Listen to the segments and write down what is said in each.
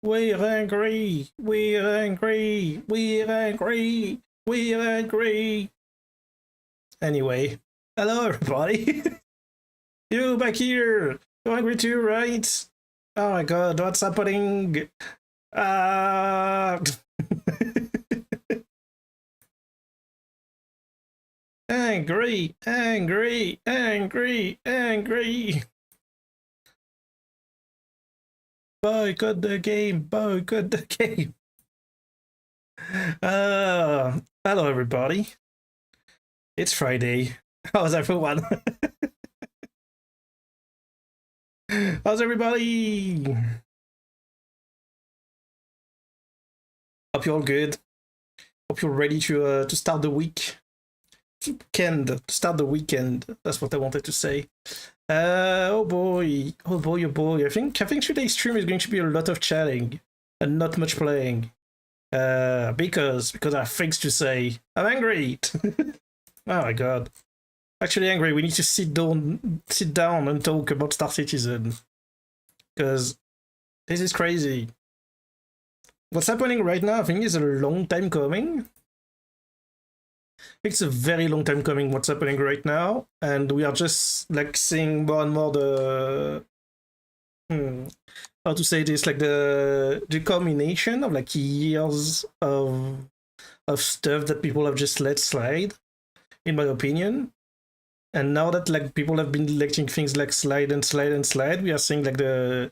We're angry. We're angry. We're angry. We're angry. Anyway, hello everybody. You back here. You're angry too, right? Oh my god, what's happening? Angry, angry, angry, angry. Boycott the game, boycott the game. Hello everybody. It's Friday. How's everyone? How's everybody? Hope you're all good. Hope you're ready to start the week. Start the weekend. That's what I wanted to say. Oh boy, oh boy, oh boy. I think today's stream is going to be a lot of chatting and not much playing. Because I have things to say. I'm angry. Oh my god. Actually angry. We need to sit down and talk about Star Citizen. Because this is crazy. What's happening right now, I think, is a long time coming. It's a very long time coming what's happening right now, and we are just like seeing more and more the how to say this, like the culmination of like years of stuff that people have just let slide, in my opinion. And now that like people have been letting things like slide and slide and slide, we are seeing like the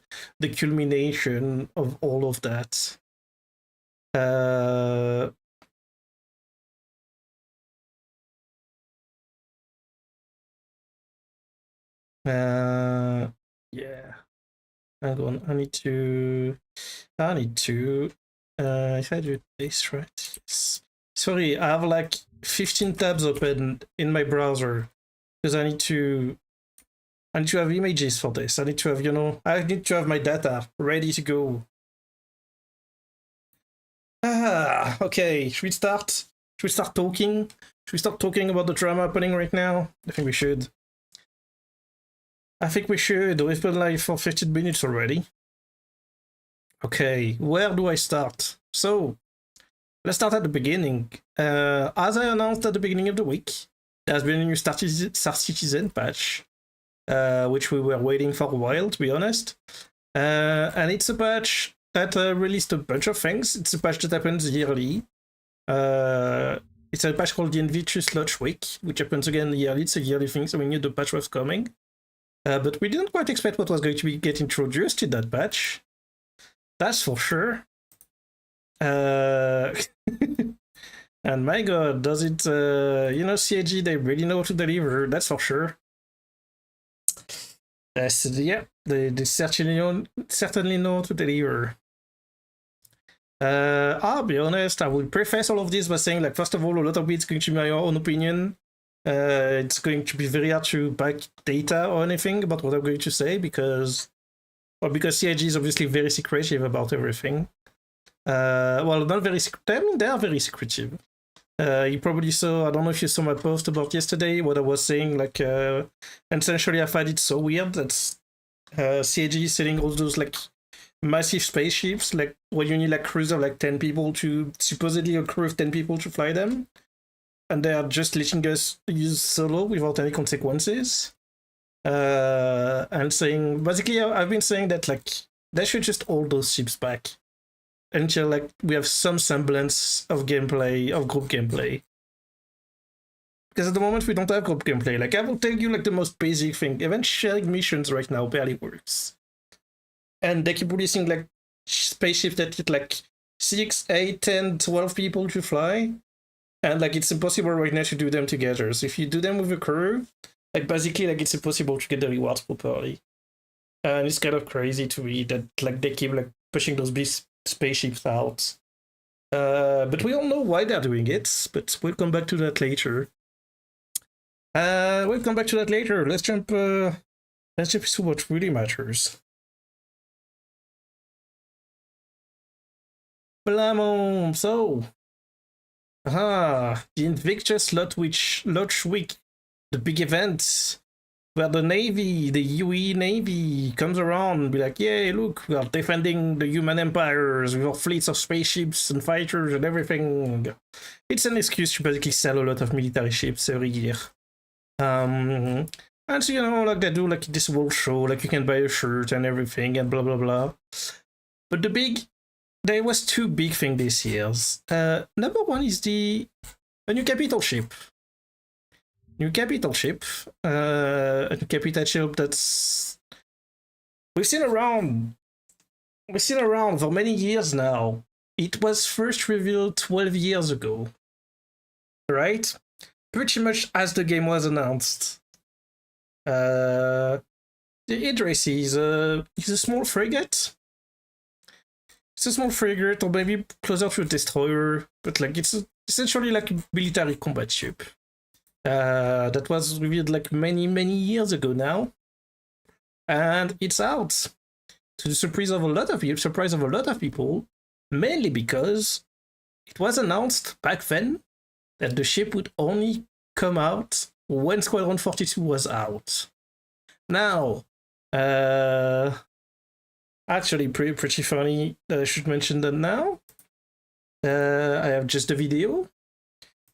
culmination of all of that. Yeah. Hang on, I need to if I do this right, yes. Sorry, I have like 15 tabs open in my browser because I need to have images for this. I need to have, you know, I need to have my data ready to go. Okay, should we start? Should we start talking? Should we start talking about the drama happening right now? I think we should. I think we should. We've been live for 15 minutes already. Okay, where do I start? So, let's start at the beginning. As I announced at the beginning of the week, there's been a new Star Citizen patch, which we were waiting for a while, to be honest. And it's a patch that released a bunch of things. It's a patch that happens yearly. It's a patch called the Invictus Launch Week, which happens again yearly. It's a yearly thing, so we knew the patch was coming. But we didn't quite expect what was going to get introduced in that patch. That's for sure. And my god, does it, you know, CAG, they really know how to deliver, that's for sure. Yeah, they certainly know how to deliver. I'll be honest, I will preface all of this by saying, like, first of all, a lot of it's going to be my own opinion. It's going to be very hard to back data or anything about what I'm going to say because CIG is obviously very secretive about everything. Well, not very secretive. I mean, they are very secretive. You probably saw, I don't know if you saw my post about yesterday, what I was saying, like, and essentially I find it so weird that CIG is selling all those, like, massive spaceships, like, where you need, like, crews of, like, 10 people to, supposedly a crew of 10 people to fly them. And they are just letting us use solo without any consequences. And saying, basically, I've been saying that, like, they should just hold those ships back until, like, we have some semblance of gameplay, of group gameplay. Because at the moment, we don't have group gameplay. Like, I will tell you, like, the most basic thing. Even sharing missions right now barely works. And they keep releasing, like, spaceships that get, like, 6, 8, 10, 12 people to fly. And, like, it's impossible right now to do them together. So if you do them with a crew, like, basically, like, it's impossible to get the rewards properly. And it's kind of crazy to me that, like, they keep, like, pushing those big spaceships out. But we all know why they're doing it, but we'll come back to that later. Let's jump to what really matters. Blammo! So, the Invictus Launch Week, the big event, where the Navy, the UE Navy, comes around and be like, yeah, look, we are defending the human empires with our fleets of spaceships and fighters and everything. It's an excuse to basically sell a lot of military ships every year. And so, you know, like they do like this whole show, like you can buy a shirt and everything and blah, blah, blah. But there was two big things this year. Number one is a new capital ship. A new capital ship that's we've seen around for many years now. It was first revealed 12 years ago, right? Pretty much as the game was announced. The Idris is a small frigate. It's a small frigate, or maybe closer to a destroyer, but like it's essentially like a military combat ship. That was revealed like many years ago now, and it's out to the surprise of a lot of people, mainly because it was announced back then that the ship would only come out when Squadron 42 was out. Now, actually pretty funny that I should mention that now. I have just a video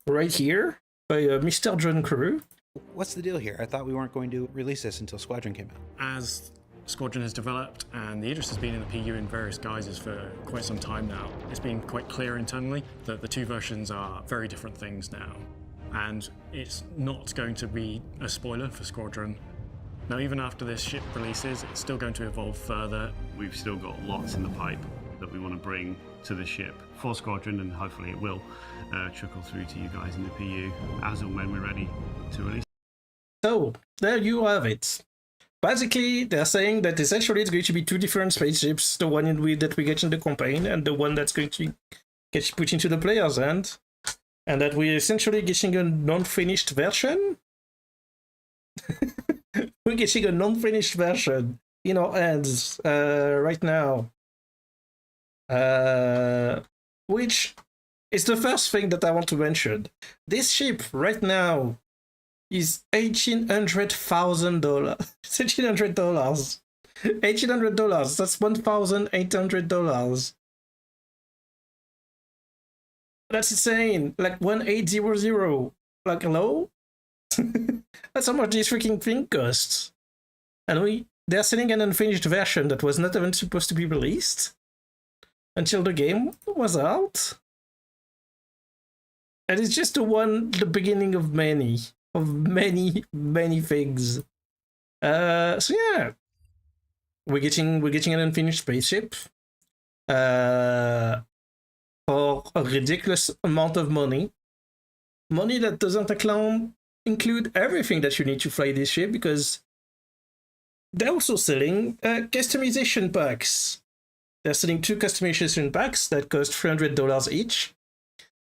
right here by Mr. John Crew. What's the deal here? I thought we weren't going to release this until Squadron came out. As Squadron has developed and the Idris has been in the PU in various guises for quite some time now, it's been quite clear internally that the two versions are very different things now. And it's not going to be a spoiler for Squadron. Now, even after this ship releases, it's still going to evolve further. We've still got lots in the pipe that we want to bring to the ship for Squadron, and hopefully it will trickle through to you guys in the PU as and when we're ready to release. So, there you have it. Basically, they're saying that essentially it's going to be two different spaceships, the one that we get in the campaign and the one that's going to get put into the player's hand. And that we're essentially getting a non-finished version. We're getting a non-finished version in our hands right now. Which is the first thing that I want to mention. This ship right now is $1,800,000. It's $1,800. $1,800. That's $1,800. That's insane. Like 1800. Like, hello? That's how much this freaking thing costs. And they're selling an unfinished version that was not even supposed to be released until the game was out. And it's just the beginning of many things. So yeah, we're getting an unfinished spaceship for a ridiculous amount of money that doesn't include everything that you need to fly this ship, because they're also selling customization packs. They're selling 2 customization packs that cost $300 each.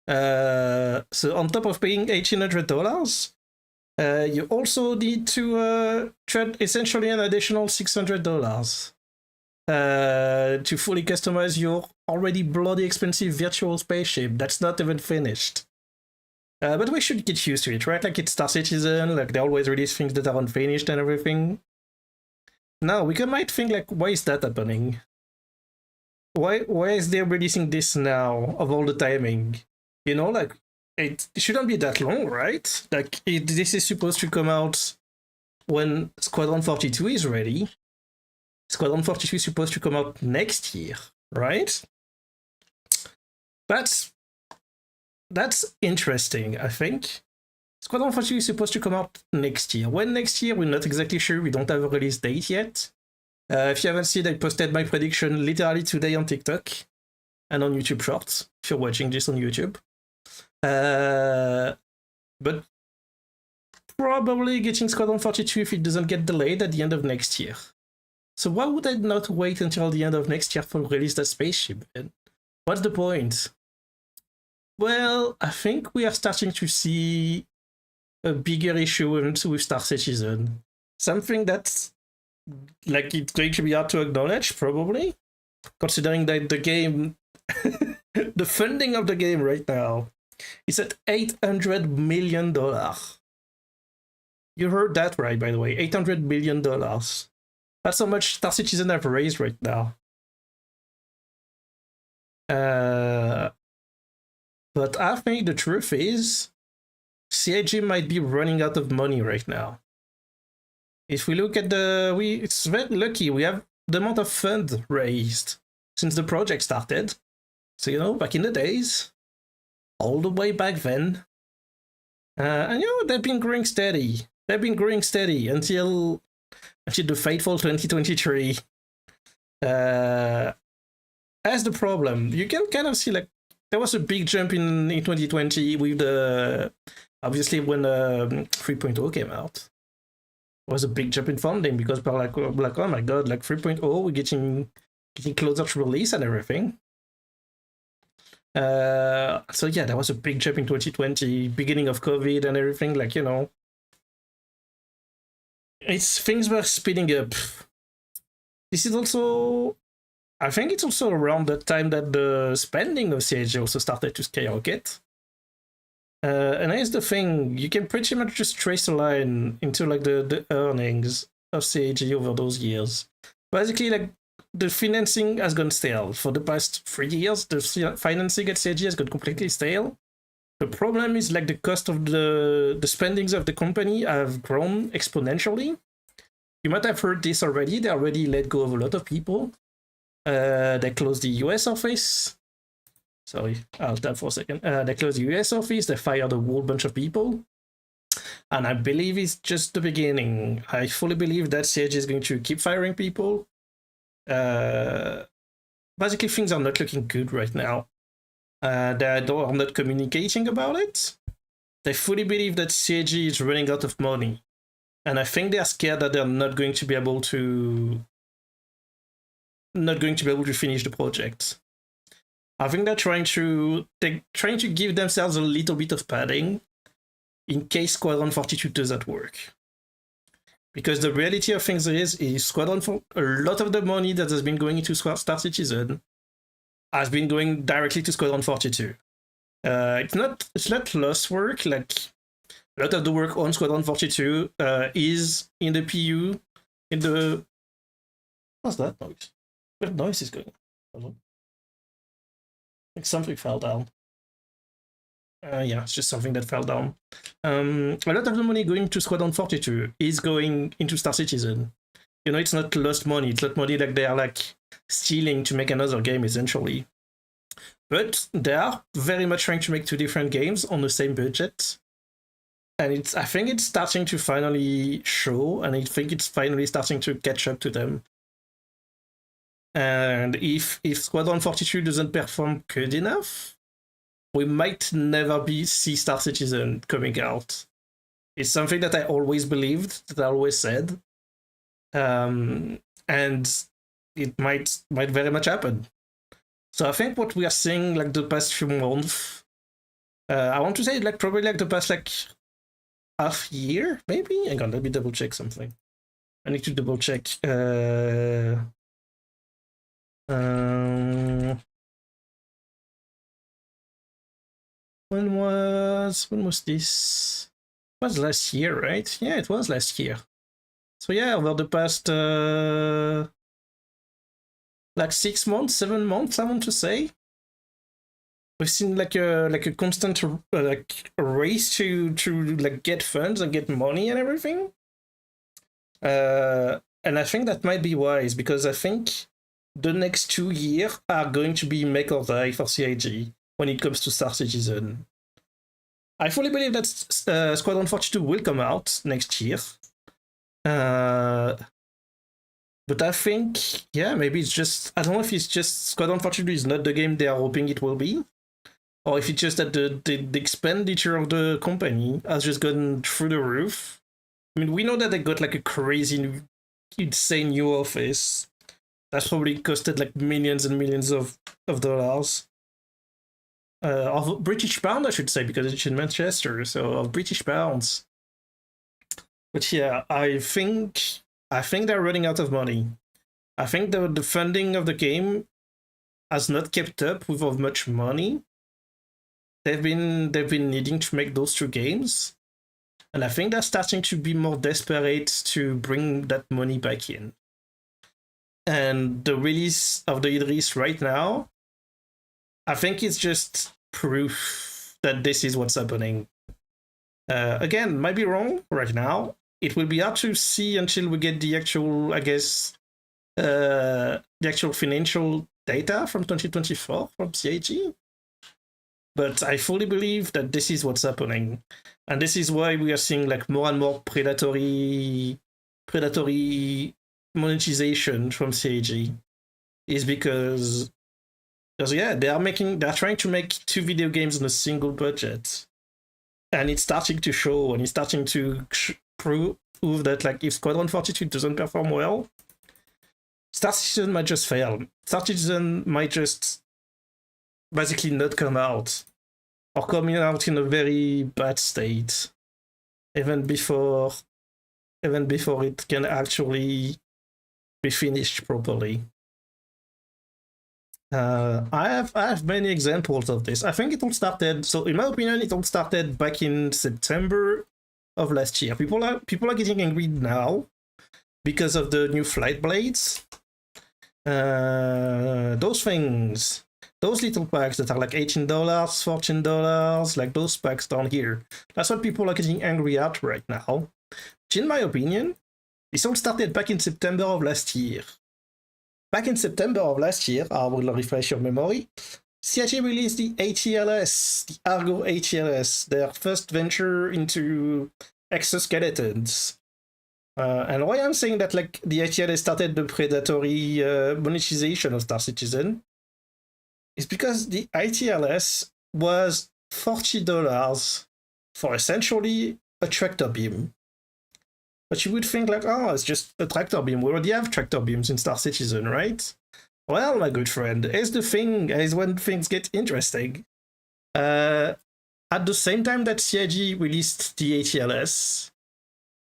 So on top of paying $1,800, you also need to trade essentially an additional $600 to fully customize your already bloody expensive virtual spaceship that's not even finished. But we should get used to it, right? Like it's Star Citizen, like they always release things that are unfinished and everything. Now we might think like, why is that happening? Why is they releasing this now of all the timing? You know, like it shouldn't be that long, right? Like this is supposed to come out when Squadron 42 is ready. Squadron 42 is supposed to come out next year, right? That's interesting, I think. Squadron 42 is supposed to come out next year. When next year, we're not exactly sure. We don't have a release date yet. If you haven't seen, I posted my prediction literally today on TikTok and on YouTube Shorts, if you're watching this on YouTube. But probably getting Squadron 42 if it doesn't get delayed at the end of next year. So why would I not wait until the end of next year for release that spaceship? What's the point? Well, I think we are starting to see a bigger issue with Star Citizen. Something that's like it's going to be hard to acknowledge, probably, considering that the game, the funding of the game right now is at $800 million. You heard that right, by the way. $800 million. That's how much Star Citizen have raised right now. But I think the truth is, CIG might be running out of money right now. If we look at it's very lucky we have the amount of fund raised since the project started. So, you know, back in the days, all the way back then. And, you know, they've been growing steady. They've been growing steady until the fateful 2023. As the problem, you can kind of see, like, there was a big jump in 2020 with the, obviously, when 3.0 came out. Was a big jump in funding because people were like, oh my god, like 3.0, we're getting closer to release and everything. So yeah, there was a big jump in 2020, beginning of COVID and everything, like, you know. Things were speeding up. This is also, I think it's also around that time that the spending of CIG also started to skyrocket. And here's the thing, you can pretty much just trace a line into like the earnings of CIG over those years. Basically, like, the financing has gone stale. For the past 3 years, the financing at CIG has gone completely stale. The problem is, like, the cost of the spendings of the company have grown exponentially. You might have heard this already. They already let go of a lot of people. They closed the US office. Sorry, I'll tap for a second. They closed the US office, they fired a whole bunch of people. And I believe it's just the beginning. I fully believe that CIG is going to keep firing people. Basically, things are not looking good right now. They are not communicating about it. They fully believe that CIG is running out of money. And I think they are scared that they're not going to be able to finish the project. I think they're trying to give themselves a little bit of padding in case Squadron 42 doesn't work. Because the reality of things is a lot of the money that has been going into Star Citizen has been going directly to Squadron 42. It's not lost work. Like, a lot of the work on Squadron 42 is in the PU, in the... What's that noise? What noise is going on? Like something fell down. Yeah, it's just something that fell down. A lot of the money going to Squadron 42 is going into Star Citizen. You know, it's not lost money. It's not money like they are like stealing to make another game, essentially. But they are very much trying to make two different games on the same budget. And I think it's starting to finally show, and I think it's finally starting to catch up to them. And if Squadron 42 doesn't perform good enough, we might never see Star Citizen coming out. It's something that I always believed, that I always said. And it might very much happen. So I think what we are seeing, like, the past few months, I want to say, like, probably like the past, like, half year, maybe? Hang on, let me double check something. I need to double check. When was this? It was last year, right? Yeah, it was last year. So yeah, over the past like 6 months, 7 months, I want to say, we've seen like a constant like a race to like get funds and get money and everything. And I think that might be wise, because I think the next 2 years are going to be make or die for CIG when it comes to Star Citizen. I fully believe that Squadron 42 will come out next year. But I think, yeah, maybe it's just, I don't know if it's just Squadron 42 is not the game they are hoping it will be, or if it's just that the expenditure of the company has just gone through the roof. I mean, we know that they got like a crazy, insane new office. That's probably costed like millions and millions of dollars. Of British pound, I should say, because it's in Manchester, so of British pounds. But yeah, I think they're running out of money. I think the funding of the game has not kept up with how much money they've been needing to make those two games. And I think they're starting to be more desperate to bring that money back in. And the release of the Idris right now, I think it's just proof that this is what's happening. Again, might be wrong right now. It will be hard to see until we get the actual, I guess, the actual financial data from 2024 from CIG. But I fully believe that this is what's happening. And this is why we are seeing like more and more predatory monetization from CIG. Is because yeah, they're trying to make 2 video games on a single budget. And it's starting to show, and it's starting to prove that like if Squadron 42 doesn't perform well, Star Citizen might just fail. Star Citizen might just basically not come out, or coming out in a very bad state, even before it can actually be finished properly. I have many examples of this. I think it all started. So in my opinion, it all started back in September of last year. People are getting angry now because of the new flight blades. Those things, those little packs that are like $18, $14, like those packs down here. That's what people are getting angry at right now. Which in my opinion, this all started back in September of last year. Back in September of last year, I will refresh your memory, CIG released the ATLS, the Argo ATLS, their first venture into exoskeletons. And why I'm saying that like the ATLS started the predatory monetization of Star Citizen is because the ATLS was $40 for essentially a tractor beam. But you would think like, oh, it's just a tractor beam. We already have tractor beams in Star Citizen, right? Well, my good friend, here's the thing, is when things get interesting. At the same time that CIG released the ATLS,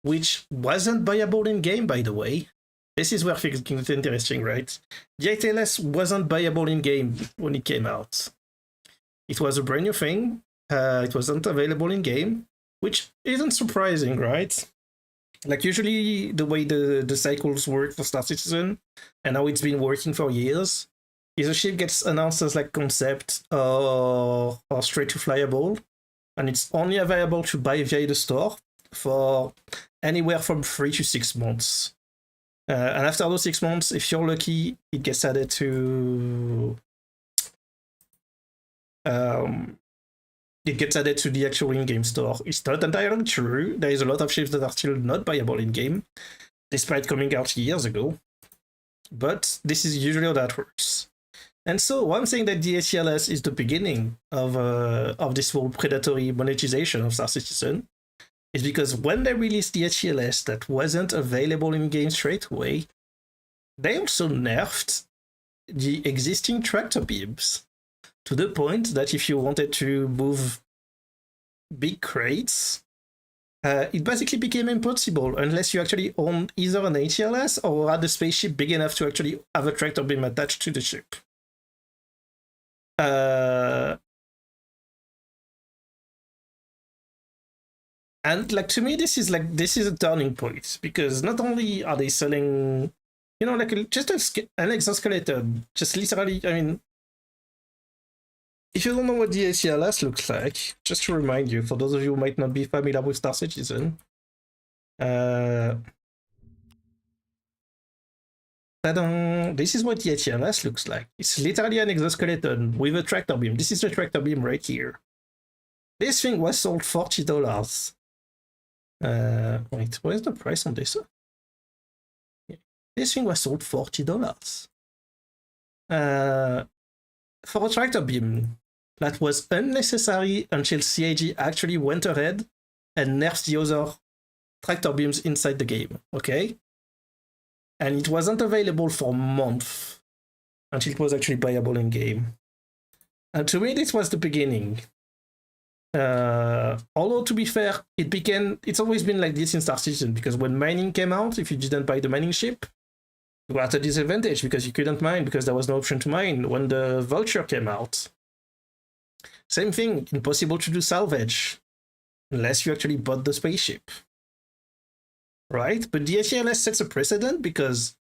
which wasn't buyable in-game, by the way. This is where things get interesting, right? The ATLS wasn't buyable in-game when it came out. It was a brand new thing. It wasn't available in-game, which isn't surprising, right? Like usually the way the cycles work for Star Citizen, and how it's been working for years, is a ship gets announced as like concept or straight to flyable, and it's only available to buy via the store for anywhere from 3 to 6 months. And after those 6 months, if you're lucky, it gets added to the actual in-game store. It's not entirely true. There is a lot of ships that are still not buyable in-game, despite coming out years ago. But this is usually how that works. And so one thing that the ATLS is the beginning of this whole predatory monetization of Star Citizen is because when they released the ATLS that wasn't available in-game straight away, they also nerfed the existing tractor beams, to the point that if you wanted to move big crates, it basically became impossible unless you actually owned either an ATLS or had a spaceship big enough to actually have a tractor beam attached to the ship. And like to me, this is a turning point, because not only are they selling, you know, like just an exoskeleton, just literally, I mean, if you don't know what the ATLS looks like, just to remind you, for those of you who might not be familiar with Star Citizen, this is what the ATLS looks like. It's literally an exoskeleton with a tractor beam. This is the tractor beam right here. This thing was sold $40. Wait, where's the price on this? This thing was sold $40. For a tractor beam that was unnecessary until CIG actually went ahead and nerfed the other tractor beams inside the game, okay? And it wasn't available for a month until it was actually buyable in game. And to me, this was the beginning. Although to be fair, it's always been like this in Star Citizen, because when mining came out, if you didn't buy the mining ship, you were at a disadvantage because you couldn't mine, because there was no option to mine. When the Vulture came out, same thing, impossible to do salvage. unless you actually bought the spaceship. Right? But the ATLS sets a precedent because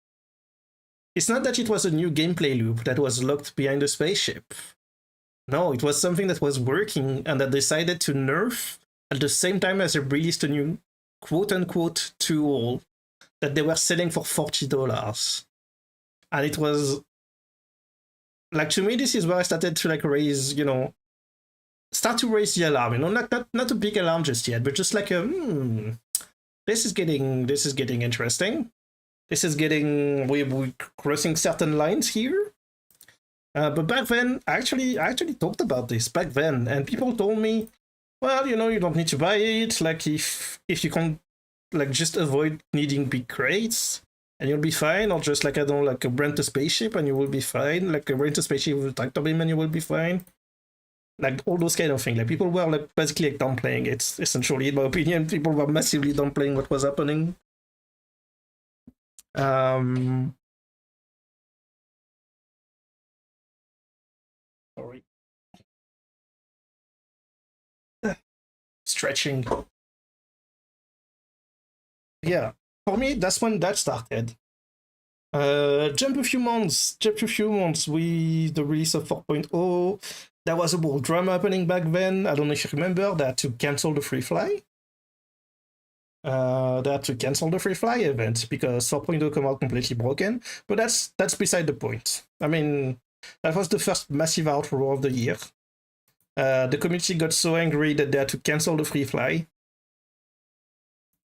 it's not that it was a new gameplay loop that was locked behind the spaceship. No, it was something that was working and that decided to nerf at the same time as they released a new quote-unquote tool that they were selling for $40. And it was like, to me, this is where I started to like raise, start to raise the alarm, not a big alarm just yet, but just like this is getting interesting. This is getting, we're crossing certain lines here. But back then, I actually talked about this back then, and people told me, well, you don't need to buy it. Like, if you can, like, just avoid needing big crates, and you'll be fine. Or just like, I don't like rent a spaceship, and you will be fine. Like, rent a spaceship with a tractor beam, and you will be fine. Like, all those kind of things. Like, people were like basically like downplaying it. Essentially, in my opinion, people were massively downplaying what was happening. Sorry. Stretching. Yeah, for me, that's when that started. Jump a few months, with the release of 4.0. There was a whole drama happening back then. I don't know if you remember. They had to cancel the free fly. They had to cancel the free fly event because 4.0 came out completely broken. But that's beside the point. I mean, that was the first massive outroar of the year. The community got so angry that they had to cancel the free fly.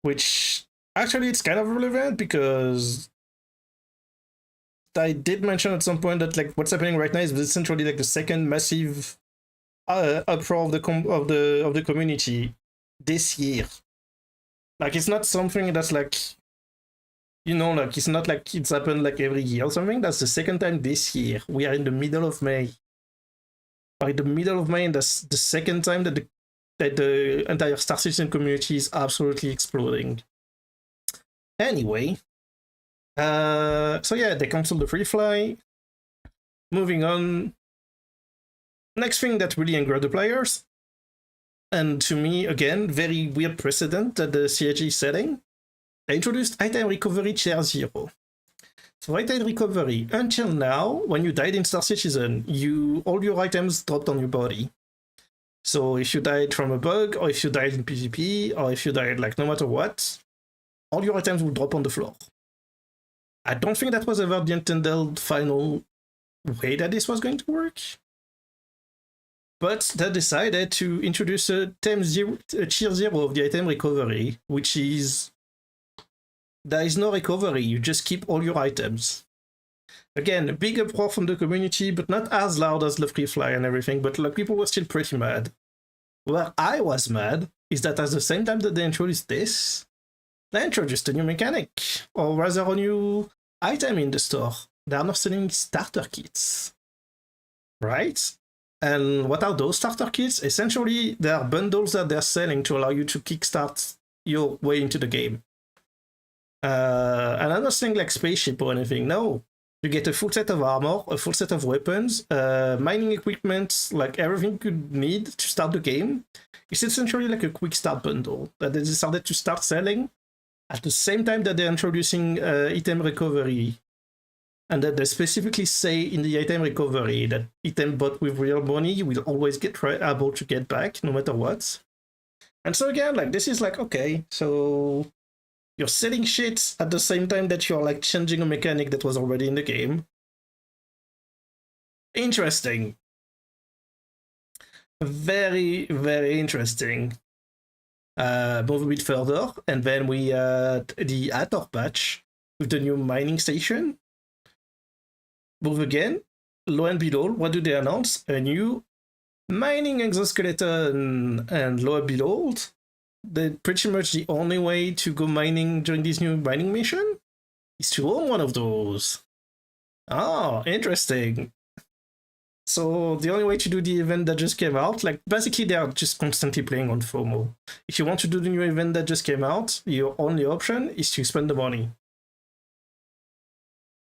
Which, actually, it's kind of relevant because I did mention at some point that like what's happening right now is essentially like the second massive uproar of the community this year. Like, it's not something that's like, like it's not like it's happened like every year or something. That's the second time this year. We are in the middle of May. By the middle of May, and that's the second time that the entire Star Citizen community is absolutely exploding. Anyway, so yeah, they canceled the free fly. Moving on. Next thing that really angered the players, and to me, again, very weird precedent that the CIG is setting. They introduced item recovery tier 0. So item recovery, until now, when you died in Star Citizen, all your items dropped on your body. So if you died from a bug, or if you died in PvP, or if you died like no matter what, all your items will drop on the floor. I don't think that was ever the intended final way that this was going to work. But they decided to introduce a tier 0 of the item recovery, which is there is no recovery, you just keep all your items. Again, a big uproar from the community, but not as loud as the free fly and everything, but like people were still pretty mad. Where I was mad is that at the same time that they introduced this, they introduced a new mechanic, or rather a new item in the store. They are now selling starter kits. Right? And what are those starter kits? Essentially, they are bundles that they're selling to allow you to kickstart your way into the game. And I'm not saying like spaceship or anything, no. You get a full set of armor, a full set of weapons, mining equipment, like everything you need to start the game. It's essentially like a quick start bundle that they decided to start selling at the same time that they're introducing item recovery. And that they specifically say in the item recovery that item bought with real money you will always get able to get back no matter what. And so again, like this is like, okay, so you're selling shit at the same time that you're like changing a mechanic that was already in the game. Interesting. Very, very interesting. Move a bit further, and then we had the Hathor patch with the new mining station. Move again. Lo and behold, what do they announce? A new mining exoskeleton, and lo and behold, pretty much the only way to go mining during this new mining mission is to own one of those. Oh, interesting. So the only way to do the event that just came out, like basically they are just constantly playing on FOMO. If you want to do the new event that just came out, your only option is to spend the money.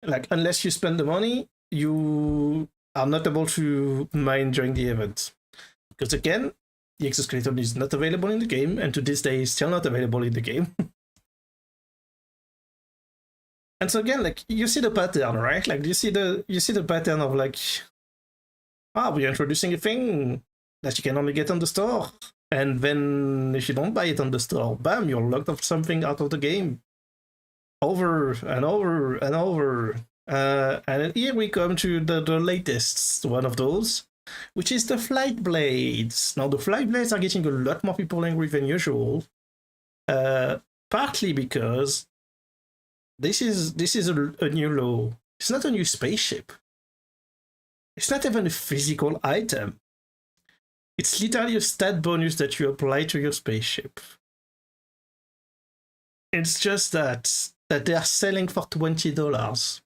Like, unless you spend the money, you are not able to mine during the event. Because again, the exoskeleton is not available in the game, and to this day is still not available in the game. And so again, like, you see the pattern, right? Like, you see the pattern of like, we're introducing a thing that you can only get on the store, and then if you don't buy it on the store, bam, you're locked off something out of the game. Over and over and over. And here we come to the latest one of those, which is the Flight Blades. Now, the Flight Blades are getting a lot more people angry than usual, partly because this is a new law. It's not a new spaceship. It's not even a physical item. It's literally a stat bonus that you apply to your spaceship. It's just that they are selling for $20.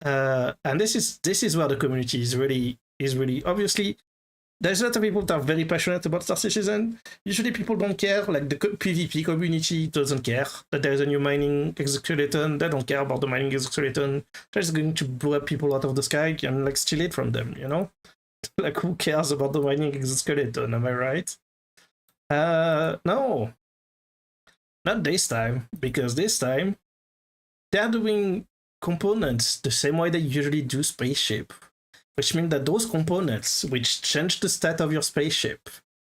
And this is where the community is really obviously. There's a lot of people that are very passionate about Star Citizen. Usually people don't care, like the PvP community doesn't care that there's a new mining exoskeleton. They don't care about the mining exoskeleton. They're just going to blow up people out of the sky and like steal it from them, you know? Like, who cares about the mining exoskeleton, am I right? No. Not this time, because this time they're doing components the same way they usually do spaceship. Which means that those components, which change the stat of your spaceship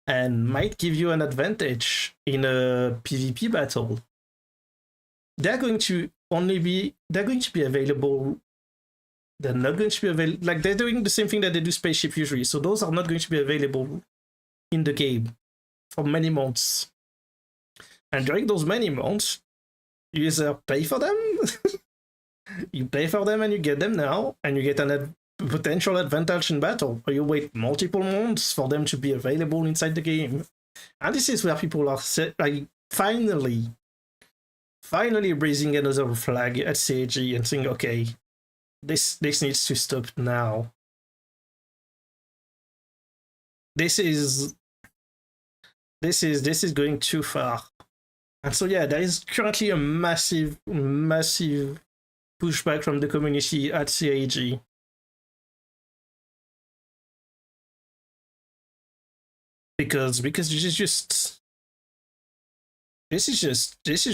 and might give you an advantage in a PvP battle, they're going to be available. They're not going to be available. Like, they're doing the same thing that they do spaceship usually, so those are not going to be available in the game for many months. And during those many months, you either pay for them, you pay for them and you get them now, and you get an potential advantage in battle, or you wait multiple months for them to be available inside the game. And this is where people are like finally raising another flag at CAG and saying, okay, this needs to stop now. This is going too far. And so yeah, there is currently a massive pushback from the community at CAG. Because this is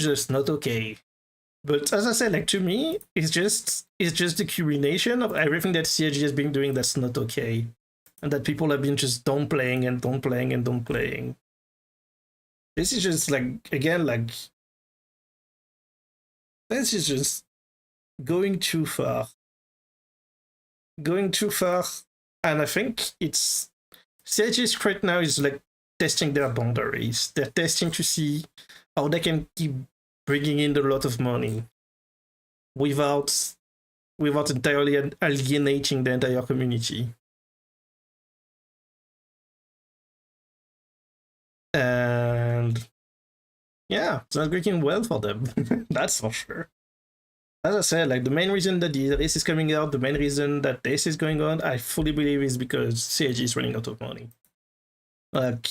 just not okay. But as I said, like, to me, it's just the culmination of everything that CAG has been doing that's not okay, and that people have been just downplaying. This is just like, again, like, this is just going too far, and I think it's CAG's right now is like testing their boundaries. They're testing to see how they can keep bringing in a lot of money without entirely alienating the entire community. And yeah, it's not working well for them. That's for sure. As I said, like, the main reason that the race is coming out, the main reason that this is going on, I fully believe is because CAG is running out of money. Like,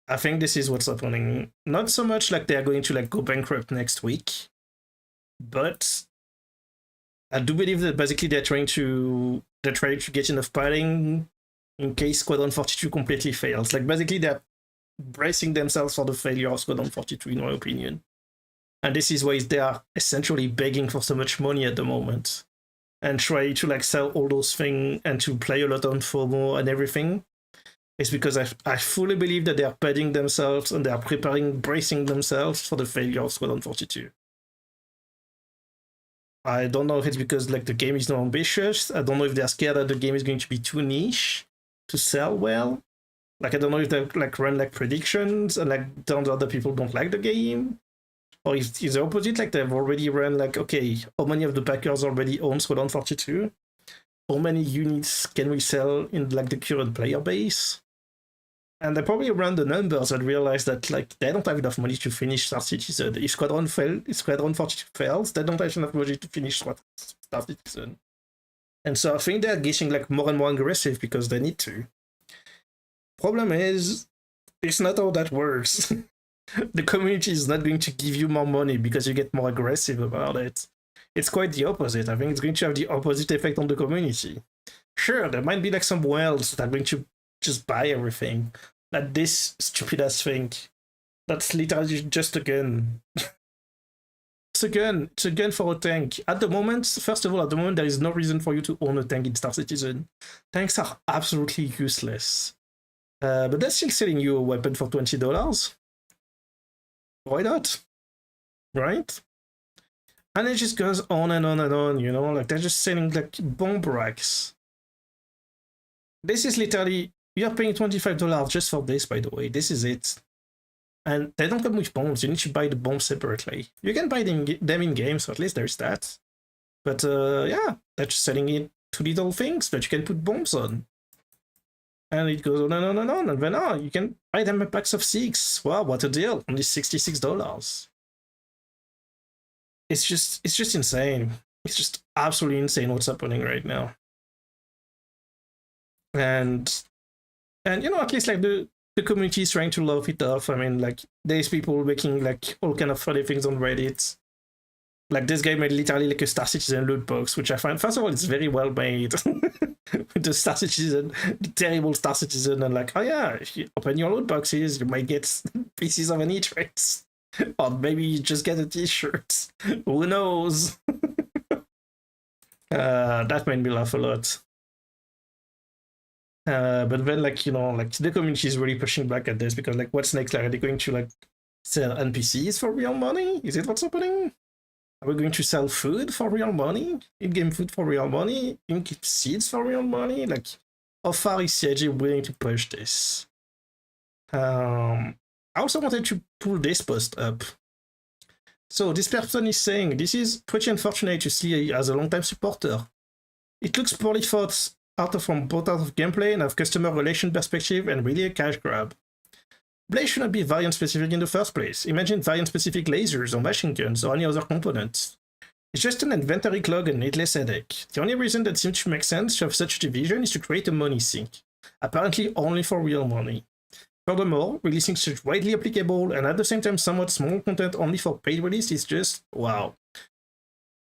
I think this is what's happening. Not so much like they're going to like go bankrupt next week, but I do believe that basically they're trying to get enough padding in case Squadron 42 completely fails. Like, basically they're bracing themselves for the failure of Squadron 42, in my opinion. And this is why they are essentially begging for so much money at the moment, and try to like sell all those things and to play a lot on FOMO and everything. It's because I fully believe that they are padding themselves and they are bracing themselves for the failure of Squadron 42. I don't know if it's because like the game is not ambitious. I don't know if they're scared that the game is going to be too niche to sell well. Like, I don't know if they like run like predictions and like turns out that people don't like the game. Or if it's the opposite, like they've already run like, okay, how many of the backers already own Squadron 42? How many units can we sell in like the current player base? And they probably ran the numbers and realized that like they don't have enough money to finish Star Citizen. If Squadron 42 fails, they don't have enough money to finish Star Citizen. And so I think they're getting like more and more aggressive because they need to. Problem is, it's not how that works. The community is not going to give you more money because you get more aggressive about it. It's quite the opposite. I think it's going to have the opposite effect on the community. Sure, there might be like some whales that are going to just buy everything. Like this stupid ass thing. That's literally just a gun. It's a gun. It's a gun for a tank. At the moment, first of all, at the moment, there is no reason for you to own a tank in Star Citizen. Tanks are absolutely useless. But they're still selling you a weapon for $20. Why not? Right? And it just goes on and on and on, you know? Like, they're just selling, like, bomb racks. This is literally... You're paying $25 just for this, by the way. This is it. And they don't come with bombs. You need to buy the bombs separately. You can buy them in game, so at least there's that. But yeah, they're just selling it to little things that you can put bombs on. And it goes on and on and on. And then you can buy them in packs of 6. Wow, what a deal. Only $66. It's just insane. It's just absolutely insane what's happening right now. And you know, at least like the community is trying to laugh it off. I mean, like, there's people making like all kind of funny things on Reddit. Like, this guy made literally like a Star Citizen loot box, which I find, first of all, it's very well made. With the Star Citizen, the terrible Star Citizen, and like, oh yeah, if you open your loot boxes, you might get pieces of any traits. Or maybe you just get a t-shirt. Who knows? That made me laugh a lot. But then, like, you know, like, the community is really pushing back at this, because, like, what's next? Like, are they going to, like, sell NPCs for real money? Is it what's happening? Are we going to sell food for real money? In-game food for real money? In-game seeds for real money? Like, how far is CIG willing to push this? I also wanted to pull this post up. So this person is saying, this is pretty unfortunate to see as a long-time supporter. It looks poorly thought from both out of gameplay and of customer relation perspective, and really a cash grab. Blades shouldn't be variant specific in the first place. Imagine variant specific lasers or machine guns or any other components. It's just an inventory clog and needless headache. The only reason that seems to make sense to have such a division is to create a money sink, apparently only for real money. Furthermore, releasing such widely applicable and at the same time somewhat small content only for paid release is just wow.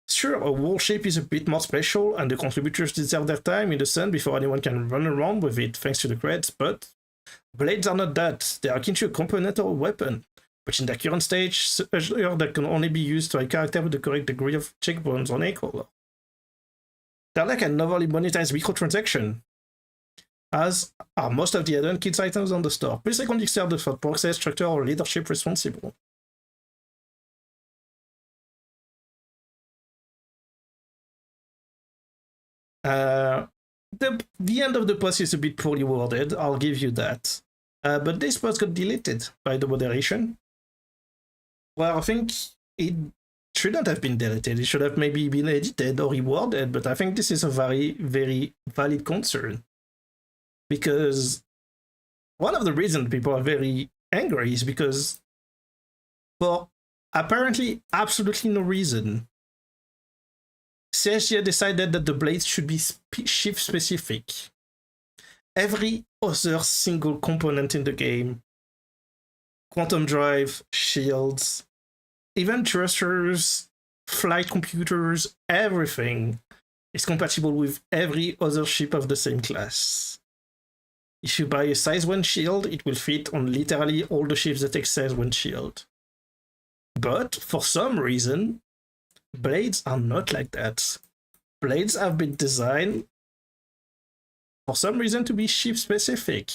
Sure, a warship is a bit more special, and the contributors deserve their time in the sun before anyone can run around with it thanks to the creds, but blades are not that. They are akin to a component or a weapon, but in their current stage, that can only be used to a character with the correct degree of checkbones on a color. They're like an overly monetized microtransaction, as are most of the add-on kits items on the store. Please consider the thought process, structure, or leadership responsible. The end of the post is a bit poorly worded, I'll give you that. But this post got deleted by the moderation. Well, I think it shouldn't have been deleted. It should have maybe been edited or reworded, but I think this is a very, very valid concern. Because one of the reasons people are very angry is because, for apparently absolutely no reason, CSGA decided that the blades should be shift specific. Every other single component in the game, quantum drive, shields, even thrusters, flight computers, everything is compatible with every other ship of the same class. If you buy a size 1 shield, it will fit on literally all the ships that take size 1 shield. But for some reason, blades are not like that. Blades have been designed for some reason to be ship specific.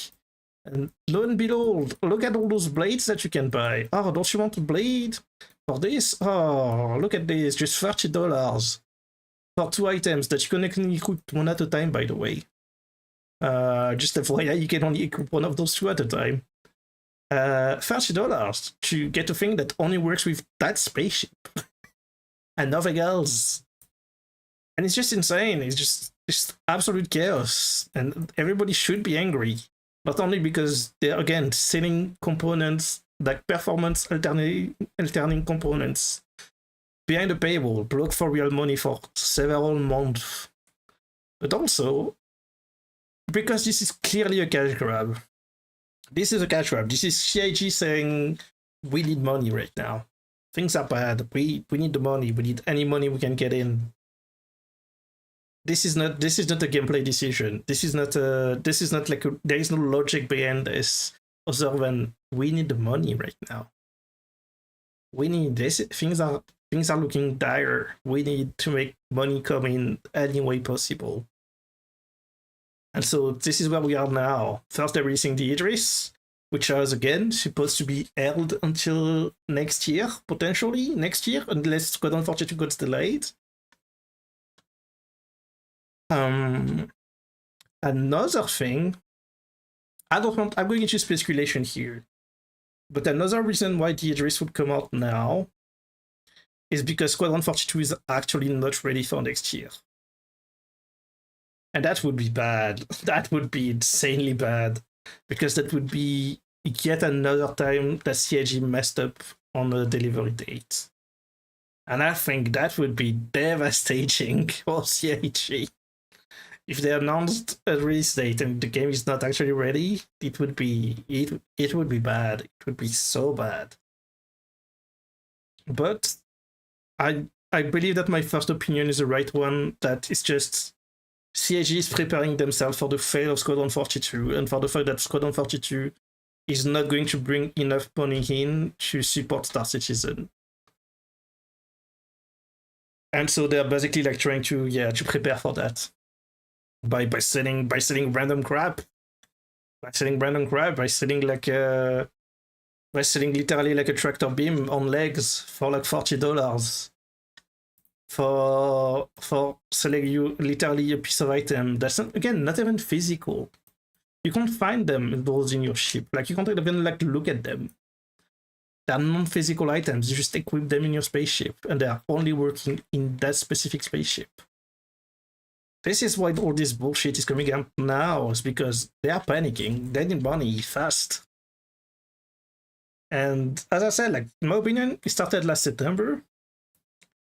And lo and behold, look at all those blades that you can buy. Oh, don't you want a blade for this? Oh, look at this, just $30 for 2 items that you can only equip one at a time, by the way. Just FYI, you can only equip one of those 2 at a time. $30 to get a thing that only works with that spaceship. And nothing else. And it's just insane. It's just absolute chaos. And everybody should be angry. Not only because they're, again, selling components, like performance alternating components, behind the paywall, blocked for real money for several months, but also because this is clearly a cash grab. This is a cash grab. This is CIG saying, we need money right now. Things are bad. We need the money. We need any money we can get in. this is not a gameplay decision. This is not like there is no logic behind this other than we need the money right now. We need this. Things are looking dire. We need to make money come in any way possible. And so this is where we are now. First, they're releasing the Idris, which is again supposed to be held until next year, potentially next year, unless Squadron 42 gets delayed. Another thing, I'm going into speculation here, but another reason why the Idris would come out now is because Squadron 42 is actually not ready for next year. And that would be bad. That would be insanely bad, because that would be yet another time that CIG messed up on the delivery date. And I think that would be devastating for CIG. If they announced a release date and the game is not actually ready, it would be bad. It would be so bad. But I believe that my first opinion is the right one, that it's just CIG is preparing themselves for the fail of Squadron 42 and for the fact that Squadron 42 is not going to bring enough money in to support Star Citizen. And so they're basically like trying to prepare for that by selling random crap. By selling literally like a tractor beam on legs for like $40. For selling you literally a piece of item that's not even physical. You can't find them those in your ship. Like you can't even like look at them. They're non-physical items. You just equip them in your spaceship, and they are only working in that specific spaceship. This is why all this bullshit is coming out now, is because they are panicking. They need money fast. And as I said, like in my opinion, it started last September.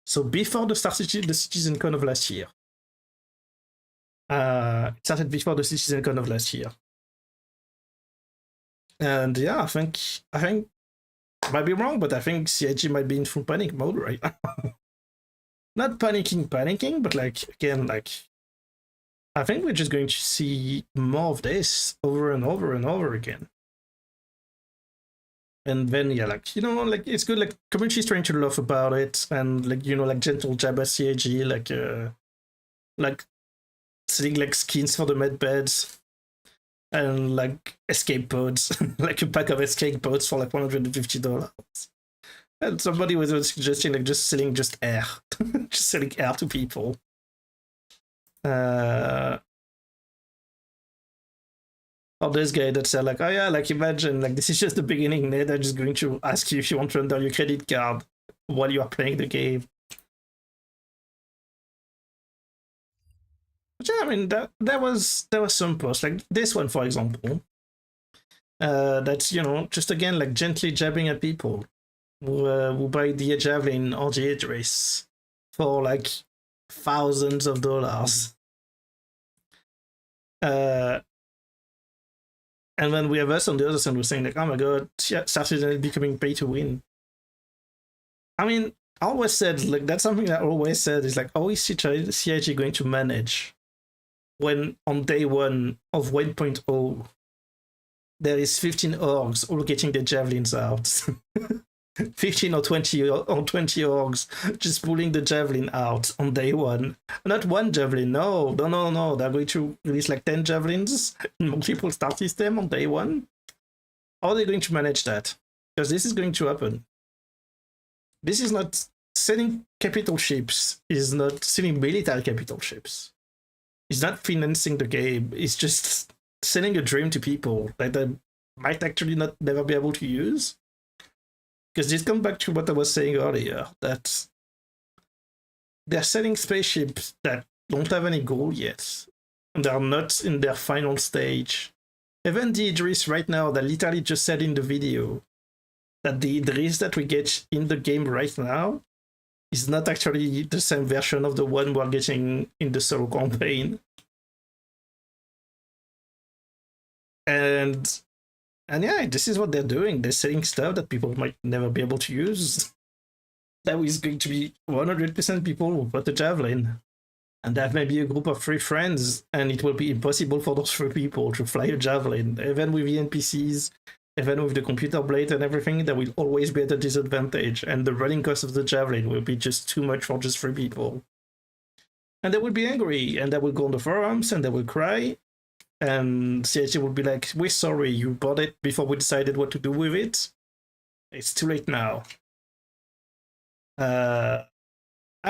So before the CitizenCon of last year. It started before the CitizenCon of last year. And yeah, I think I might be wrong, but I think CIG might be in full panic mode right now. Not panicking, but like again, like I think we're just going to see more of this over and over and over again. And then yeah, like like it's good. Like community is trying to laugh about it, and like like gentle jab at CIG, like selling like skins for the med beds, and like escape pods, like a pack of escape pods for like $150. And somebody was suggesting like just selling air, just selling air to people. Or this guy that said like, oh yeah, like imagine like this is just the beginning. They're just going to ask you if you want to enter your credit card while you are playing the game. But yeah, I mean there was some posts like this one, for example. That's just again like gently jabbing at people who buy the Javelin or the Idris for like thousands of dollars. And then we have us on the other side who are saying like, oh my god, Star Citizen is becoming pay to win. I mean, I always said, like, that's something that I always said is like, how is CIG going to manage when on day one of 1.0 there is 15 orgs all getting their javelins out? 15 or 20 orgs just pulling the javelin out on day one. Not one javelin, no. They're going to release like 10 javelins in multiple star system on day one. How are they going to manage that? Because this is going to happen. This is not selling capital ships, is not selling military capital ships. It's not financing the game. It's just selling a dream to people that they might actually never be able to use. Because this comes back to what I was saying earlier, that they're selling spaceships that don't have any goal yet, and they're not in their final stage. Even the Idris right now, that literally just said in the video that the Idris that we get in the game right now is not actually the same version of the one we're getting in the solo campaign. And yeah, this is what they're doing. They're selling stuff that people might never be able to use. That is going to be 100% people who bought the Javelin. and have maybe a group of 3 friends, and it will be impossible for those 3 people to fly a javelin. Even with the NPCs, even with the computer blade and everything, there will always be at a disadvantage, and the running cost of the javelin will be just too much for just 3 people. And they will be angry, and they will go on the forums, and they will cry, and CIG will be like, we're sorry, you bought it before we decided what to do with it. It's too late now.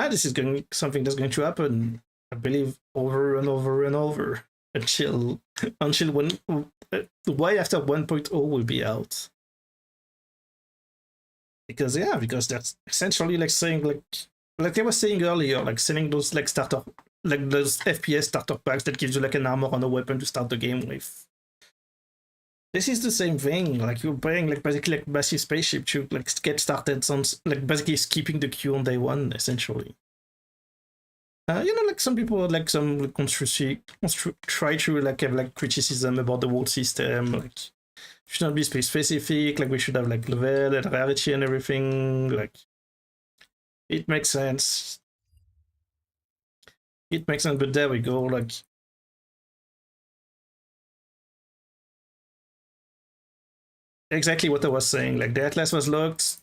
This is something that's going to happen, I believe, over and over and over until when way after 1.0 will be out. Because that's essentially like saying like I was saying earlier, like selling those like those FPS starter packs that gives you like an armor and a weapon to start the game with. This is the same thing, like you're buying like basically like massive spaceship to like get started, like basically skipping the queue on day 1, essentially. Like some people like some try to like have like criticism about the world system, like should not be space specific, like we should have like level and rarity and everything, like it makes sense. It makes sense, but there we go, like exactly what I was saying, like the Atlas was locked,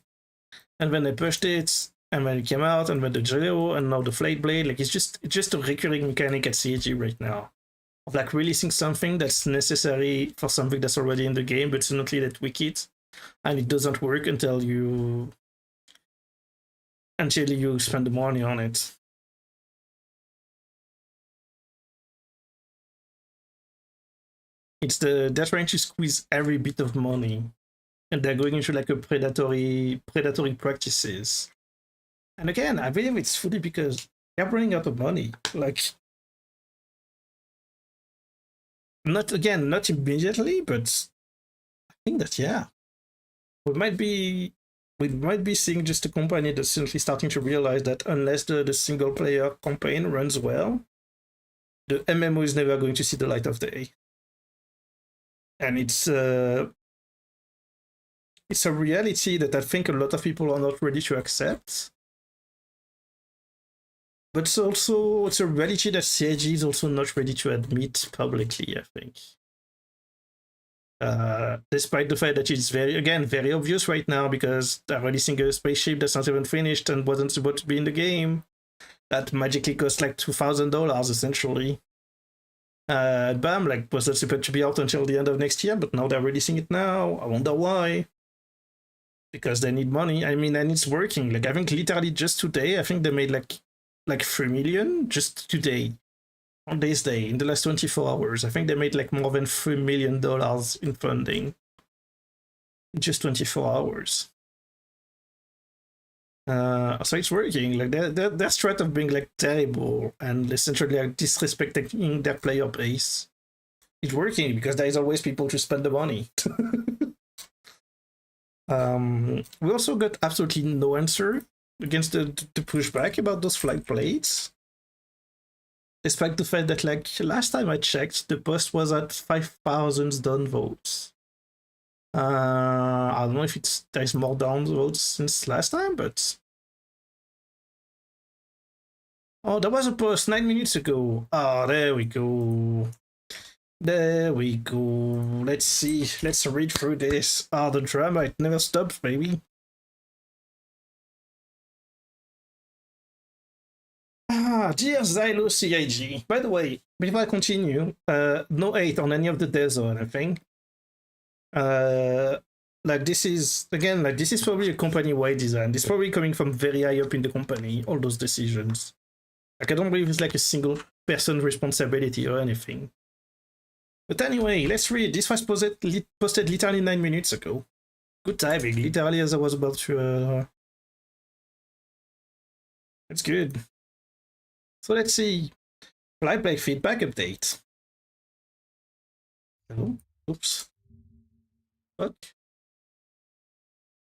and then they pushed it, and then it came out, and then the Geo, and now the Flayed Blade, like it's just a recurring mechanic at CG right now. Of like releasing something that's necessary for something that's already in the game, but suddenly they tweak it, and it doesn't work until you spend the money on it. They're trying to squeeze every bit of money, and they're going into like a predatory practices. And again, I believe it's fully because they're running out of money. Like, not immediately, but I think that we might be seeing just a company that's simply starting to realize that unless the single player campaign runs well, the MMO is never going to see the light of day. And it's a reality that I think a lot of people are not ready to accept. But it's a reality that CIG is also not ready to admit publicly, I think. Despite the fact that it's very obvious right now, because they're releasing a spaceship that's not even finished and wasn't supposed to be in the game, that magically cost like $2,000 essentially. BAM like was not supposed to be out until the end of next year, but now they're releasing it now. I wonder why. Because they need money. I mean, and it's working. Like I think literally just today, I think they made like 3 million just today. On this day, in the last 24 hours, I think they made like more than $3 million in funding. In just 24 hours. So it's working. Like their threat of being like terrible and essentially like disrespecting their player base. It's working because there is always people to spend the money. We also got absolutely no answer against the pushback about those flight blades. Despite the fact that like last time I checked, the post was at 5,000 downvotes. I don't know if there's more downvotes since last time, but oh, there was a post 9 minutes ago. Oh, there we go. There we go. Let's see. Let's read through this. Ah, the drama, it never stops, baby. Dear Xylo CIG. By the way, before I continue, no hate on any of the devs or anything. Like this is probably a company-wide design. This is probably coming from very high up in the company, all those decisions. Like I don't believe it's like a single person responsibility or anything. But anyway, let's read. This was posted literally 9 minutes ago. Good timing, literally as I was about to... That's good. So let's see. Flight Blade feedback update. Oh, oops. What?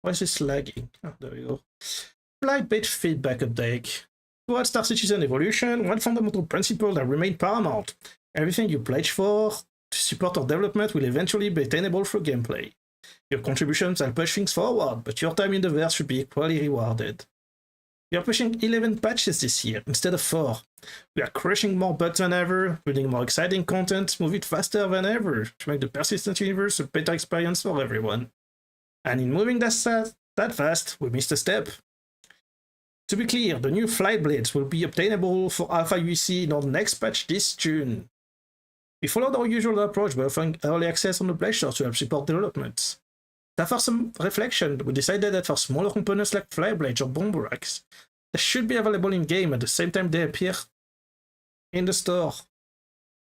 Why is this lagging? Oh, there we go. Flight Blade feedback update. Throughout Star Citizen Evolution, one fundamental principle that remained paramount. Everything you pledge for to support our development will eventually be attainable through gameplay. Your contributions will push things forward, but your time in the verse should be equally rewarded. We are pushing 11 patches this year instead of 4. We are crushing more bugs than ever, building more exciting content, moving faster than ever to make the persistent universe a better experience for everyone. And in moving that fast, we missed a step. To be clear, the new flight blades will be obtainable for Alpha UC in our next patch this June. We followed our usual approach by offering early access on the Play Store to help support development. After some reflection, we decided that for smaller components like flyblades or bomb racks, they should be available in-game at the same time they appear in the store.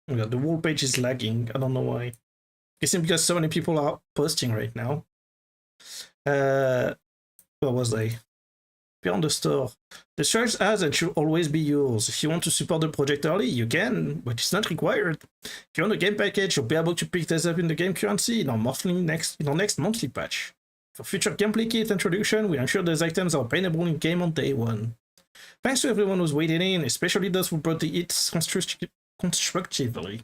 Oh God, the whole page is lagging, I don't know why. It's because so many people are posting right now. Where was I? Appear on the store. The choice has and should always be yours. If you want to support the project early, you can, but it's not required. If you want a game package, you'll be able to pick this up in the game currency in our next monthly patch. For future gameplay kit introduction, we ensure those items are obtainable in game on day 1. Thanks to everyone who's waiting in, especially those who brought the hits constructively.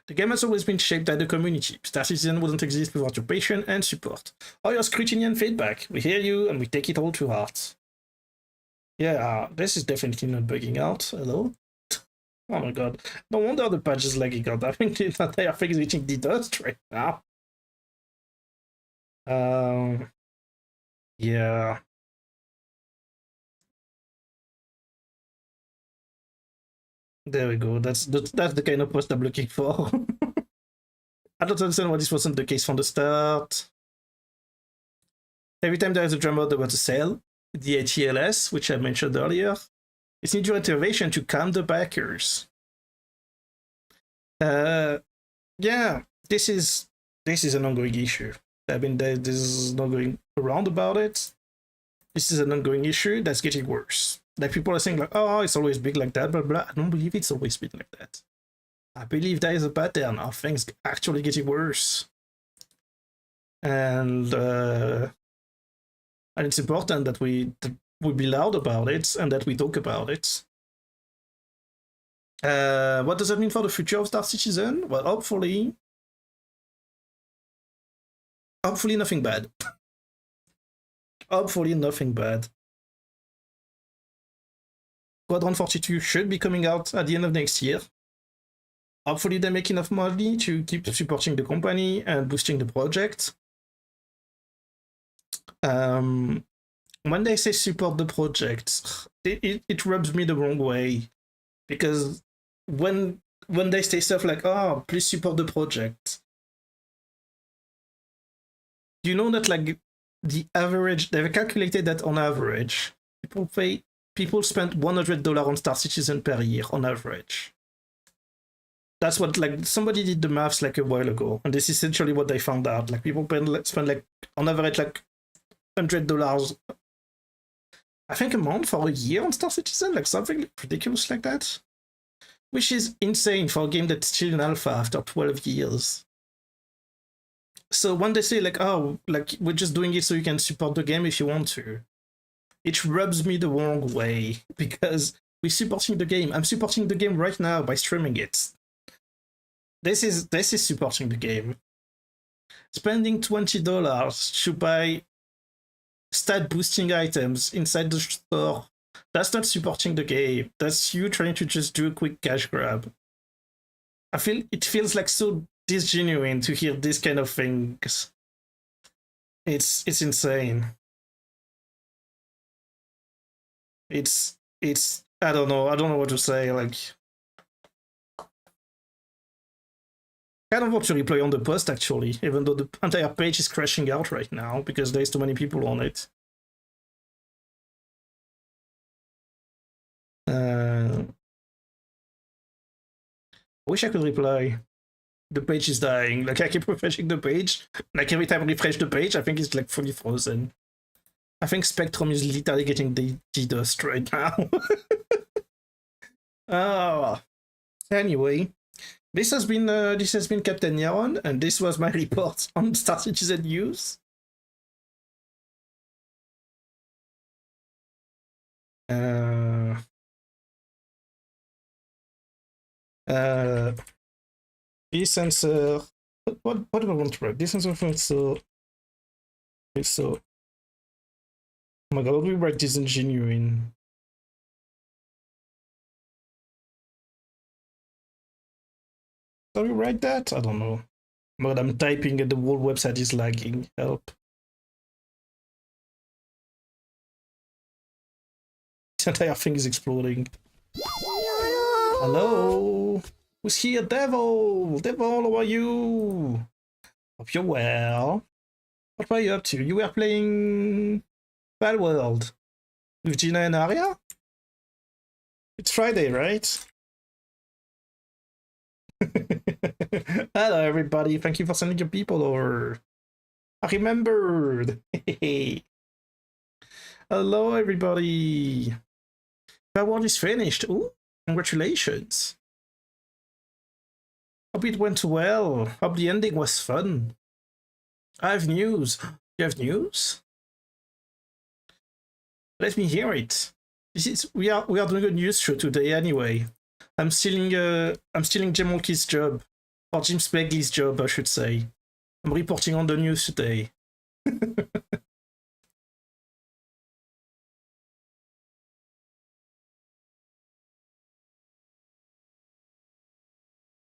The game has always been shaped by the community. Star Citizen wouldn't exist without your patience and support. All your scrutiny and feedback. We hear you and we take it all to heart. Yeah, this is definitely not bugging out. Hello? Oh my god. No wonder the patch is lagging out. I think the entire thing is reaching the dust right now. Yeah. There we go. That's the kind of post I'm looking for. I don't understand why this wasn't the case from the start. Every time there is a drama about a sale, the ATLS, which I mentioned earlier, it's need your intervention to calm the backers. Yeah, this is an ongoing issue. I mean, there's no going around about it. This is an ongoing issue that's getting worse. Like, people are saying, like, oh, it's always big like that, blah, blah. I don't believe it's always been like that. I believe there is a pattern of things actually getting worse. And it's important that we be loud about it and that we talk about it. What does that mean for the future of Star Citizen? Well, hopefully nothing bad. Hopefully nothing bad. Squadron 42 should be coming out at the end of next year. Hopefully they make enough money to keep supporting the company and boosting the project. When they say support the project, it rubs me the wrong way. Because when they say stuff like, oh, please support the project, you know that, like, the average, they've calculated that on average, people spend $100 on Star Citizen per year on average. That's what, like, somebody did the maths like a while ago, and this is essentially what they found out. Like, people spend like on average like $100, I think, a month for a year on Star Citizen, like something ridiculous like that, which is insane for a game that's still in alpha after 12 years. So when they say, like, oh, like, we're just doing it so you can support the game if you want to, it rubs me the wrong way, because we're supporting the game. I'm supporting the game right now by streaming it. This is supporting the game. Spending $20 to buy stat boosting items inside the store, that's not supporting the game. That's you trying to just do a quick cash grab. It feels like so disgenuine to hear this kind of things. It's insane. It's I don't know what to say. Like, kind of want to reply on the post, actually, even though the entire page is crashing out right now because there's too many people on it. I wish I could reply. The page is dying. Like, I keep refreshing the page. Like, every time I refresh the page, I think it's like fully frozen. I think Spectrum is literally getting the dust right now. Oh. Anyway, this has been Captain Nyaron, and this was my report on Star Citizen news. This sensor. What do I want to write? This sensor so. Oh my god, what do we write disingenuine? How do you write that? I don't know. But I'm typing and the whole website is lagging. Help. The entire thing is exploding. Hello? Who's here? Devil! Devil, how are you? Hope you're well. What were you up to? You were playing World with Gina and Arya? It's Friday, right? Hello, everybody. Thank you for sending your people over. I remembered. Hello, everybody. World is finished. Ooh, congratulations. Hope it went well. Hope the ending was fun. I have news. You have news? Let me hear it. We are doing a news show today anyway. I'm stealing Jim Mulkey's job, or Jim Spegley's job, I should say. I'm reporting on the news today.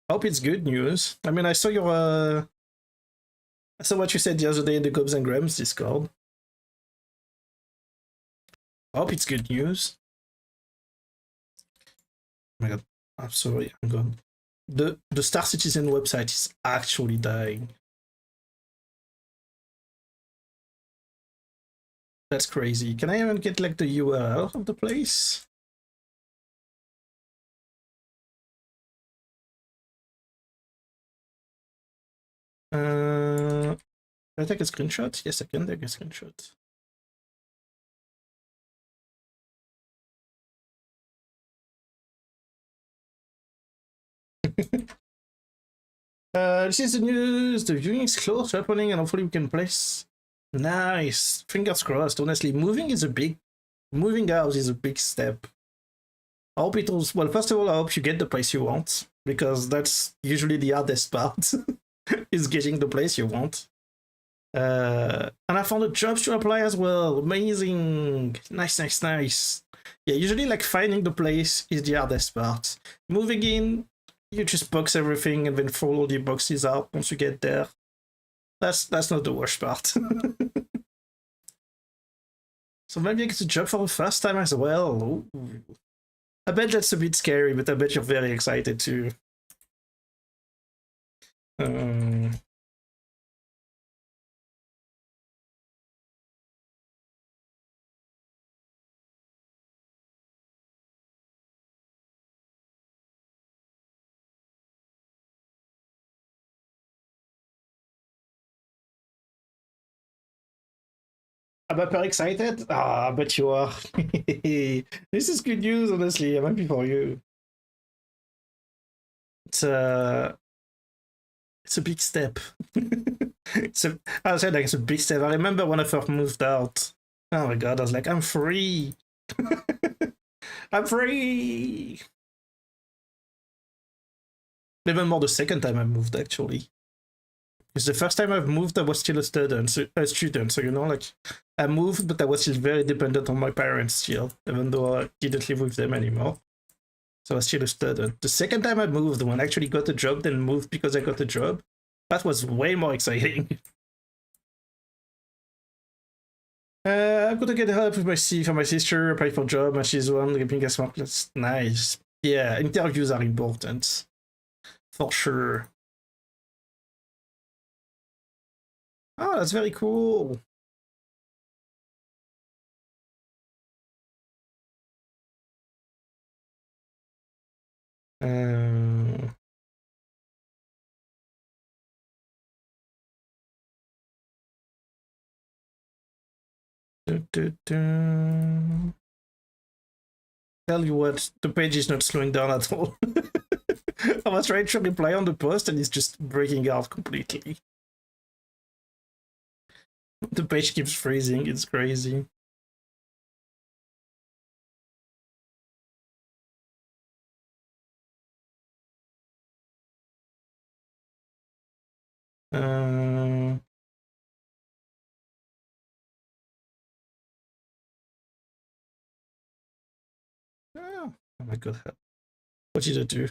I hope it's good news. I mean, I saw your I saw what you said the other day in the Gobs and Grams Discord. I hope it's good news. Oh my god, I'm sorry, I'm gone. The Star Citizen website is actually dying. That's crazy. Can I even get like the URL of the place? Can I take a screenshot? Yes, I can take a screenshot. This is the news. The viewing is close to happening, and hopefully we can place. Nice. Fingers crossed. Honestly, moving out is a big step. I hope it was, well, first of all, I hope you get the place you want, because that's usually the hardest part, is getting the place you want. And I found a job to apply as well. Amazing. Nice, nice, nice. Yeah, usually like finding the place is the hardest part. Moving in, you just box everything and then follow the boxes out once you get there. That's not the worst part. So maybe I get a job for the first time as well. Ooh. I bet that's a bit scary, but I bet you're very excited too. I'm very excited. I bet you are. This is good news, honestly. I'm happy for you. It's a big step. I said like it's a big step. I remember when I first moved out. Oh my god, I was like, I'm free. I'm free. Even more the second time I moved, actually. Because the first time I've moved, I was still a student. So you know, like I moved, but I was still very dependent on my parents still, even though I didn't live with them anymore. So I was still a student. The second time I moved, when I actually got a job, then moved because I got a job, that was way more exciting. I'm gonna get help with my for my sister, apply for job, and she's one giving a smart class. Nice. Yeah, interviews are important. For sure. Oh, that's very cool. Tell you what, the page is not slowing down at all. I was trying to reply on the post and it's just breaking out completely. The page keeps freezing, it's crazy. Oh my god, what did I do?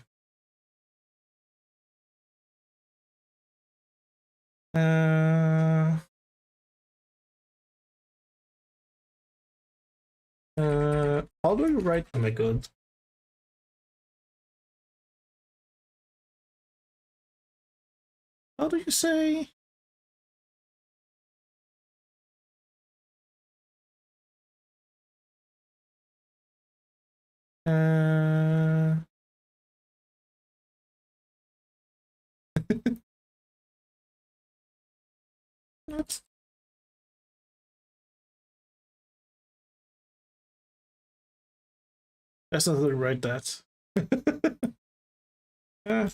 How do you write? Oh my god. How do you say? What? That's not how to write that. uh,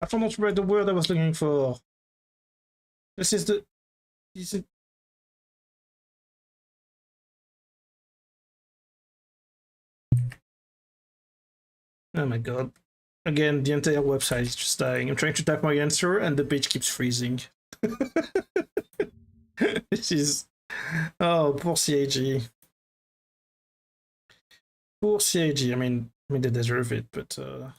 I forgot to write the word I was looking for. This is the. Is it? Oh my god. Again, the entire website is just dying. I'm trying to type my answer and the page keeps freezing. This is... Oh, poor CAG. Poor CAG. I mean, they deserve it, but... Oh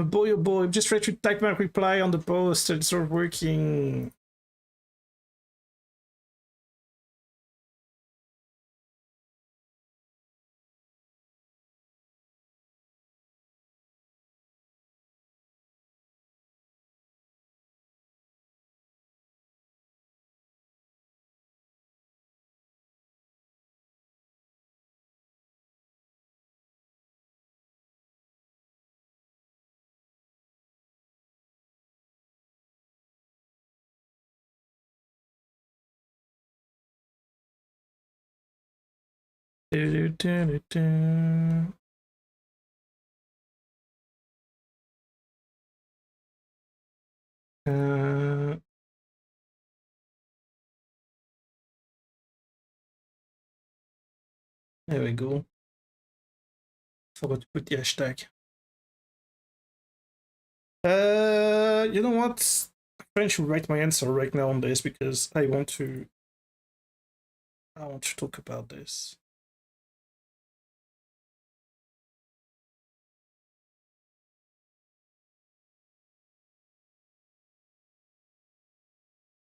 boy, oh boy, I'm just trying to type my reply on the post and it's not working. There we go. Forgot to put the hashtag. You know what? I'm trying to write my answer right now on this because I want to talk about this.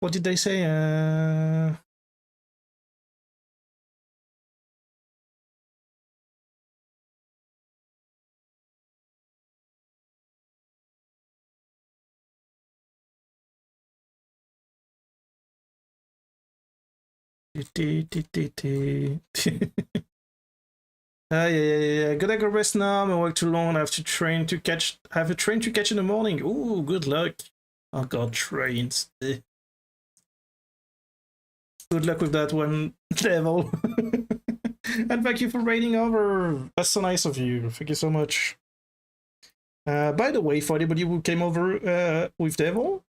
What did they say? Yeah. Gotta go rest now. My work too long. I have a train to catch in the morning. Ooh, good luck. Oh god, trains. Good luck with that one, Devil. And thank you for raiding over. That's so nice of you. Thank you so much. By the way, for anybody who came over with Devil,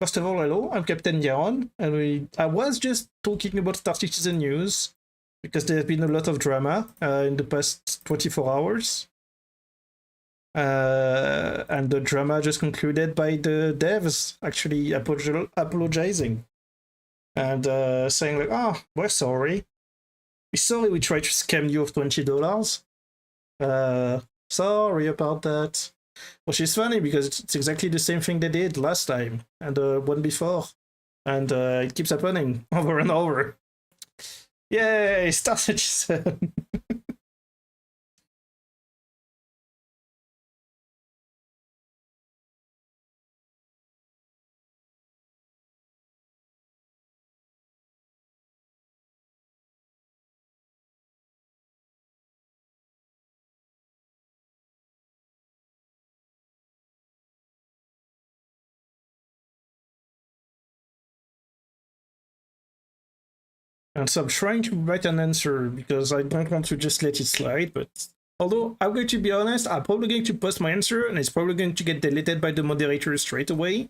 first of all, hello, I'm Captain Nyaron, and I was just talking about Star Citizen news, because there's been a lot of drama in the past 24 hours. And the drama just concluded by the devs actually apologizing. And saying like, oh, we're sorry. We're sorry we tried to scam you of $20. Sorry about that. Which is funny because it's exactly the same thing they did last time and the one before. And it keeps happening over and over. Yay, Star Citizen! And so I'm trying to write an answer because I don't want to just let it slide, but although I'm going to be honest, I'm probably going to post my answer and it's probably going to get deleted by the moderators straight away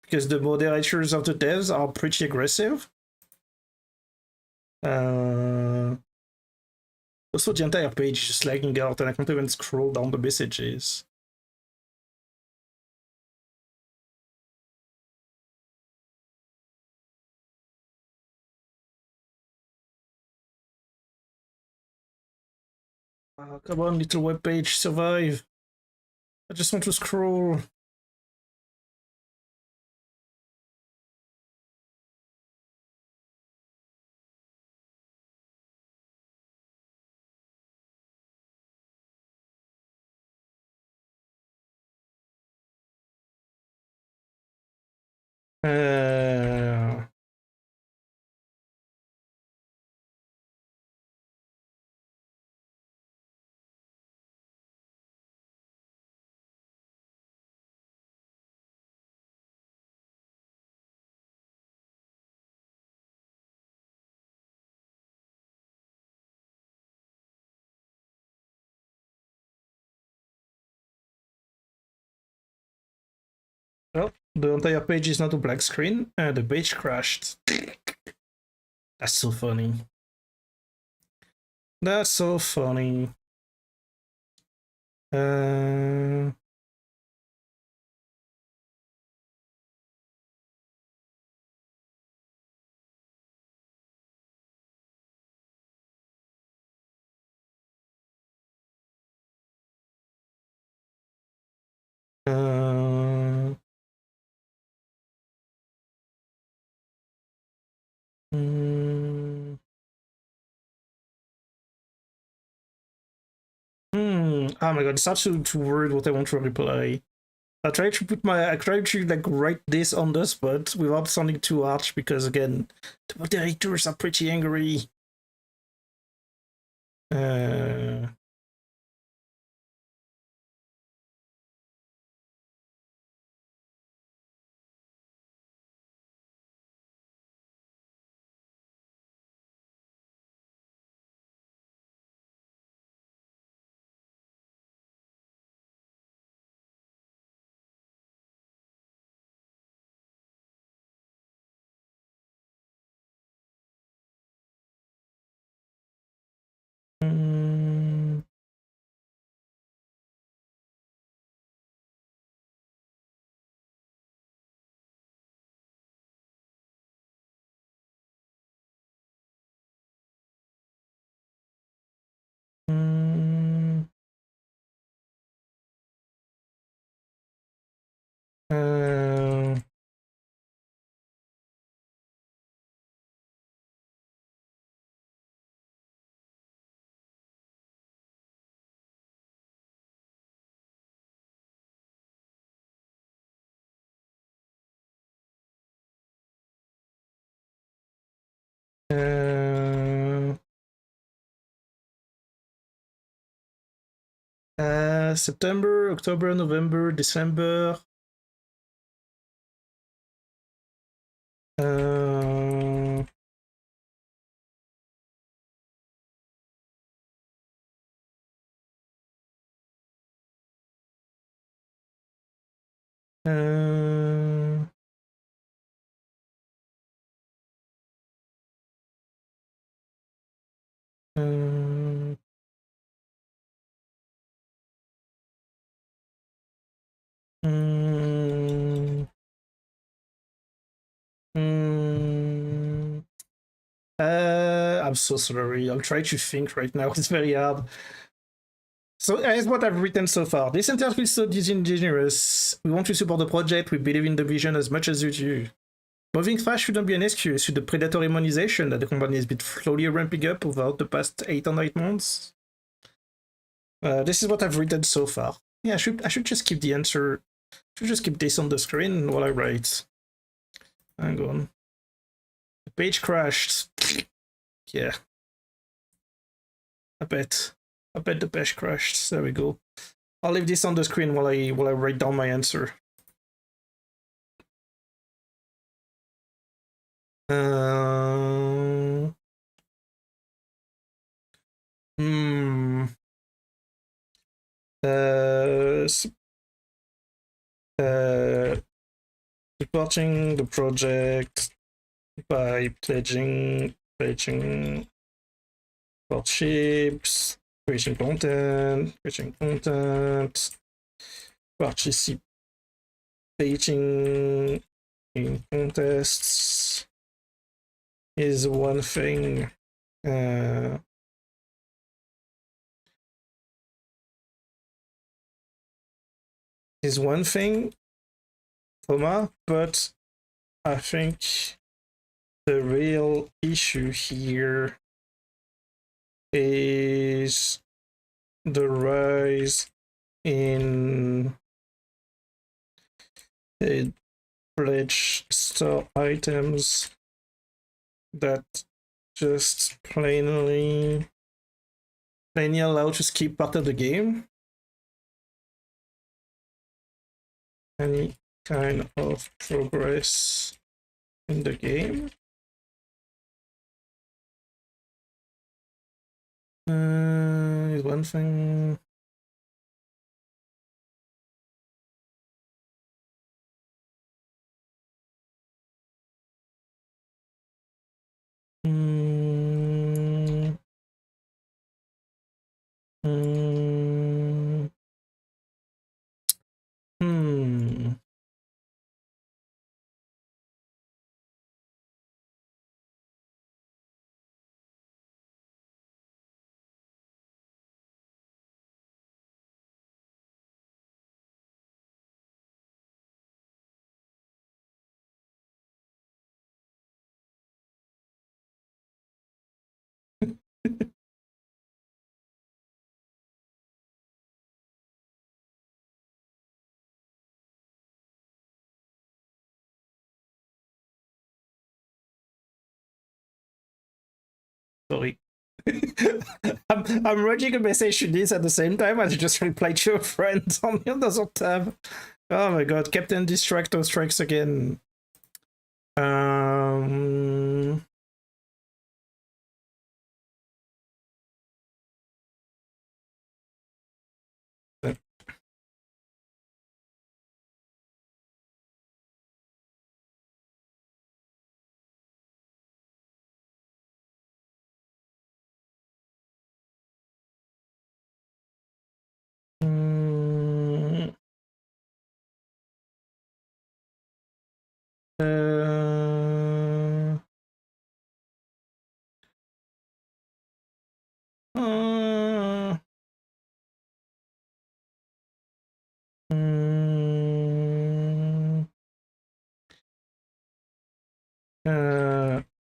because the moderators of the devs are pretty aggressive. Also, the entire page is just lagging out and I can't even scroll down the messages. Come on, little web page, survive. I just want to scroll. Uh, well, the entire page is not a black screen, and the page crashed. That's so funny. That's so funny. Uh... Uh, mm, oh my god, it's absolutely too weird what I want to reply. I tried to like write this on the spot without sounding too harsh because again, the moderators are pretty angry. Uh, mm, mm, uh, uh, September, October, November, December. Uh, uh, uh, mm, mm, I'm so sorry. I'll try to think right now. It's very hard. So here's what I've written so far. This entire is so disingenuous. We want to support the project. We believe in the vision as much as you do. Moving fast shouldn't be an excuse to the predatory monetization that the company has been slowly ramping up over the past 8 or 9 months. This is what I've written so far. Yeah, I should just keep the answer. I should just keep this on the screen while I write. Hang on. The page crashed. Yeah. I bet the page crashed. There we go. I'll leave this on the screen while I write down my answer. Hmm. Supporting the project by pledging partnerships, creating content, participating in contests is one thing. is one thing, but I think the real issue here is the rise in pledge store items that just plainly allow to skip part of the game. Any kind of progress in the game. Is one thing. Hmm. Sorry. I'm writing a message to this at the same time as I just replied to a friend on the other tab. Oh my god, Captain Distractor strikes again.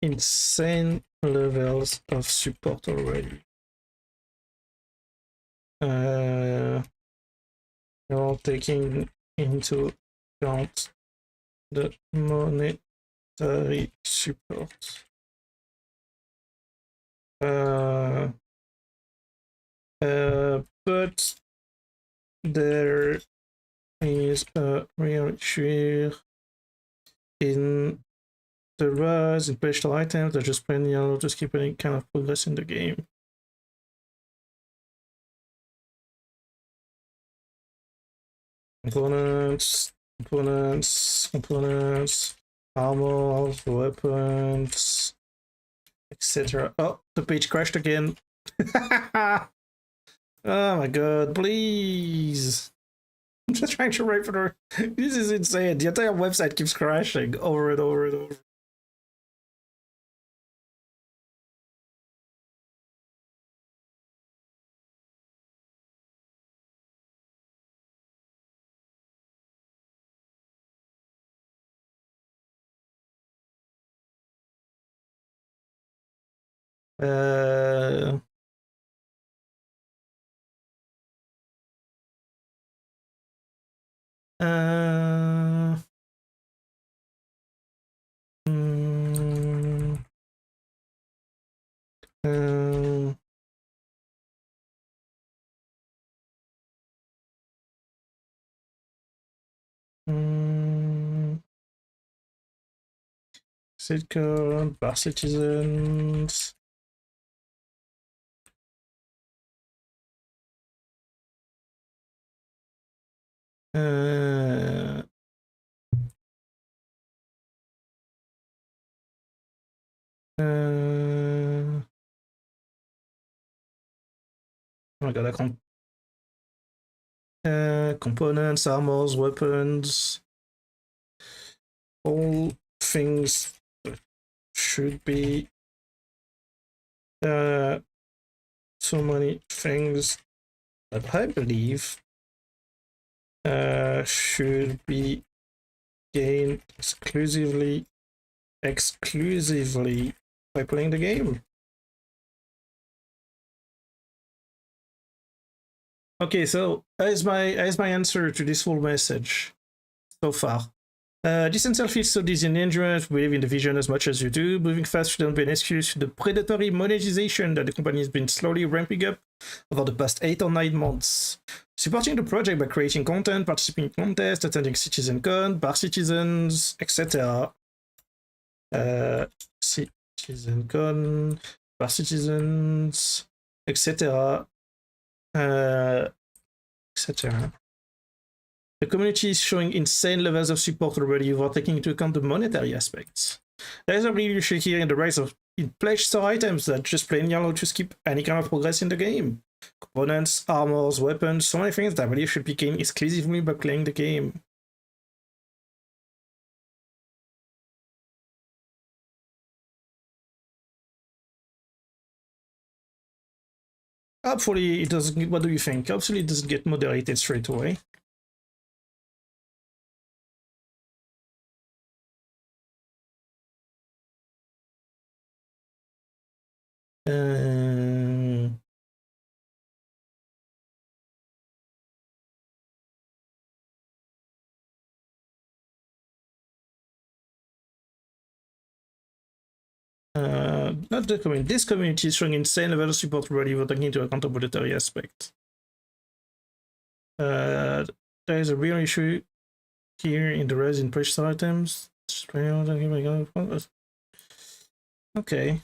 Insane levels of support already. You're taking into account the monetary support. But there is a real issue in the rise in special items that just plain just keep any kind of progress in the game. Components, armor, weapons, etc. Oh, the page crashed again. Oh my god, please. I'm just trying to write for the... This is insane. The entire website keeps crashing over and over and over. Uh... Uh... Mm... Uh... Sitcom, Bar Citizens. Oh my god, I can't. Components, armors, weapons, all things that should be. So many things that I believe should be gained exclusively by playing the game. Okay, so as my answer to this whole message so far. This itself is so disingenuous, we live in the vision as much as you do. Moving fast shouldn't be an excuse to the predatory monetization that the company has been slowly ramping up over the past 8 or 9 months. Supporting the project by creating content, participating in contests, attending CitizenCon, bar citizens, etc. CitizenCon, bar citizens, etc. Etc. The community is showing insane levels of support already without taking into account the monetary aspects. There is a real issue here in the rise of pledged store items that just plainly allow to skip any kind of progress in the game. Components, armors, weapons, so many things that really should be gained exclusively by playing the game. Hopefully it doesn't. What do you think? Hopefully it doesn't get moderated straight away. Not the community. This community is showing insane level of support already without taking into account the monetary aspect. There is a real issue here in the rise in purchase items. Okay.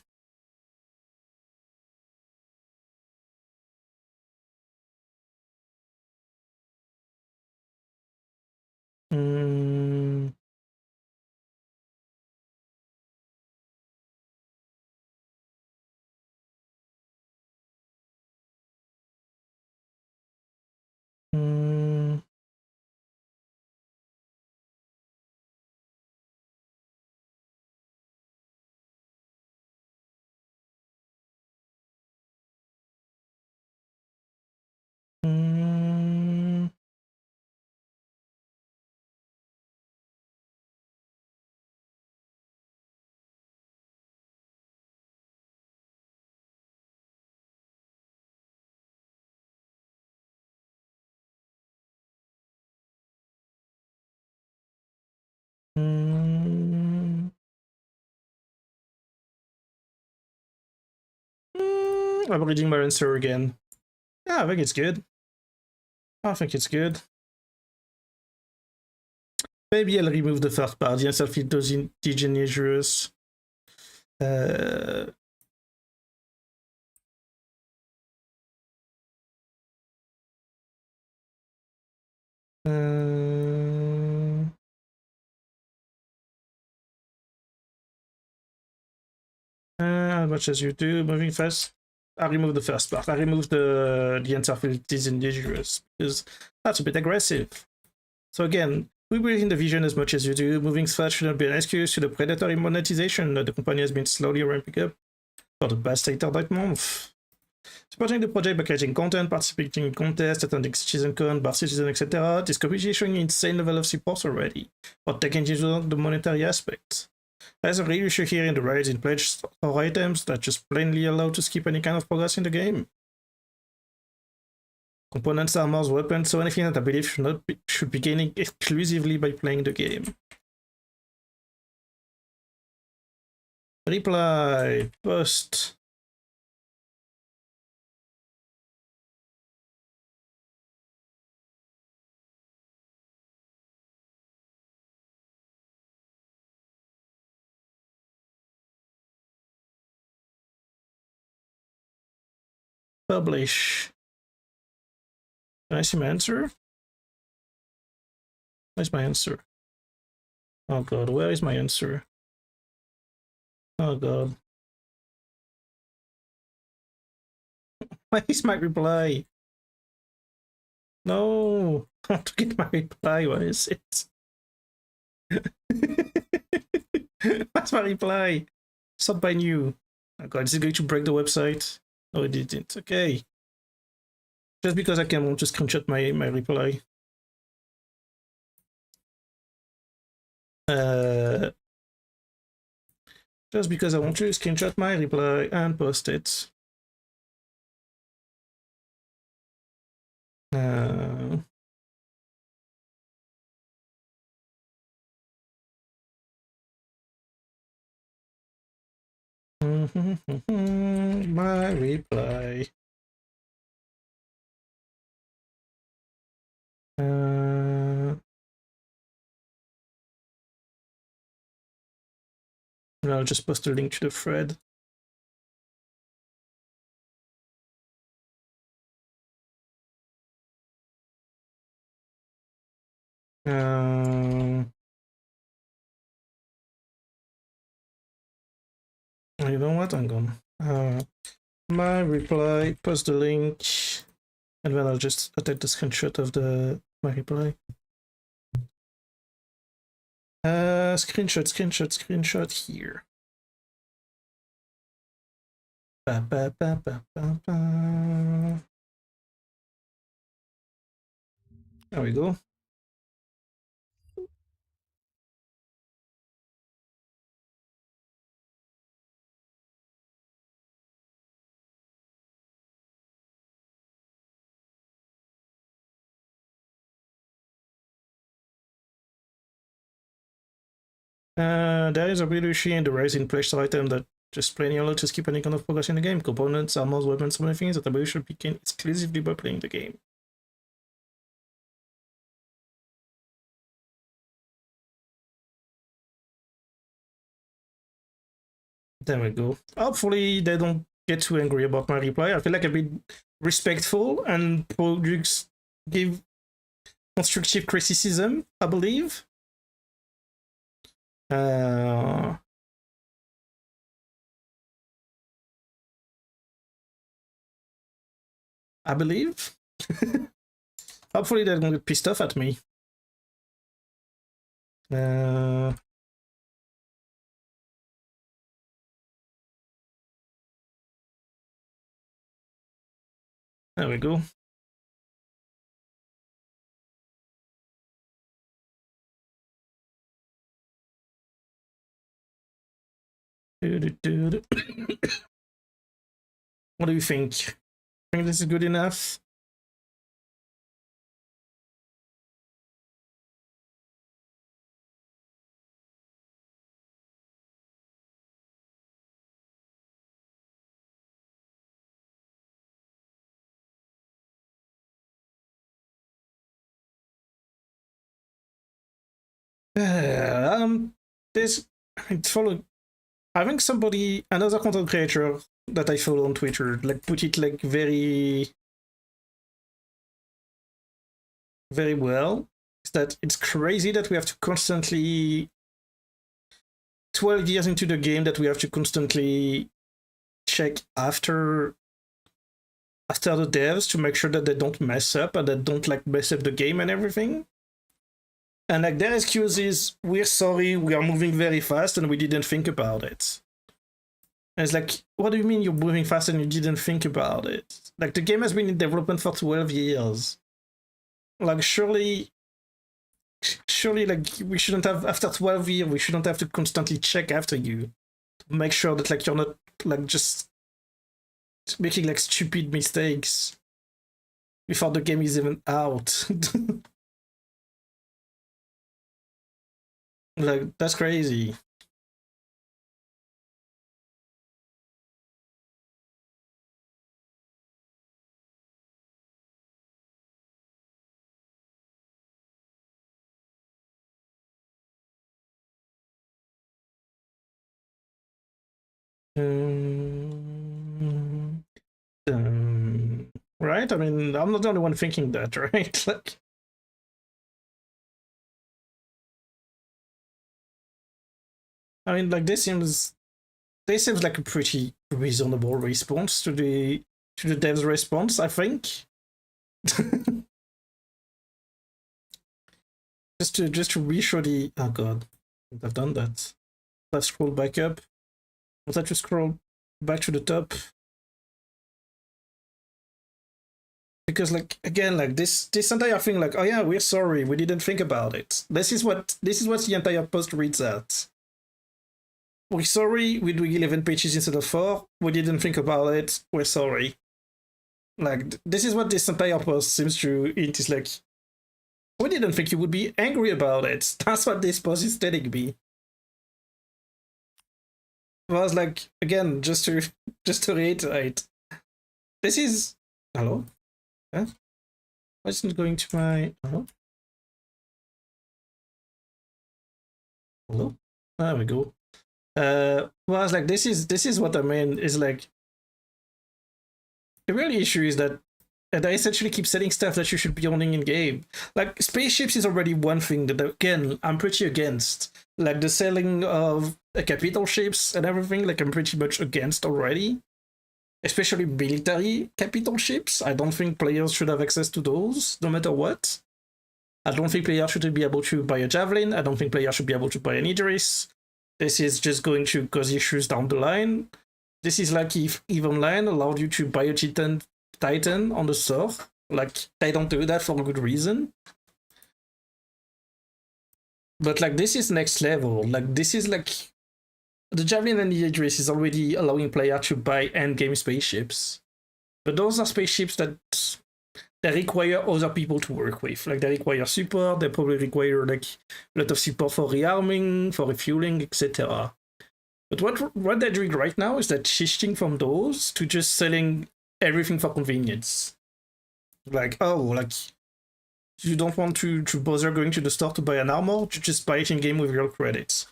I'm reading my answer again. Yeah, I think it's good. Maybe I'll remove the third part. The answer feed those indigenous. As much as you do, moving fast. I remove the first part. I remove the answer field is indigenous because that's a bit aggressive. So again, we believe in the vision as much as you do. Moving fast shouldn't be an excuse to the predatory monetization that the company has been slowly ramping up for the past 8 or 9 months. Supporting the project by creating content, participating in contests, attending CitizenCon, bar citizen, etc. This community is showing an insane level of support already, but taking into account the monetary aspects. There's a real issue here in the rise in pledged store items that just plainly allow to skip any kind of progress in the game. Components, armors, weapons, so anything that I believe should be gained exclusively by playing the game. Reply, post. Publish. Can I see my answer? Where's my answer? Oh god, where is my answer? Oh god. Where is my reply? No, I want to get my reply. Where is it? What's my reply? Sort by new. Oh god, is it going to break the website? No, it didn't. Okay. Just because I can want to screenshot my reply. Just because I want to screenshot my reply and post it. My reply. I'll just post a link to the thread. You know what? I'm gone. My reply, post the link, and then I'll just attach the screenshot of my reply. Screenshot here. Ba, ba, ba, ba, ba, ba. There we go. There is a Rilushi and the Rising Place item that just plain yellow to skip any kind of progress in the game. Components, armors, weapons, so many things that ability should be gained exclusively by playing the game. There we go. Hopefully they don't get too angry about my reply. I feel like I've been respectful and products give constructive criticism, I believe. I believe. Hopefully they don't get pissed off at me. There we go. What do you think? Think this is good enough? This follow. I think another content creator that I follow on Twitter, like put it like very, very well. Is that it's crazy that we have to constantly 12 years into the game that we have to constantly check after the devs to make sure that they don't mess up and that don't like mess up the game and everything. And like their excuse is, we're sorry, we are moving very fast and we didn't think about it. And it's like, what do you mean you're moving fast and you didn't think about it? Like the game has been in development for 12 years. Like surely like we shouldn't have, after 12 years, we shouldn't have to constantly check after you to make sure that like you're not like just making like stupid mistakes before the game is even out. Like that's crazy. Right? I mean, I'm not the only one thinking that, right? Like, I mean, like this seems like a pretty reasonable response to the devs' response, I think. just to reassure the, oh god, I've done that. Let's scroll back up. Was that to scroll back to the top? because like again, like this entire thing, like, oh yeah, we're sorry, we didn't think about it. This is what the entire post reads at. We're sorry, we're doing 11 pages instead of 4. We didn't think about it. We're sorry. Like, this is what this entire post seems to hint. Is like, we didn't think you would be angry about it. That's what this post is telling me. I was like, again, just to reiterate, this is... Hello? Huh? Why isn't it going to my... Hello? Hello? There we go. Well, I was like, this is what I mean, is like, the real issue is that they essentially keep selling stuff that you should be owning in game. Like, spaceships is already one thing that, again, I'm pretty against. Like, the selling of capital ships and everything, like, I'm pretty much against already. Especially military capital ships. I don't think players should have access to those, no matter what. I don't think players should be able to buy a Javelin. I don't think players should be able to buy an Idris. This is just going to cause issues down the line. This is like if EVE Online allowed you to buy a Titan on the store. Like, they don't do that for a good reason. But like, this is next level. Like, this is like... The Javelin and the Idris is already allowing players to buy endgame spaceships. But those are spaceships that they require other people to work with. Like, they require support, they probably require like a lot of support for rearming, for refueling, etc. But what they're doing right now is that shifting from those to just selling everything for convenience. Like, oh, like, you don't want to bother going to the store to buy an armor, you just buy it in-game with your credits.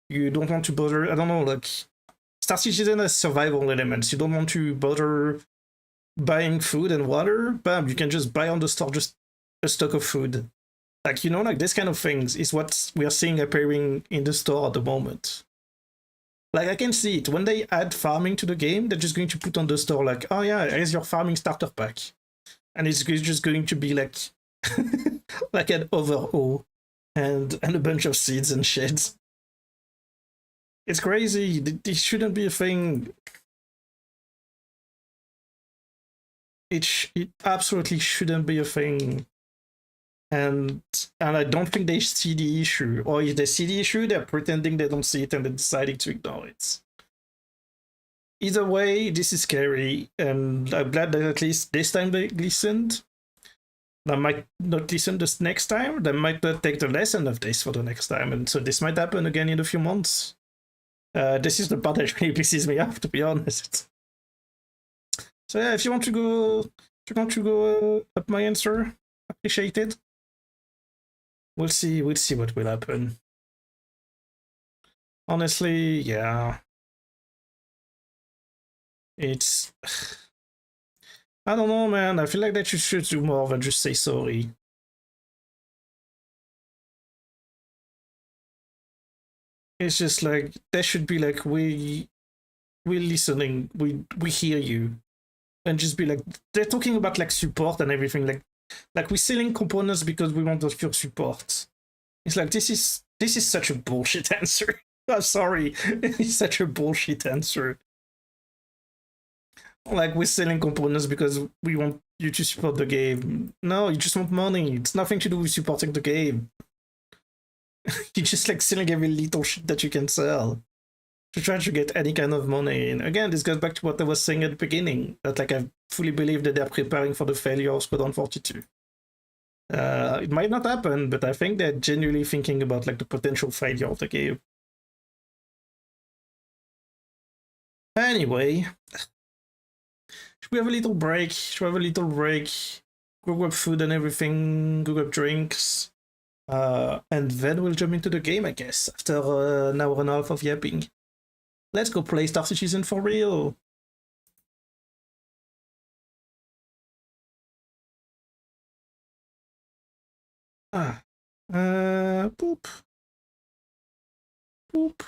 You don't want to bother, I don't know, like, Star Citizen has survival elements. You don't want to bother buying food and water, bam, you can just buy on the store just a stock of food. Like, you know, like this kind of things is what we are seeing appearing in the store at the moment. Like, I can see it. When they add farming to the game, they're just going to put on the store like, oh yeah, here's your farming starter pack. And it's just going to be like, like an overhaul and a bunch of seeds and shit. It's crazy. This shouldn't be a thing. It absolutely shouldn't be a thing. And I don't think they see the issue. Or if they see the issue, they're pretending they don't see it and they're deciding to ignore it. Either way, this is scary, and I'm glad that at least this time they listened. They might not listen this next time. They might not take the lesson of this for the next time, and so this might happen again in a few months. This is the part that really pisses me off, to be honest. So yeah, if you want to go up my answer, appreciate it. We'll see what will happen. Honestly, yeah. It's... I don't know, man. I feel like that you should do more than just say sorry. It's just like, there should be like, we're listening, we hear you. And just be like, they're talking about like support and everything, like we're selling components because we want your support. It's like, this is such a bullshit answer. I'm sorry, it's such a bullshit answer. Like, we're selling components because we want you to support the game. No, you just want money. It's nothing to do with supporting the game. You're just like selling every little shit that you can sell to try to get any kind of money. And again, this goes back to what I was saying at the beginning, that like I fully believe that they're preparing for the failure of Squadron 42. It might not happen, but I think they're genuinely thinking about like the potential failure of the game. Anyway, should we have a little break? Go grab food and everything, go grab drinks. And then we'll jump into the game, I guess, after an hour and a half of yapping. Let's go play Star Citizen for real. Boop. Boop.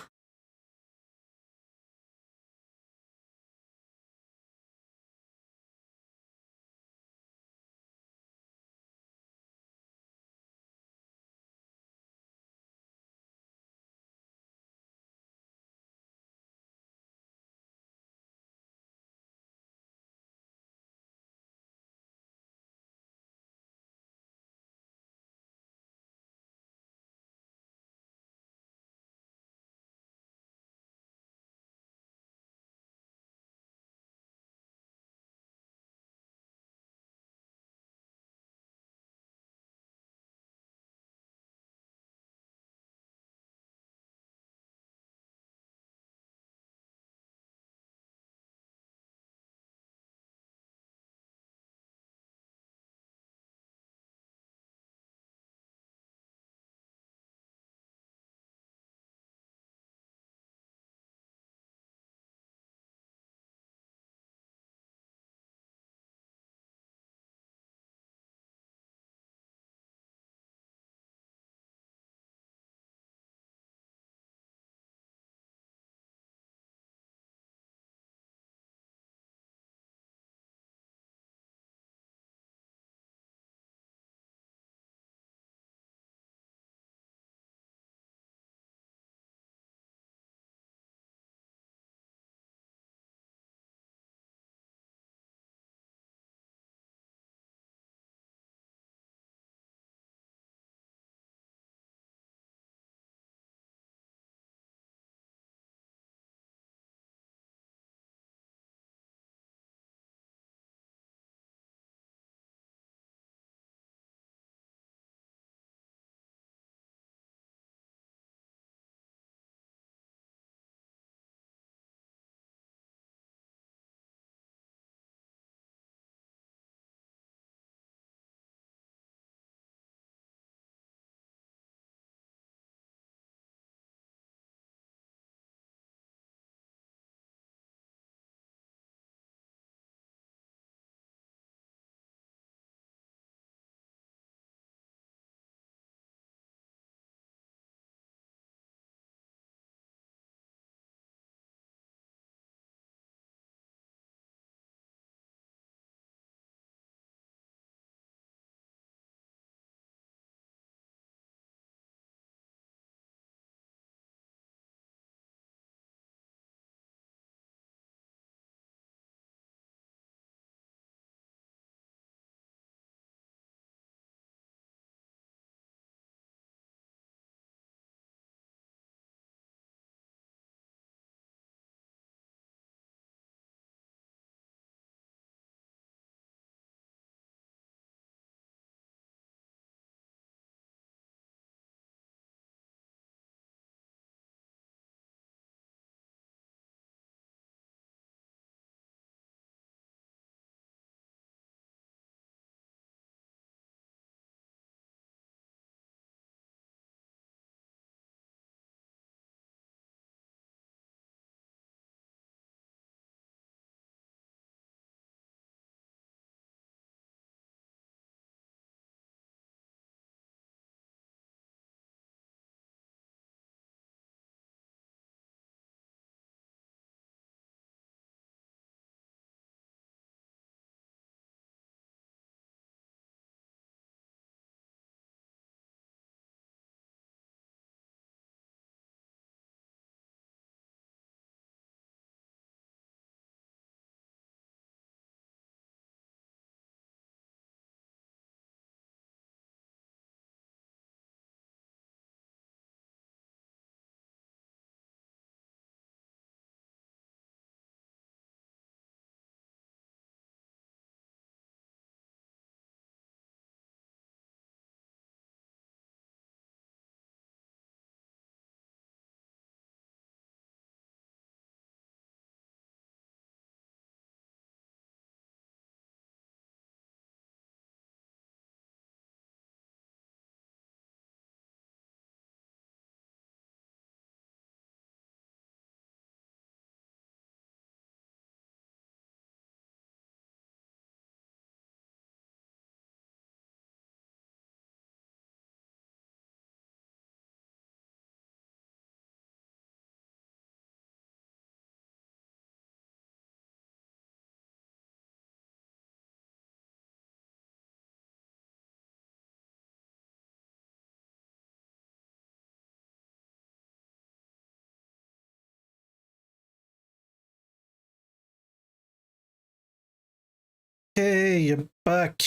Okay, I'm back.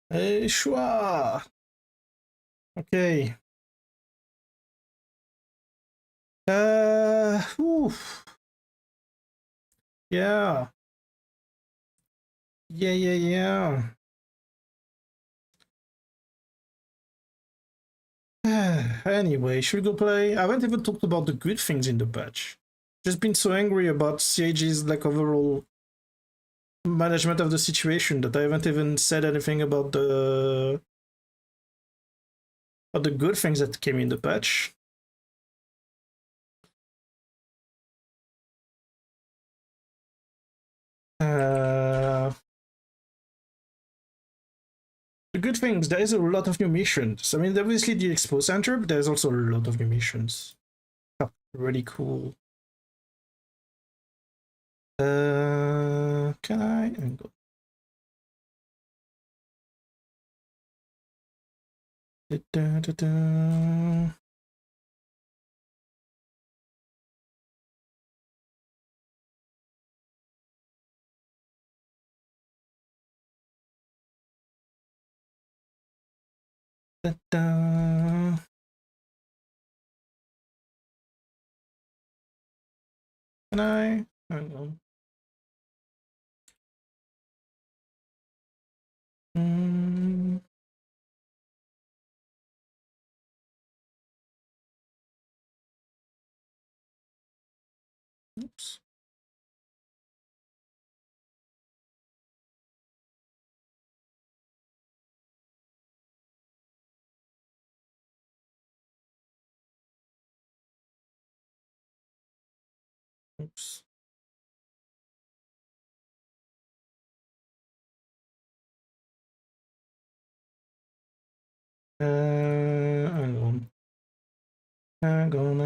Hey, choix. Okay. Oof. Yeah. Yeah. Anyway, should we go play? I haven't even talked about the good things in the patch. Just been so angry about CIG's like overall management of the situation that I haven't even said anything about the good things that came in the patch. The good things, there is a lot of new missions. I mean, obviously the Expo Center, but there's also a lot of new missions. Oh, really cool. Can I? Go. Da, da, da. Da, da. Can I? Hang on. Oops. Oops. Hang on. Hang on.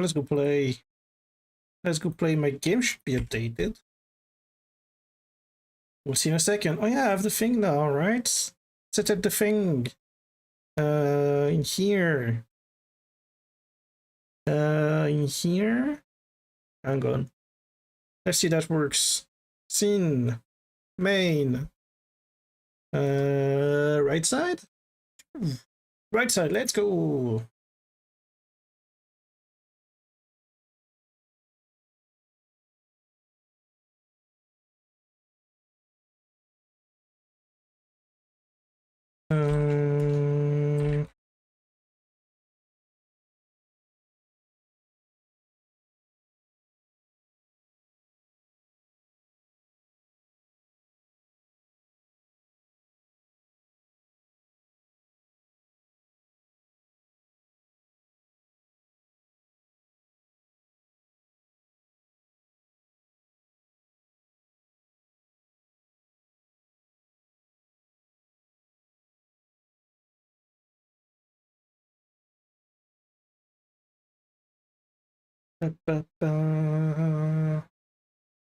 Let's go play. Let's go play. My game should be updated. We'll see in a second. Oh yeah, I have the thing now, right? Set up the thing. In here. In here. Hang on. Let's see that works. Scene. Main. Right side? Right side, let's go.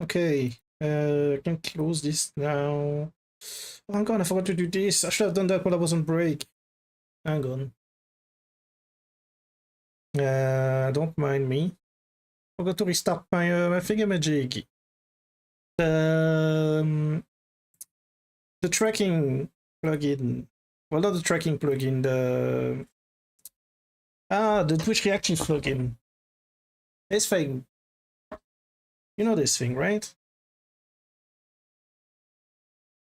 Okay, I can close this now. Oh, hang on, I forgot to do this. I should have done that while I was on break. Hang on. Don't mind me. Forgot to restart my thingamajig. the tracking plugin. Well, not the tracking plugin, the Twitch Reactive plugin. This thing. You know this thing, right?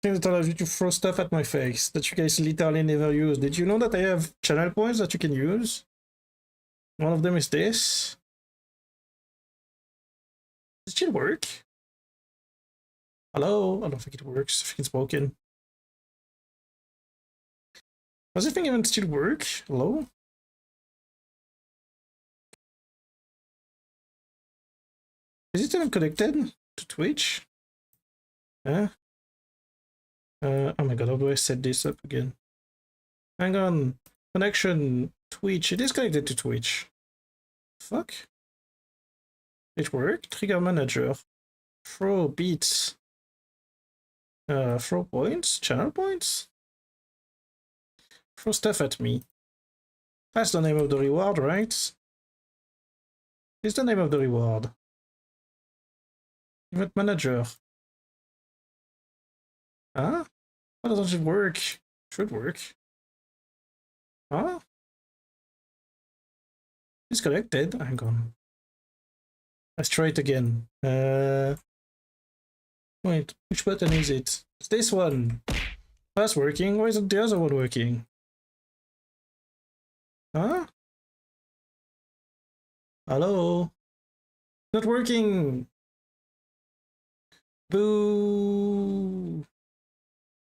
Thing that allows you to throw stuff at my face that you guys literally never use. Did you know that I have channel points that you can use? One of them is this. Does it still work? Hello? I don't think it works. I think it's broken. Does this thing even still work? Hello? Is it even connected to Twitch? Oh my god, how do I set this up again? Hang on. Connection, Twitch. It is connected to Twitch. Fuck. It worked. Trigger manager. Throw beats. Throw points? Channel points? Throw stuff at me. That's the name of the reward, right? It's the name of the reward. Event manager. Huh? Why doesn't it work? Should work. Huh? It's connected. Hang on. Let's try it again. Wait, which button is it? It's this one. That's working. Why isn't the other one working? Huh? Hello? Not working. Boo.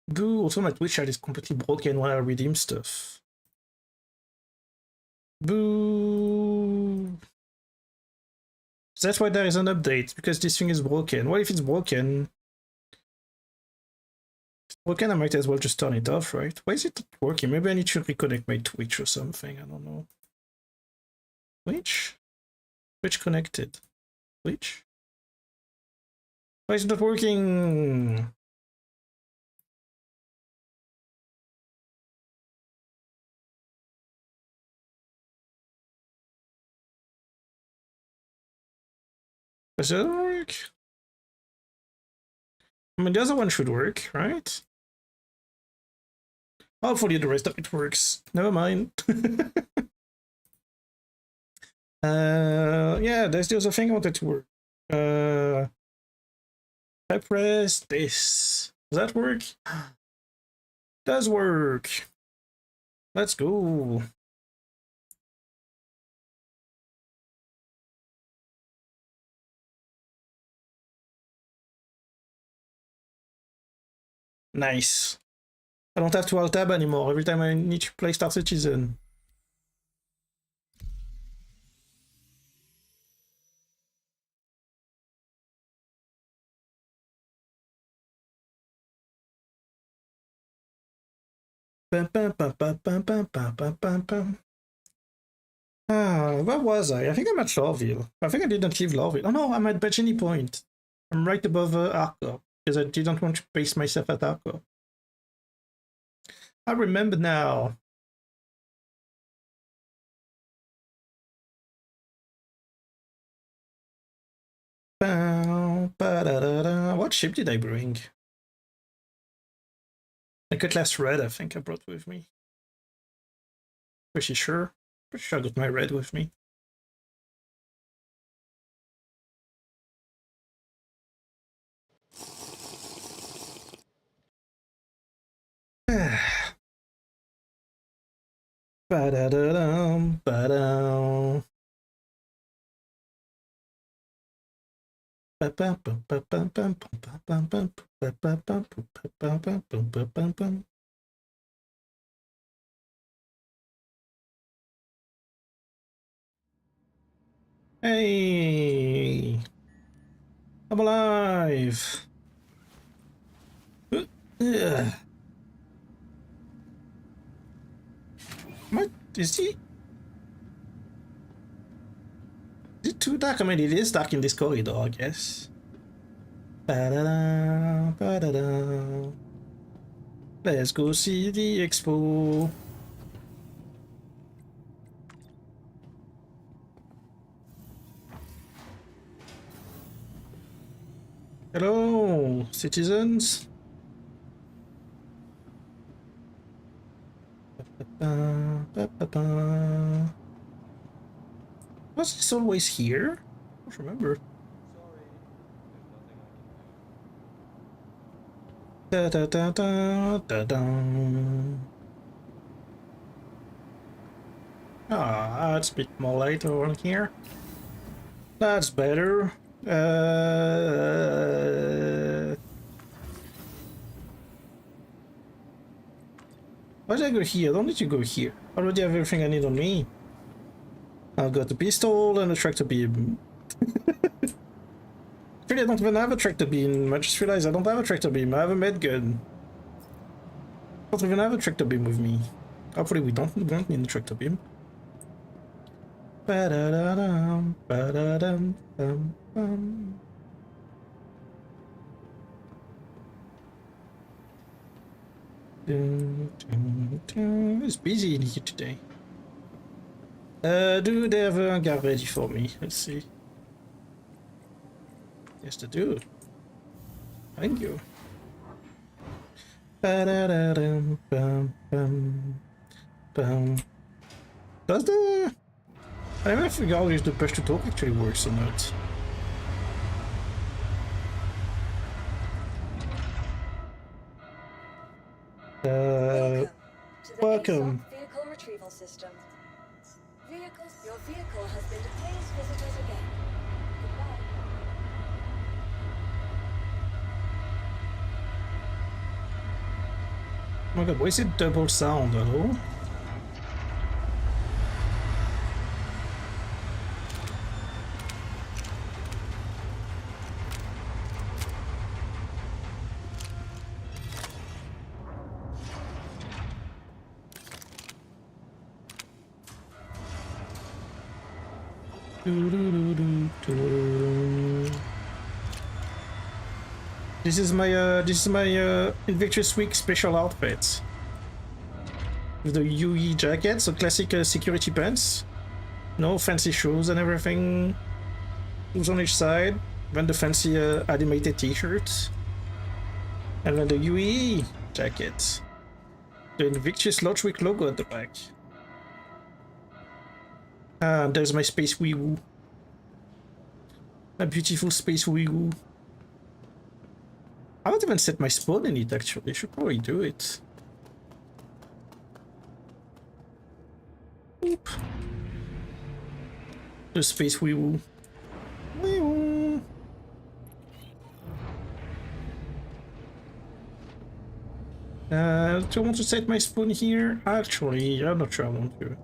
Boo. Also, my Twitch chat is completely broken when I redeem stuff. Boo. So that's why there is an update, because this thing is broken. What if it's broken? If it's broken, I might as well just turn it off, right? Why is it not working? Maybe I need to reconnect my Twitch or something. I don't know. Twitch? Twitch connected. Twitch? Why is it not working? Does it work? I mean, the other one should work, right? Hopefully the rest of it works. Never mind. Yeah, there's the other thing I wanted to work. I press this. Does that work? Does work. Let's go. Nice. I don't have to alt tab anymore every time I need to play Star Citizen. Bum, bum, bum, bum, bum, bum, bum, bum, bum, bum. Where was I? I think I'm at Lorville. I think I didn't leave Lorville. Oh no, I'm at Bajini Point. I'm right above Arco, because I didn't want to base myself at Arco. I remember now. What ship did I bring? A Cutlass Red, I think I brought with me. Pretty sure. Pretty sure I got my red with me. Ba-da-da-dum, ba-dum. Hey! I'm alive! What? Is he? Is it too dark? I mean, it is dark in this corridor, I guess. Ba-da-da, ba-da-da. Let's go see the expo. Hello, citizens. Was this always here? I don't remember. Da da da da da da. Ah, it's a bit more light around here. That's better. Why did I go here? I don't need to go here. I already have everything I need on me. I've got the pistol and a tractor beam. Really, I don't even have a tractor beam. I just realized I don't have a tractor beam. I have a med gun. I don't even have a tractor beam with me. Hopefully we don't need a tractor beam. Ba-da-da-dum, ba-da-dum, bum, bum. It's busy in here today. Do they have a guy ready for me? Let's see. Yes, they do. Thank you. Ba-da-da-dum, bum, bum, bum. Does the... I never figured out if the push to talk actually works or not. Welcome. Vehicle retrieval system. Your vehicle has been to please visitors again. Goodbye. Oh my god, why is it double sound at all? This is my Invictus Week special outfit. With the UE jacket, so classic security pants. No fancy shoes and everything. Shoes on each side. Then the fancy animated t-shirt. And then the UE jacket. The Invictus Launch Week logo at the back. And there's my space wee-woo. A beautiful space wee-woo. I haven't even set my spawn in it actually, I should probably do it. Oop. The space wee-woo. Wee-woo. Do I want to set my spawn here? Actually, I'm not sure I want to.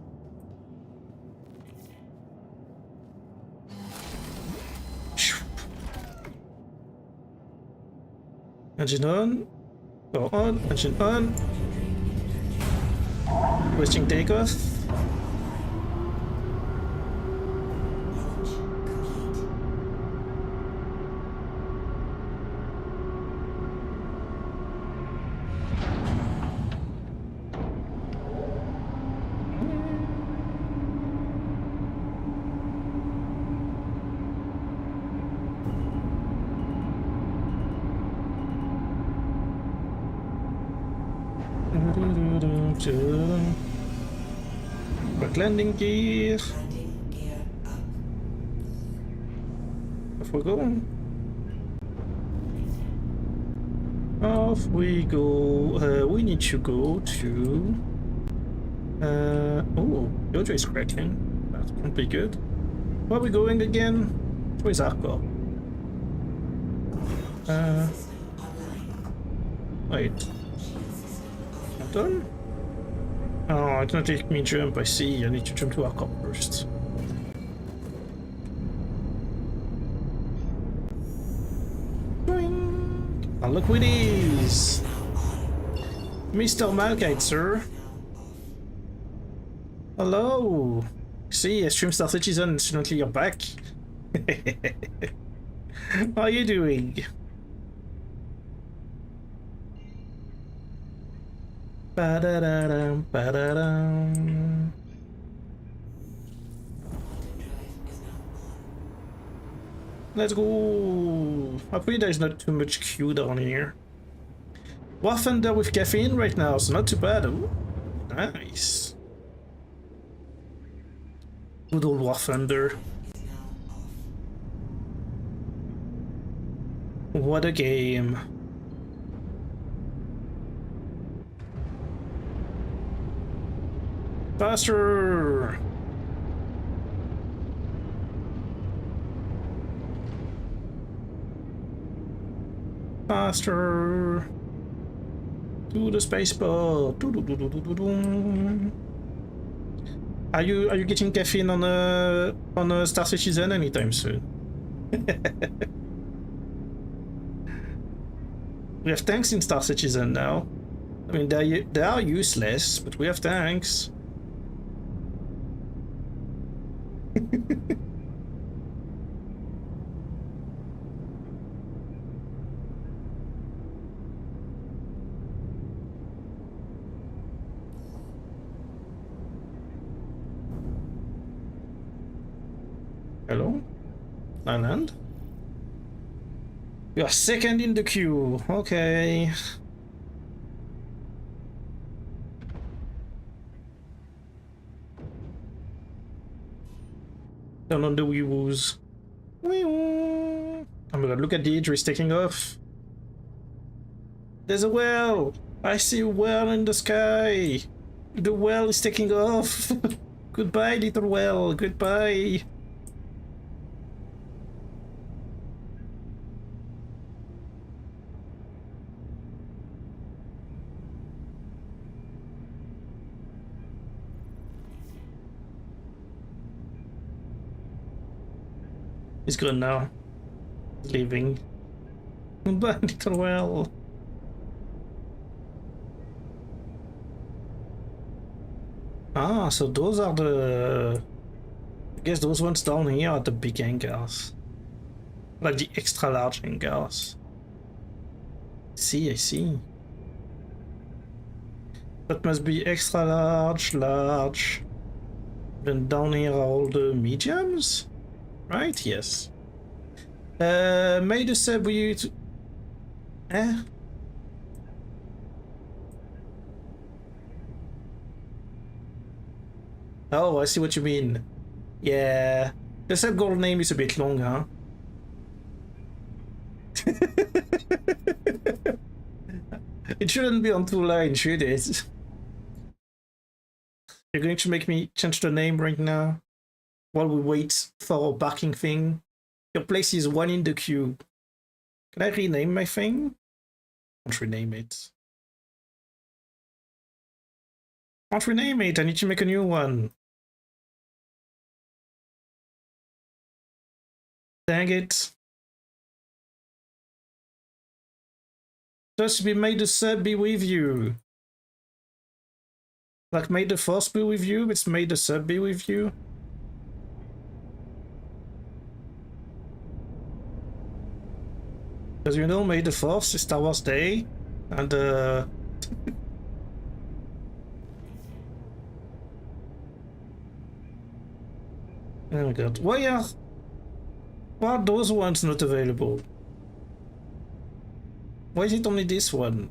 Engine on. Go on. Engine on. Requesting takeoff. Back landing gear. Off we go. Off we go. We need to go to. Oh, Yojo is cracking. That won't be good. Where are we going again? Where's Arco? Wait. I'm done? Oh, it's not take me jump, I see. I need to jump to Arco first. Boing. And look with these! Mr. Malkite, sir. Hello! See, a stream star citizen, incidentally you're back. How are you doing? Ba-da-da-dum, ba-da-dum. Let's go! Hopefully there's not too much queue down here. War Thunder with caffeine right now, so not too bad. Ooh, nice. Good old War Thunder. What a game. Faster! Faster! To the spaceport! Are you getting caffeine on a Star Citizen anytime soon? We have tanks in Star Citizen now. I mean, they are useless, but we have tanks. Hello? Island? You are second in the queue. Okay. Turn on the wee-woos. Wee-woo. Oh my god, look at the Idris taking off. There's a whale! I see a whale in the sky! The whale is taking off! Goodbye, little whale, goodbye! He's gone now. He's leaving. Goodbye, little whale. Ah, so those are the... I guess those ones down here are the big hangars. Like the extra large hangars. I see. That must be extra large, large. Then down here are all the mediums? Right, yes. Made a sub with you to... Eh? Oh, I see what you mean. Yeah. The sub goal name is a bit long, huh? It shouldn't be on 2 lines, should it? You're going to make me change the name right now? While we wait for a barking thing. Your place is 1 in the queue. Can I rename my thing? Can't rename it. Can't rename it, I need to make a new one. Dang it. Just be made the sub be with you. Like made the force be with you, it's made the sub be with you. Because you know, May the 4th is Star Wars Day, and oh my god, why are those ones not available? Why is it only this one?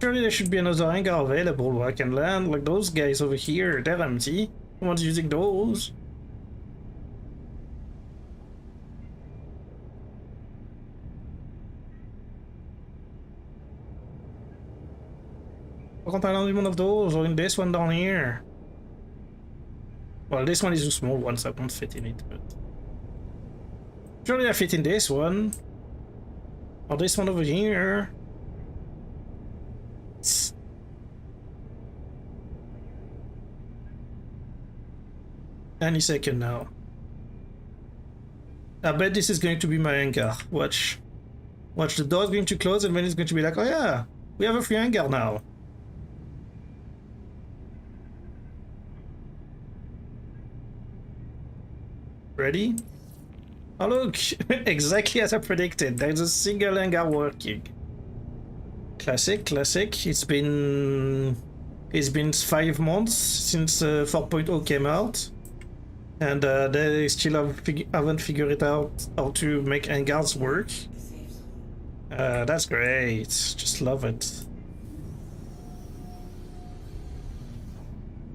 Surely there should be another hangar available where I can land, like those guys over here, they're empty. No one's using those. Why can't I land in one of those, or in this one down here? Well, this one is a small one, so I won't fit in it, but... Surely I fit in this one. Or this one over here. Any second now. I bet this is going to be my hangar. Watch. Watch, the door's going to close and then it's going to be like, oh yeah, we have a free hangar now. Ready? Oh look, exactly as I predicted. There's a single hangar working. Classic, classic. It's been 5 months since 4.0 came out. And they still haven't figured it out how to make hangars work. That's great. Just love it.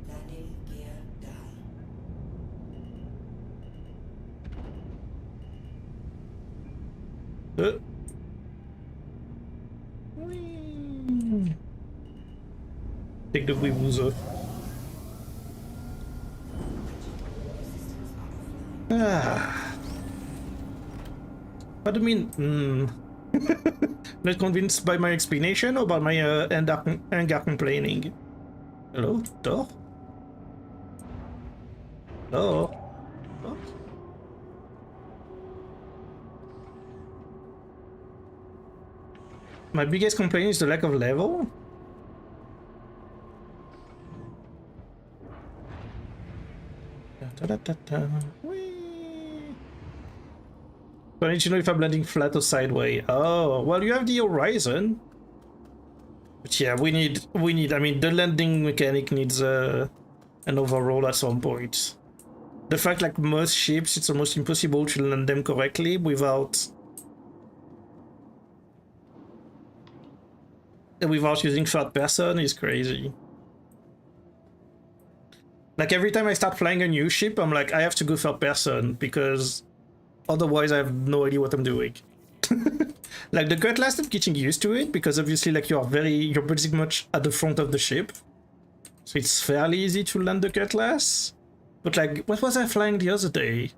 Landing gear down. Whee! Take the Weeboozer. What do you mean? Not convinced by my explanation or by my anger complaining? Hello? Door? Hello? What? My biggest complaint is the lack of level? So I need to know if I'm landing flat or sideways. Oh, well, you have the horizon. But yeah, we need, I mean, the landing mechanic needs an overhaul at some point. The fact, like, most ships, it's almost impossible to land them correctly without using third person is crazy. Like, every time I start flying a new ship, I'm like, I have to go third person because otherwise I have no idea what I'm doing. Like, the Cutlass, I'm getting used to it because obviously, like, you're pretty much at the front of the ship. So it's fairly easy to land the Cutlass. But, like, what was I flying the other day?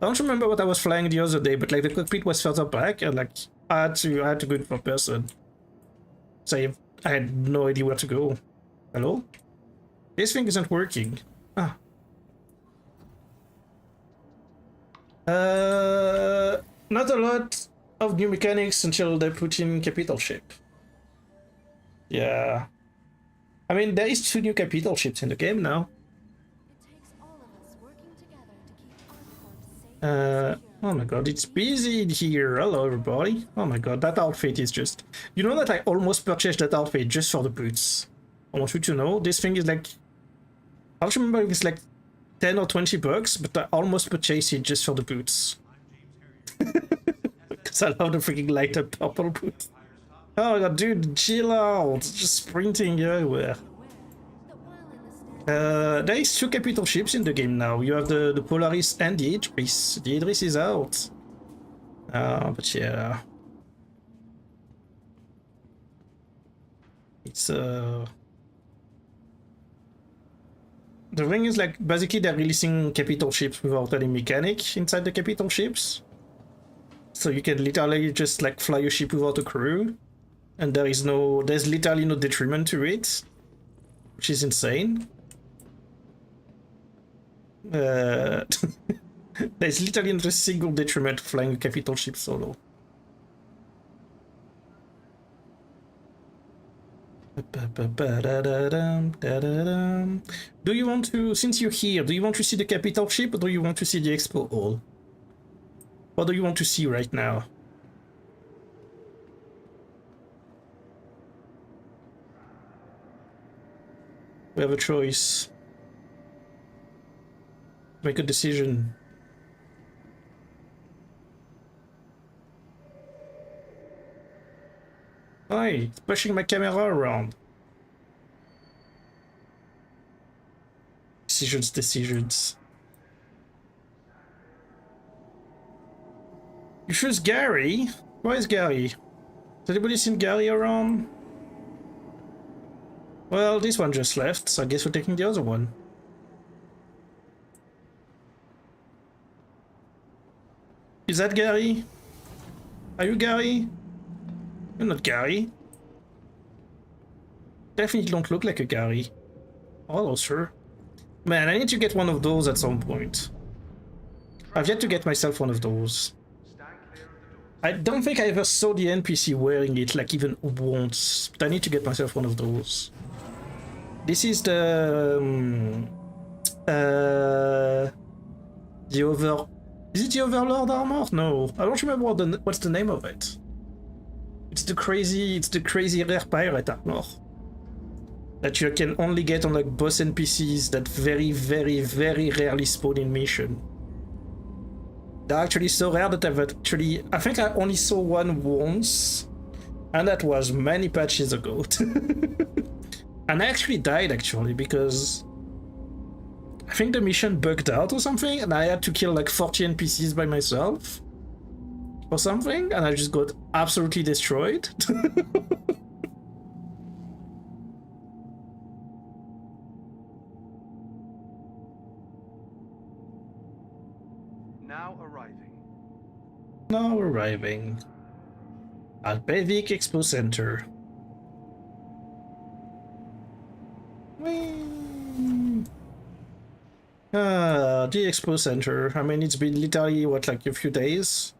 I don't remember what I was flying the other day, but, like, the cockpit was further back and, like, I had to go third person. So I had no idea where to go. Hello? This thing isn't working. Ah. Not a lot of new mechanics until they put in capital ship. Yeah. I mean, there is 2 new capital ships in the game now. It takes all of us working together to keep our port safe and secure. Oh my god, it's busy in here. Hello, everybody. Oh my god, that outfit is just... You know that I almost purchased that outfit just for the boots. I want you to know, this thing is like... I don't remember if it's like 10 or 20 bucks, but I almost purchased it just for the boots. Because I love the freaking light up purple boots. Oh my god, dude, chill out. It's just sprinting everywhere. There is 2 capital ships in the game now. You have the Polaris and the Idris. The Idris is out. But yeah. It's the thing is, like, basically they're releasing capital ships without any mechanic inside the capital ships. So you can literally just, like, fly a ship without a crew. And there's literally no detriment to it. Which is insane. There's literally not a single detriment to flying a capital ship solo. Do you want to, since you're here, do you want to see the capital ship or do you want to see the expo hall? What do you want to see right now? We have a choice. Make a decision. Hi, it's pushing my camera around. Decisions. You choose Gary? Why is Gary? Has anybody seen Gary around? Well, this one just left, so I guess we're taking the other one. Is that Gary? Are you Gary? You're not Gary. Definitely don't look like a Gary. Hello, sir. Man, I need to get one of those at some point. I've yet to get myself one of those. I don't think I ever saw the NPC wearing it, like, even once. But I need to get myself one of those. This is the over... Is it the Overlord armor? No, I don't remember what's the name of it. It's the crazy rare pirate armor. that you can only get on like boss NPCs that very, very, very rarely spawn in mission. They're actually so rare that I think I only saw one once, and that was many patches ago. And I actually died actually because I think the mission bugged out or something, and I had to kill like 40 NPCs by myself or something, and I just got absolutely destroyed. Now arriving at Bevik Expo Center. The Expo Center. I mean, it's been literally, what, like a few days?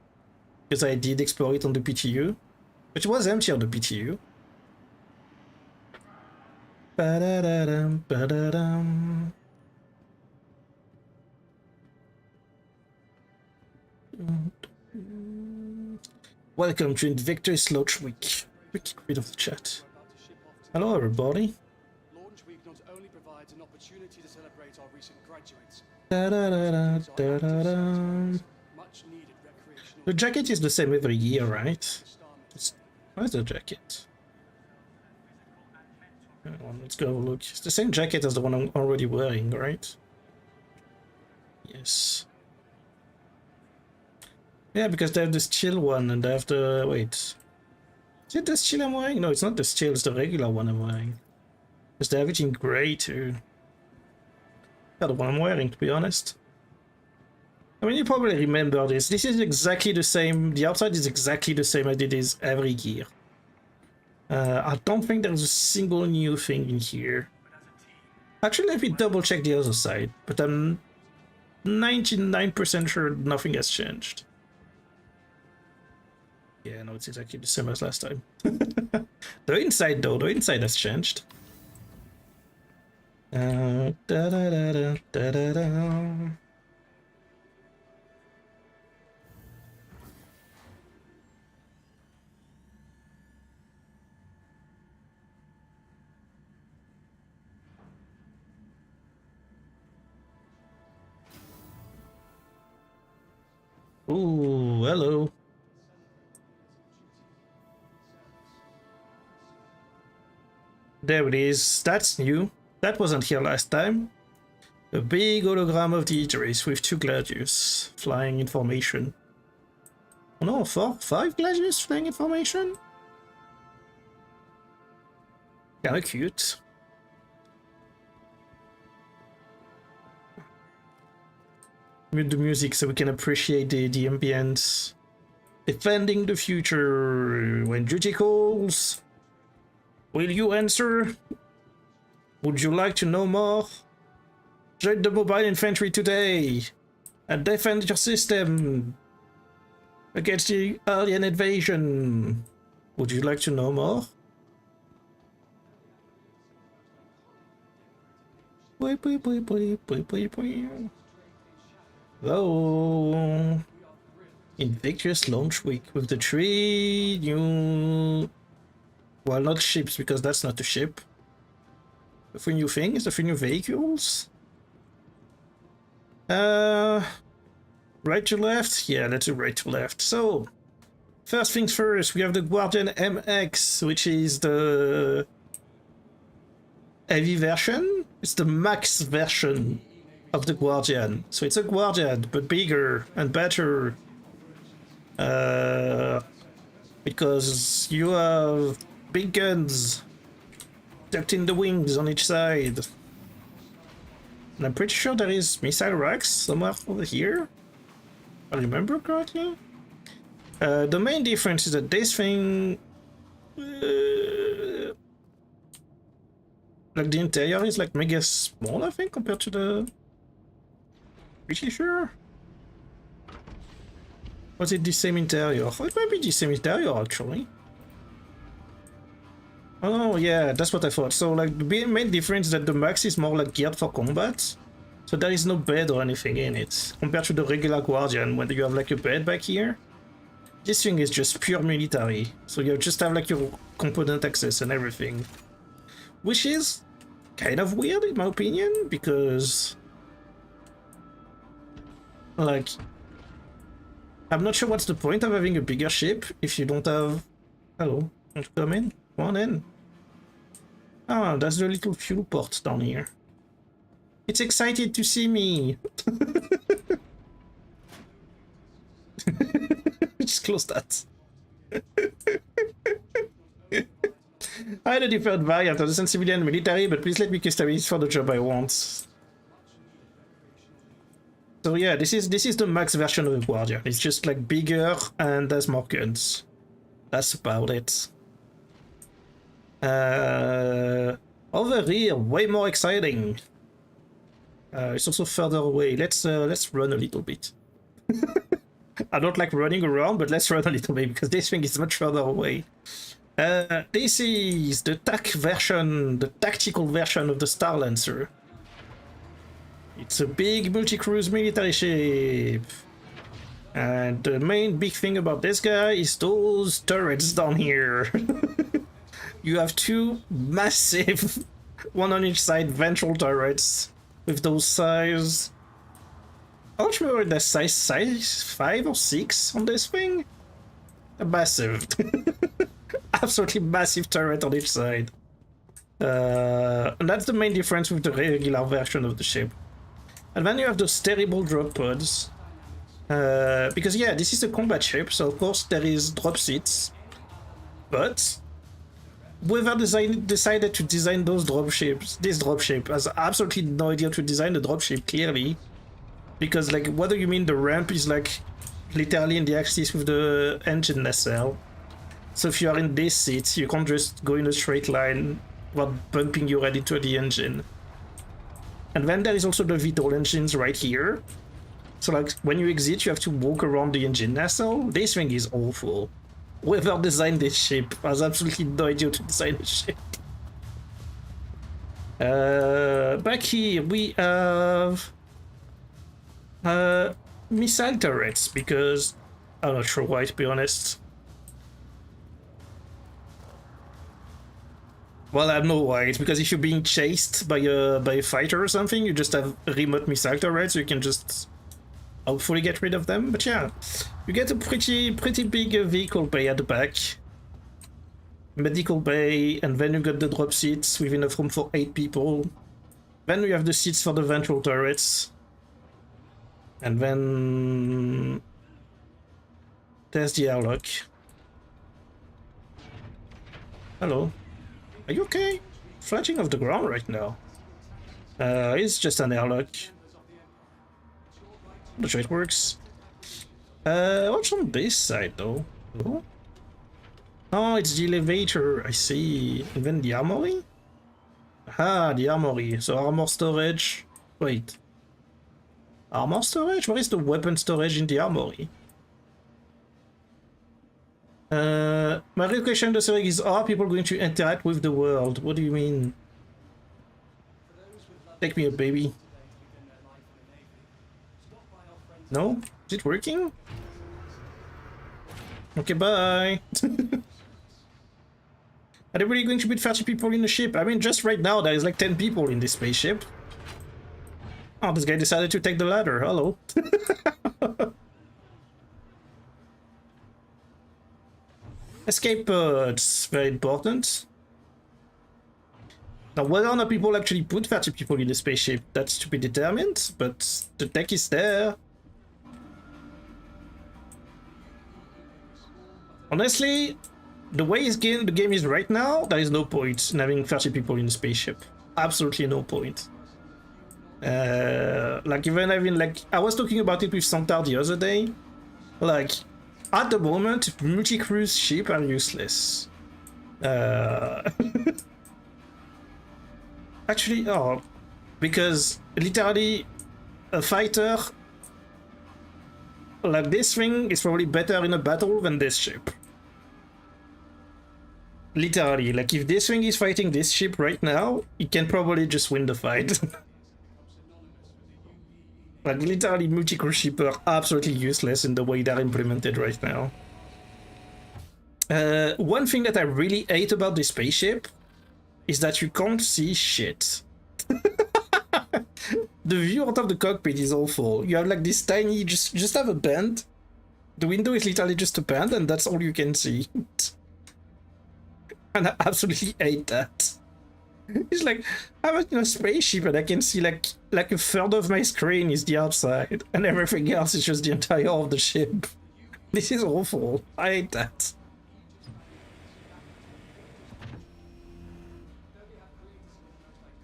Because I did explore it on the PTU. But it was empty on the PTU. Ba-da-da-dum, ba-da-dum. Welcome to Invictus Launch Week. We get rid of the chat. Hello, everybody. Launch Week not only provides an opportunity to celebrate our recent graduates. Much needed recreational. The jacket is the same every year, right? Where's the jacket? Hang on, let's go have a look. It's the same jacket as the one I'm already wearing, right? Yes. Yeah, because they have the steel one and they have the... wait. Is it the steel I'm wearing? No, it's not the steel, it's the regular one I'm wearing. Because they have it in grey too. Yeah, the one I'm wearing, to be honest. I mean, you probably remember this. This is exactly the same. The outside is exactly the same as it is every year. I don't think there's a single new thing in here. Actually, let me double check the other side. But I'm 99% sure nothing has changed. Yeah, no, it's exactly the same as last time. The inside, though, the inside has changed. Ooh, hello. There it is. That's new. That wasn't here last time. A big hologram of the Idris with 2 gladius flying in formation. Oh no, 5 gladius flying in formation? Kinda cute. Mute the music so we can appreciate the ambience. Defending the future when duty calls. Will you answer? Would you like to know more? Join the mobile infantry today and defend your system against the alien invasion. Would you like to know more? Hello. Invictus Launch Week with the 3 new... well, not ships, because that's not a ship. The 3 new things, the 3 new vehicles. Right to left? Yeah, let's do right to left. So, first things first, we have the Guardian MX, which is the heavy version. It's the max version of the Guardian. So it's a Guardian, but bigger and better. Because you have big guns tucked in the wings on each side. And I'm pretty sure there is missile racks somewhere over here. I remember correctly. The main difference is that this thing... like the interior is like mega small, I think, compared to the... pretty sure? Was it the same interior? Oh, it might be the same interior, actually. Oh, yeah, that's what I thought. So, like, the main difference is that the Max is more, like, geared for combat. So there is no bed or anything in it. Compared to the regular Guardian, when you have, like, a bed back here. This thing is just pure military. So you just have, like, your component access and everything. Which is kind of weird in my opinion, because like I'm not sure what's the point of having a bigger ship if you don't have... Hello, want to come in? Come on in. Ah, that's the little fuel port down here. It's excited to see me. Just close that. I had a different variant of the civilian and military, but please let me customize for the job I want. So yeah, this is the max version of the Guardian. It's just like bigger and has more guns. That's about it. Over here, way more exciting. It's also further away. Let's run a little bit. I don't like running around, but let's run a little bit because this thing is much further away. This is the TAC version, the tactical version of the Star Lancer. It's a big multi-cruise military ship. And the main big thing about this guy is those turrets down here. You have two massive, one on each side, ventral turrets with those size... I don't remember the size 5 or 6 on this thing. Massive. Absolutely massive turret on each side. And that's the main difference with the regular version of the ship. And then you have those terrible drop pods. Because yeah, this is a combat ship, so of course there is drop seats. But whoever decided to design those dropships, this dropship has absolutely no idea to design the dropship, clearly. Because like, whether you mean the ramp is like literally in the axis with the engine nacelle. So if you are in this seat, you can't just go in a straight line without bumping your head into the engine. And then there is also the VTOL engines right here. So like, when you exit, you have to walk around the engine nacelle. This thing is awful. Whoever designed this ship has absolutely no idea to design a ship. Back here we have missile turrets, because I'm not sure why, to be honest. Well, I know why. It's because if you're being chased by a fighter or something, you just have remote missile turrets, so you can just hopefully get rid of them. But yeah, you get a pretty big vehicle bay at the back, medical bay, and then you got the drop seats with enough room for 8 people. Then we have the seats for the ventral turrets, and then there's the airlock. Hello. Are you okay? Flattening off the ground right now. It's just an airlock. Not sure it works. What's on this side though? Oh, it's the elevator, I see. And then the armory? Ah, the armory. So armor storage. Wait. Armor storage? Where is the weapon storage in the armory? My real question to say is, are people going to interact with the world? What do you mean? Take me a baby. No? Is it working? Okay, bye. Are they really going to put 30 people in the ship? I mean, just right now there is like 10 people in this spaceship. Oh, this guy decided to take the ladder. Hello. Escape pods, very important. Now, whether or not people actually put 30 people in the spaceship, that's to be determined, but the tech is there. Honestly, the way the game is right now, there is no point in having 30 people in the spaceship. Absolutely no point. Like, even having, like, I was talking about it with Santar the other day. Like, at the moment, multi-cruise ships are useless. Actually, oh, because literally a fighter like this thing is probably better in a battle than this ship. Literally, like if this thing is fighting this ship right now, it can probably just win the fight. Like literally multi-cruise ships are absolutely useless in the way they're implemented right now. One thing that I really hate about this spaceship is that you can't see shit. The view out of the cockpit is awful. You have like this tiny, just have a bend. The window is literally just a bend, and that's all you can see. And I absolutely hate that. It's like I'm in a spaceship and I can see like a third of my screen is the outside, and everything else is just the entire of the ship. This is awful. I hate that.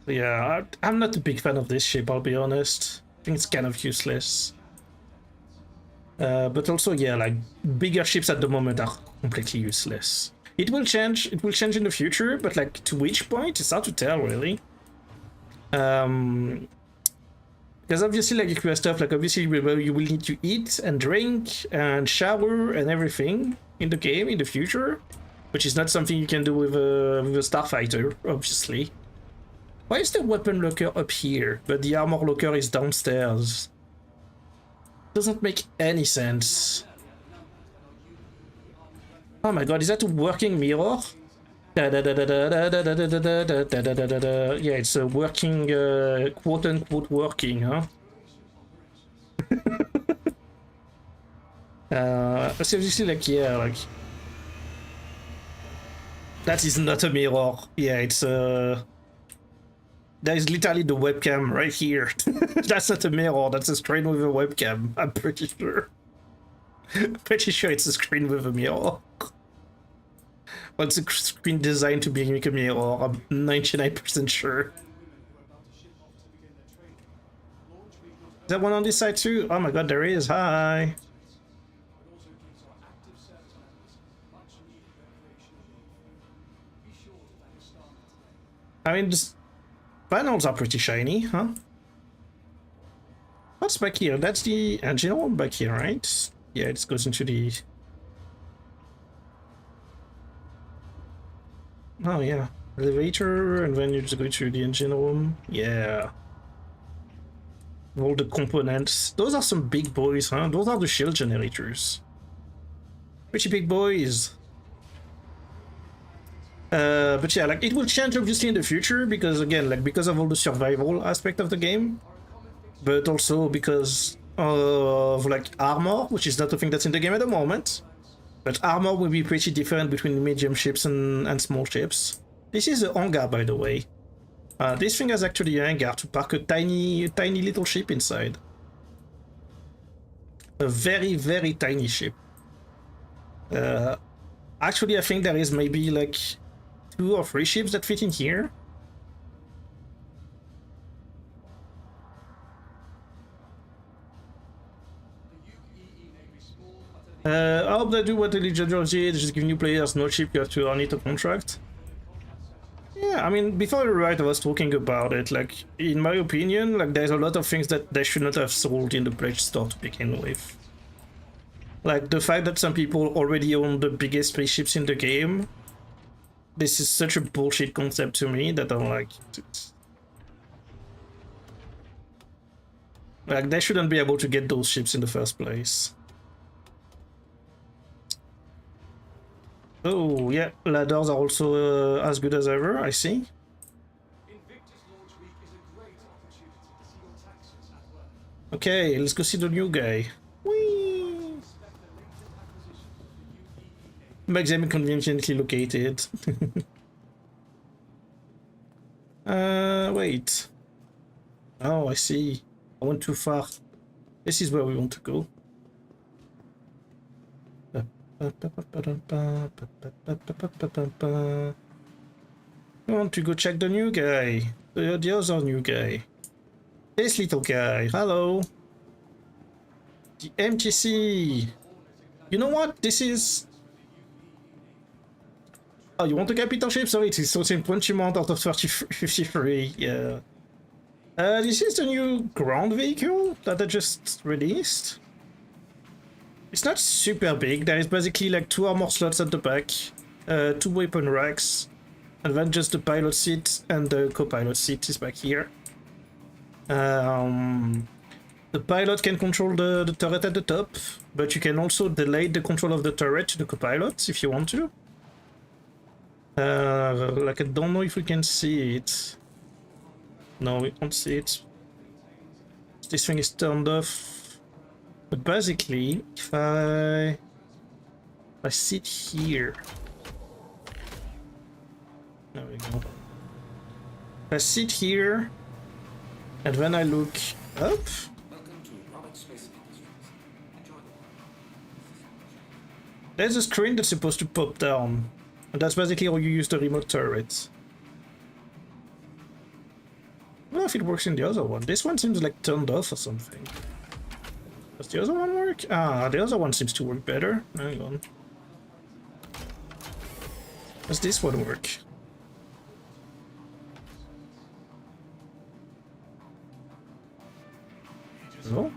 Yeah, I'm not a big fan of this ship, I'll be honest. I think it's kind of useless. But also, yeah, like bigger ships at the moment are completely useless. It will change in the future, but like to which point, it's hard to tell really. Because obviously, like if you have stuff like obviously you will need to eat and drink and shower and everything in the game in the future, which is not something you can do with a starfighter, obviously. Why is the weapon locker up here, but the armor locker is downstairs? Doesn't make any sense. Oh my god, is that a working mirror? Yeah, it's a working, quote-unquote working, huh? Seriously, like, yeah, like... That is not a mirror. Yeah, it's There is literally the webcam right here. That's not a mirror, that's a screen with a webcam, I'm pretty sure. Pretty sure it's a screen with a mirror. Well, it's a screen designed to be like a mirror, I'm 99% sure. Is that one on this side too? Oh my god, there is, hi! I mean, the panels are pretty shiny, huh? What's back here? That's the engine room back here, right? Yeah, it goes into the... Oh yeah, elevator, and then you just go to the engine room. Yeah. All the components. Those are some big boys, huh? Those are the shield generators. Pretty big boys. But yeah, like it will change obviously in the future because again, like because of all the survival aspect of the game, but also because of like armor, which is not a thing that's in the game at the moment. But armor will be pretty different between medium ships and small ships. This is a hangar, by the way. This thing has actually a hangar to park a tiny little ship inside. A very, very tiny ship. Actually, I think there is maybe like 2 or 3 ships that fit in here. I hope they do what the Legion did, just give new players no ship, you have to earn it a contract. Yeah, I mean, before the writer was talking about it, like, in my opinion, like, there's a lot of things that they should not have sold in the pledge store to begin with. Like, the fact that some people already own the biggest spaceships in the game, this is such a bullshit concept to me that I'm like... Like, they shouldn't be able to get those ships in the first place. Oh, yeah, ladders are also as good as ever, I see. Okay, let's go see the new guy. Whee! Make them conveniently located. Wait. Oh, I see. I went too far. This is where we want to go. I want to go check the new guy. The other new guy. This little guy. Hello. The MTC. You know what? This is... Oh, you want a capital ship? Sorry, it is 13.2 out of 53. Yeah. This is the new ground vehicle that I just released. It's not super big. There is basically like 2 armor slots at the back, 2 weapon racks, and then just the pilot seat and the co-pilot seat is back here. The pilot can control the turret at the top, but you can also delay the control of the turret to the co-pilot if you want to. Like, I don't know if we can see it. No, we can't see it. This thing is turned off. But basically, if I sit here. There we go. If I sit here, and then I look up. There's a screen that's supposed to pop down. And that's basically how you use the remote turret. I don't know if it works in the other one. This one seems like turned off or something. Does the other one work? Ah, the other one seems to work better. Hang on. Does this one work? No?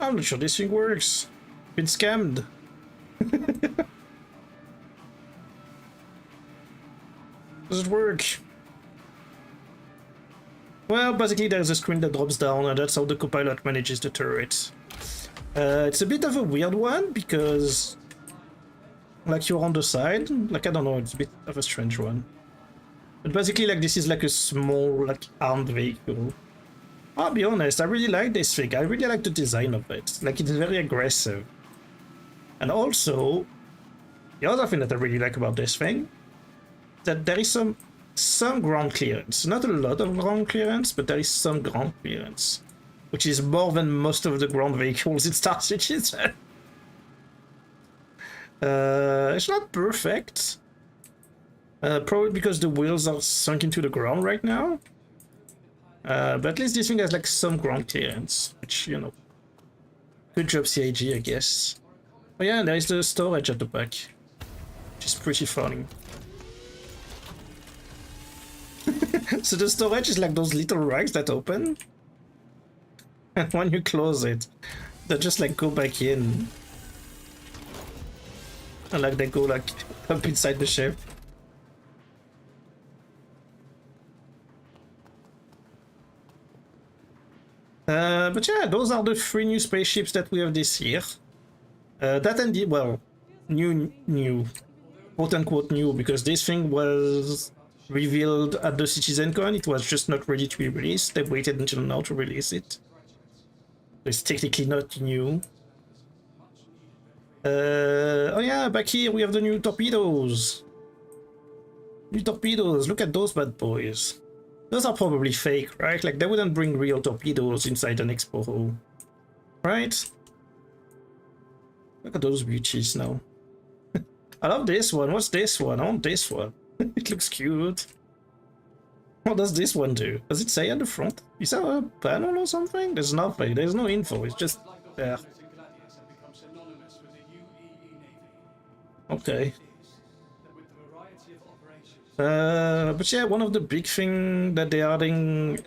I'm not sure this thing works. Been scammed. Does it work? Well, basically there's a screen that drops down and that's how the copilot manages the turret. It's a bit of a weird one because like you're on the side, like I don't know, it's a bit of a strange one. But basically like this is like a small like armed vehicle. I'll be honest, I really like this thing. I really like the design of it. Like it's very aggressive. And also, the other thing that I really like about this thing, that there is some ground clearance. Not a lot of ground clearance, but there is some ground clearance. Which is more than most of the ground vehicles in Star Citizen. It's not perfect. Probably because the wheels are sunk into the ground right now. But at least this thing has like some ground clearance, which, you know, good job CIG, I guess. Oh yeah, there is the storage at the back, which is pretty funny. So the storage is like those little racks that open, and when you close it, they just like go back in, and like they go like up inside the ship. But yeah, those are the 3 new spaceships that we have this year. That and the, well, new, quote unquote new, because this thing was revealed at the CitizenCon, it was just not ready to be released. They waited until now to release it. It's technically not new. Oh yeah, back here we have the new torpedoes. New torpedoes, look at those bad boys. Those are probably fake, right? Like, they wouldn't bring real torpedoes inside an expo hall, right? Look at those beauties now. I love this one. What's this one? I want this one. It looks cute. What does this one do? Does it say at the front? Is that a panel or something? There's nothing. There's no info. It's just there. Okay. But yeah, one of the big things that they're adding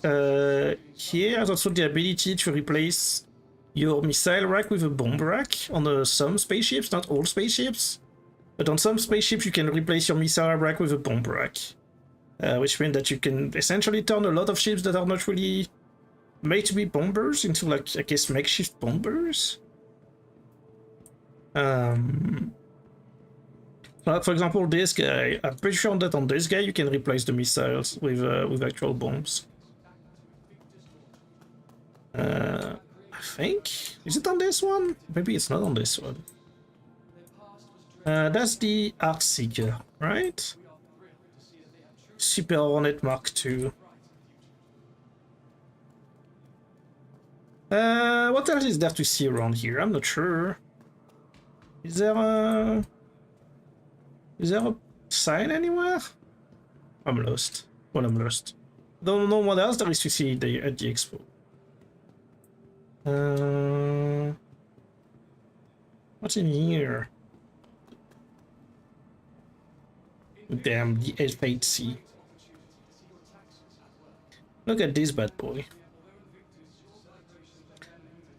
here is also the ability to replace your missile rack with a bomb rack on some spaceships, not all spaceships. But on some spaceships you can replace your missile rack with a bomb rack. Which means that you can essentially turn a lot of ships that are not really made to be bombers into, like, I guess, makeshift bombers. Like for example, this guy, I'm pretty sure that on this guy you can replace the missiles with actual bombs. I think, is it on this one? Maybe it's not on this one. That's the Art Seeker, right? Super Hornet Mark II. What else is there to see around here? I'm not sure. Is there a sign anywhere? I'm lost. Well, I'm lost. Don't know what else there is to see at the expo. What's in here? Damn, the F8C. Look at this bad boy.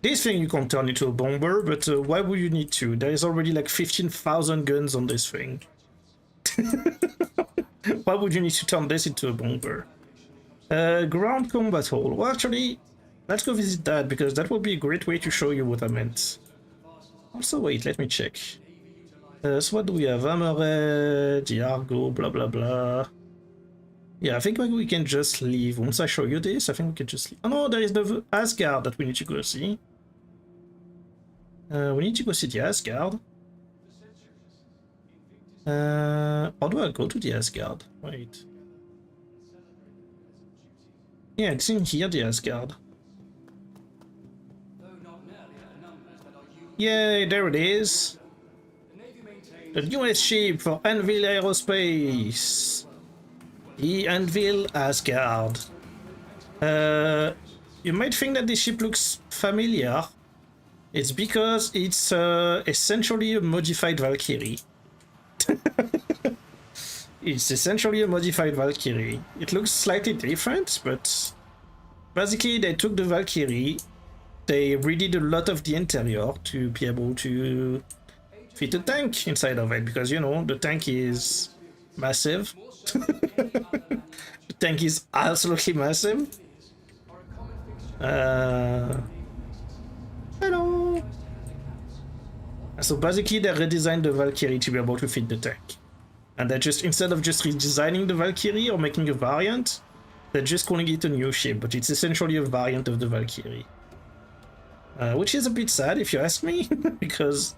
This thing you can turn into a bomber, but why would you need to? There is already like 15,000 guns on this thing. Why would you need to turn this into a bomber? Ground combat hall. Well, actually, let's go visit that, because that would be a great way to show you what I meant. Also, wait, let me check. So what do we have? Hammerhead, Yargo, blah blah blah. Yeah, I think we can just leave. Once I show you this, I think we can just leave. Oh no, there is the Asgard that we need to go see. We need to go see the Asgard. How do I go to the Asgard? Wait. Yeah, it's in here, the Asgard. Yay, there it is. The newest ship for Anvil Aerospace. The Anvil Asgard. You might think that this ship looks familiar. It's because it's essentially a modified Valkyrie. It's essentially a modified Valkyrie. It looks slightly different, but basically they took the Valkyrie, they redid a lot of the interior to be able to fit a tank inside of it, because, you know, the tank is massive. The tank is absolutely massive. Hello! So basically they redesigned the Valkyrie to be able to fit the tank. And they just, instead of just redesigning the Valkyrie or making a variant, they're just calling it a new ship, but it's essentially a variant of the Valkyrie. Which is a bit sad if you ask me, because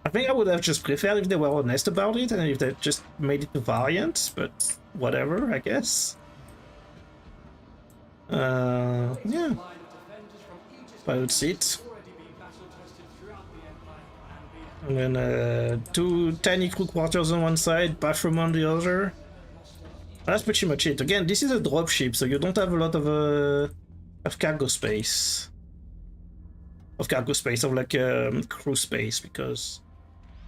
I think I would have just preferred if they were honest about it and if they just made it a variant, but whatever, I guess. Yeah. Pilot seat. And then 2 tiny crew quarters on one side, bathroom on the other. That's pretty much it. Again, this is a dropship, so you don't have a lot of cargo space. Of like crew space, because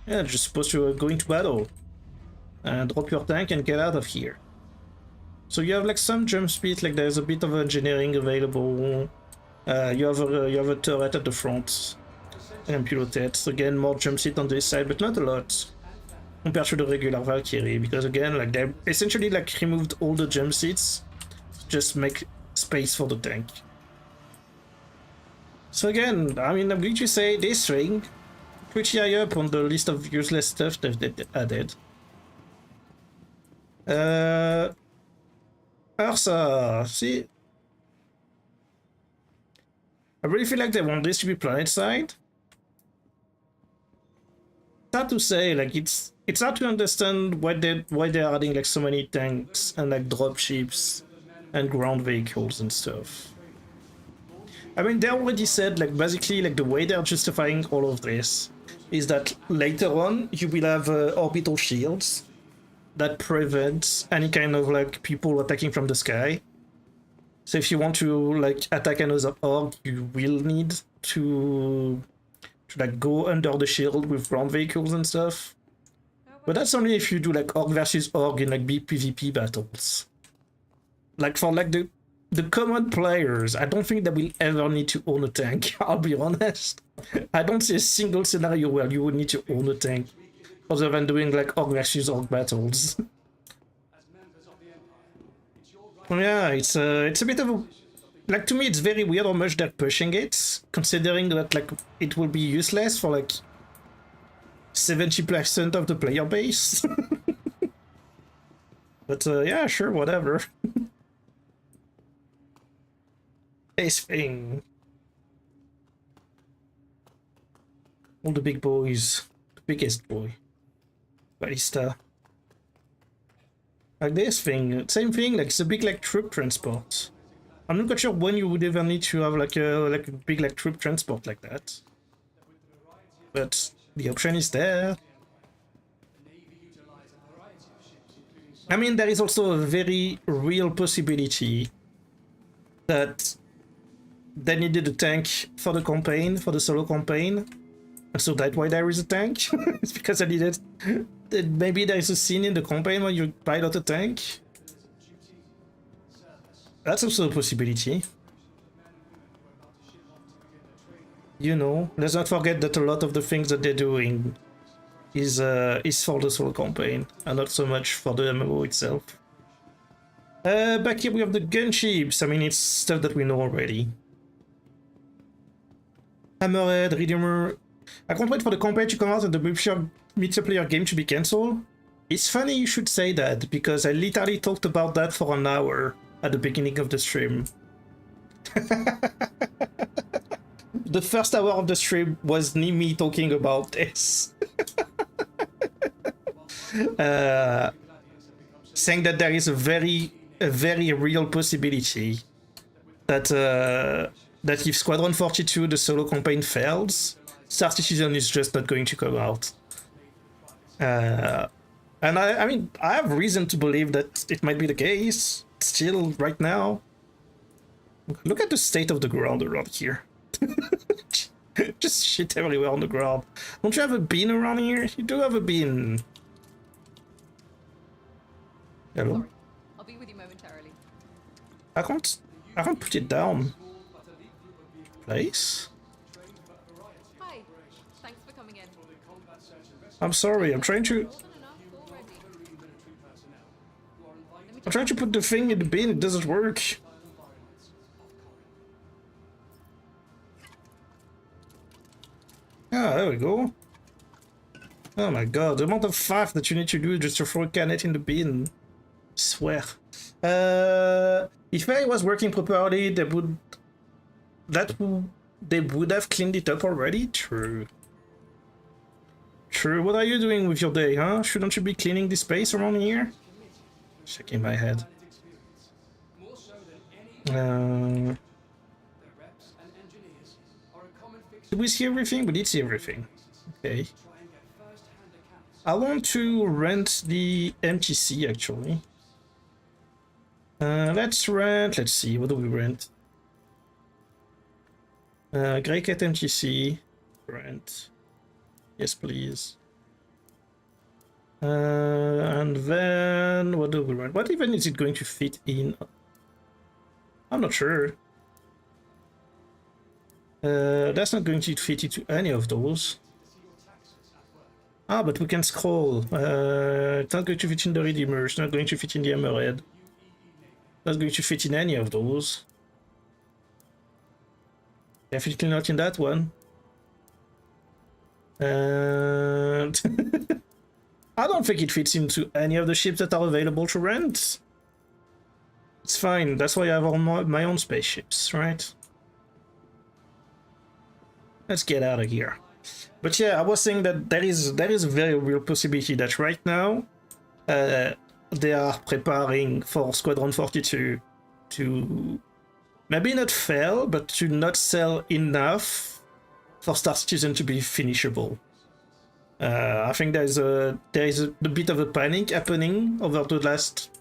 yeah, you're just supposed to go into battle and drop your tank and get out of here. So you have like some jump speed, like there's a bit of engineering available. You have a turret at the front. And piloted. So again, more jump seat on this side, but not a lot compared to the regular Valkyrie, because again, like they essentially like removed all the jump seats to just make space for the tank. So again, I mean, I'm going to say this thing pretty high up on the list of useless stuff that they added. Ursa, see, I really feel like they want this to be planet side. Hard to say, like it's hard to understand why they're adding like so many tanks and like dropships and ground vehicles and stuff. I mean, they already said, like, basically, like the way they're justifying all of this is that later on you will have orbital shields that prevent any kind of like people attacking from the sky. So if you want to like attack another org, you will need to like go under the shield with ground vehicles and stuff. But that's only if you do like org versus org in like big PvP battles. Like for like the common players, I don't think they will ever need to own a tank, I'll be honest. I don't see a single scenario where you would need to own a tank other than doing like org versus org battles. Yeah, it's a bit of a, like, to me it's very weird how much they're pushing it, considering that like it will be useless for like 70% of the player base. But yeah, sure, whatever. This thing. All the big boys. The biggest boy. Ballista. Like this thing, same thing, like it's a big like troop transport. I'm not quite sure when you would ever need to have like a big like troop transport like that. But the option is there. I mean, there is also a very real possibility that they needed a tank for the campaign, for the solo campaign. And so that's why there is a tank. It's because I needed. Maybe there is a scene in the campaign where you pilot a tank. That's also a possibility. You know, let's not forget that a lot of the things that they're doing is for the solo campaign and not so much for the MMO itself. Back here we have the gunships. I mean, it's stuff that we know already. Hammerhead, Redeemer, I can't wait for the campaign to come out and the multiplayer game to be cancelled. It's funny you should say that, because I literally talked about that for an hour at the beginning of the stream. The first hour of the stream was me talking about this. Saying that there is a very real possibility that that if Squadron 42, the solo campaign, fails, Star Citizen is just not going to come out. And I mean, I have reason to believe that it might be the case still right now. Look at the state of the ground around here. Just shit everywhere on the ground. Don't you have a bin around here? You do have a bin. Hello? Sorry. I'll be with you momentarily. I can't put it down. Place? Hi. Thanks for coming in. I'm sorry, I'm trying to put the thing in the bin, it doesn't work. Ah, there we go. Oh my god, the amount of faff that you need to do just to throw a canet in the bin. I swear. If I was working properly, they would have cleaned it up already? True. True, what are you doing with your day, huh? Shouldn't you be cleaning the space around here? Shaking my head. Did we see everything? We did see everything. Okay. I want to rent the MTC actually. Let's rent. Let's see. What do we rent? Grey Cat MTC. Rent. Yes, please. And then what do we rent? What even is it going to fit in? I'm not sure. That's not going to fit into any of those. Ah, but we can scroll. It's not going to fit in the Redeemer. It's not going to fit in the Hammerhead. Not going to fit in any of those. Definitely not in that one. And I don't think it fits into any of the ships that are available to rent. It's fine. That's why I have all my own spaceships, right? Let's get out of here. But yeah, I was saying that there is a very real possibility that right now they are preparing for Squadron 42 to maybe not fail, but to not sell enough for Star Citizen to be finishable. I think there is a bit of a panic happening over the last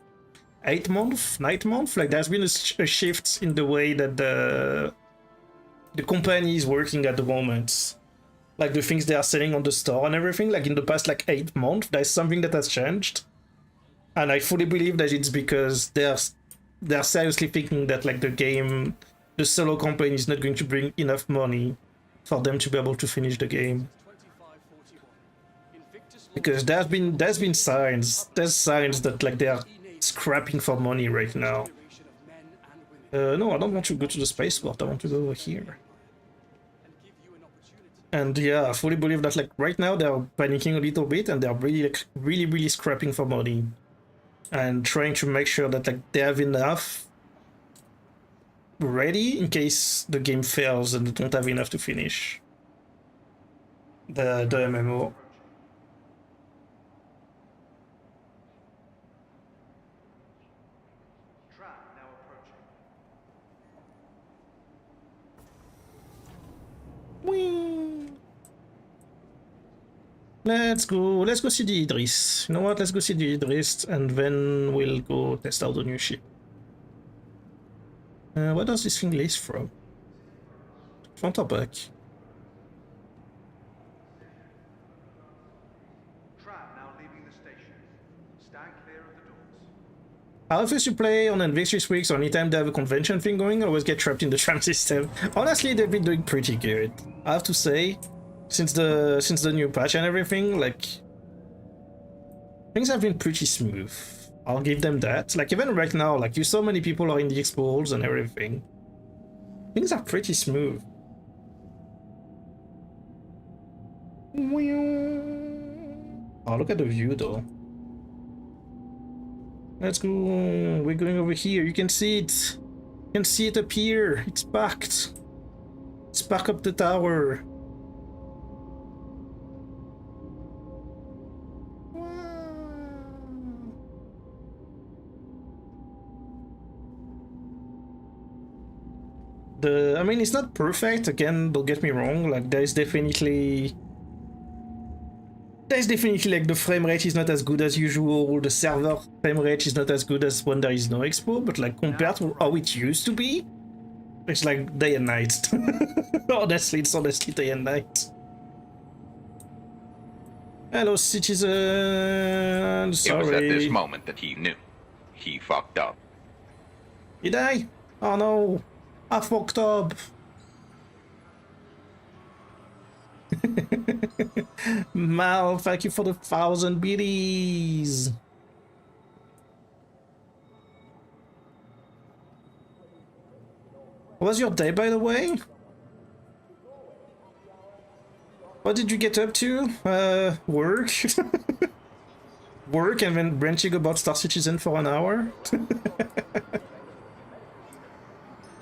8 months, 9 months. Like there's been a shift in the way that the company is working at the moment. Like the things they are selling on the store and everything. Like in the past 8 months, there's something that has changed, and I fully believe that it's because they're seriously thinking that the solo campaign is not going to bring enough money for them to be able to finish the game. Because there's been signs that they are scrapping for money right now. No, I don't want to go to the spaceport. I want to go over here. And yeah, I fully believe that right now they're panicking a little bit and they're really scrapping for money and trying to make sure that they have enough ready in case the game fails and they don't have enough to finish the MMO. Let's go see the Idris. You know what? Let's go see the Idris and then we'll go test out the new ship. Where does this thing lace from? Front or back? I used to play on Invictus Weeks or anytime they have a convention thing going, I always get trapped in the tram system. Honestly, they've been doing pretty good, I have to say. Since the new patch and everything, things have been pretty smooth. I'll give them that. Even right now, you so many people are in the expo halls and everything. Things are pretty smooth. Oh, look at the view though. Let's go. We're going over here. You can see it. You can see it up here. It's packed. It's back up the tower. I mean, it's not perfect. Again, don't get me wrong. Like, there's definitely like the frame rate is not as good as usual. The server frame rate is not as good as when there is no expo. But like compared to how it used to be, it's like day and night. Honestly, it's honestly day and night. Hello, citizen. Sorry. It was at this moment that he knew. He fucked up. Did I? Oh no. I fucked up. Mal, thank you for the 1,000 biddies. What was your day, by the way? What did you get up to? Work? Work and then branching about Star Citizen for an hour?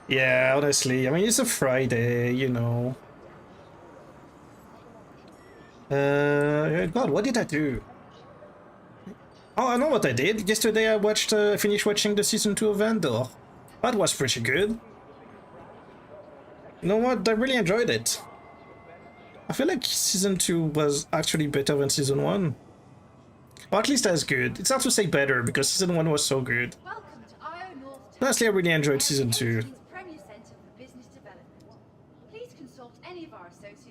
Yeah, honestly, I mean, it's a Friday, you know. God, what did I do? Oh, I know what I did. Yesterday I finished watching the season 2 of Andor. That was pretty good. You know what? I really enjoyed it. I feel like season 2 was actually better than season 1. Or at least as good. It's hard to say better because season 1 was so good. Honestly, I really enjoyed season 2.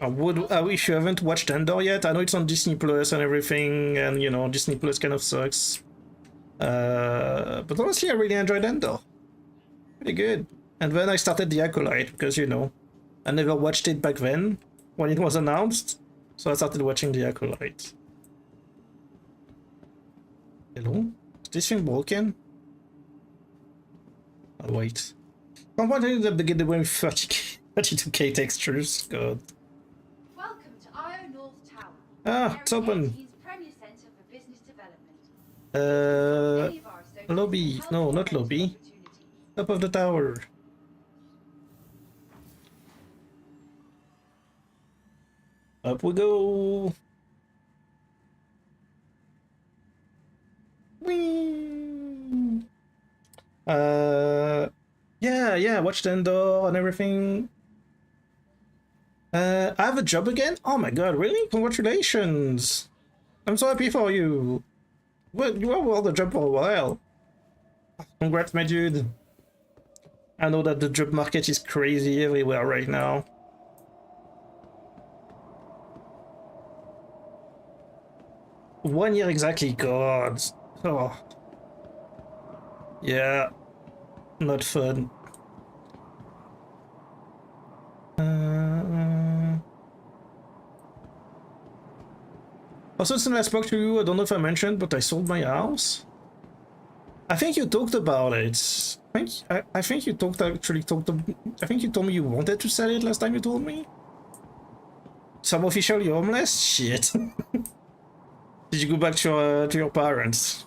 I wish you haven't watched Andor yet. I know it's on Disney Plus and everything, and you know, Disney Plus kind of sucks. But honestly, I really enjoyed Andor. Pretty good. And then I started The Acolyte, because, you know, I never watched it back then, when it was announced. So I started watching The Acolyte. Hello? Is this thing broken? Oh, wait. I'm wondering if they get away with 32K textures. God. Ah, it's open. Lobby. No, not lobby. Top of the tower. Up we go. Whee! Yeah, watched Endor and everything. I have a job again? Oh my god, really? Congratulations! I'm so happy for you. Well, you have held the job for a while. Congrats, my dude. I know that the job market is crazy everywhere right now. One year exactly, god. Oh. Yeah. Not fun. Also, since I spoke to you, I don't know if I mentioned, but I sold my house. I think you talked about it. I think you actually talked. I think you told me you wanted to sell it last time you told me. Some officially homeless? Shit. Did you go back to your parents?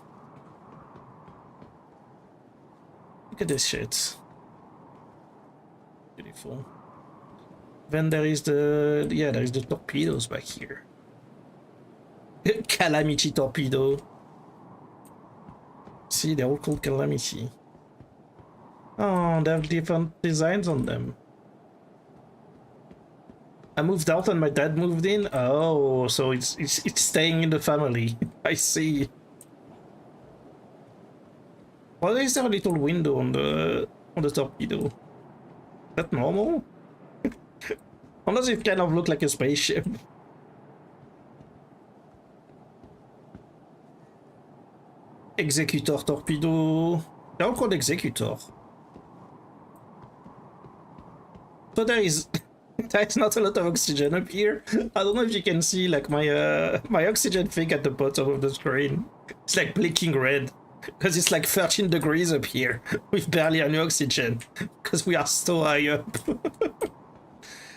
Look at this shit. Beautiful. Then there is there is the torpedoes back here. Calamity torpedo. See, they're all called Calamity. Oh, they have different designs on them. I moved out and my dad moved in. Oh, so it's staying in the family. I see. Why is there a little window on the torpedo? Is that normal? Or does it kind of look like a spaceship? Executor torpedo. They're all called Executor. So there's not a lot of oxygen up here. I don't know if you can see like my oxygen thing at the bottom of the screen. It's like blinking red because it's like 13 degrees up here with barely any oxygen because we are so high up.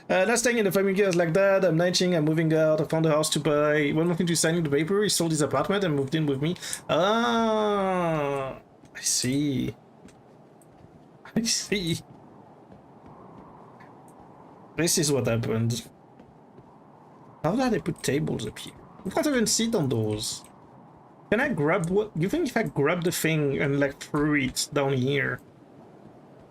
Last thing in the family is like that. I'm 19, I'm moving out, I found a house to buy. One more thing to sign the paper, he sold his apartment and moved in with me. Ah, I see. I see. This is what happened. How did they put tables up here? We can't even sit on those. Can I grab what? You think if I grab the thing and like throw it down here?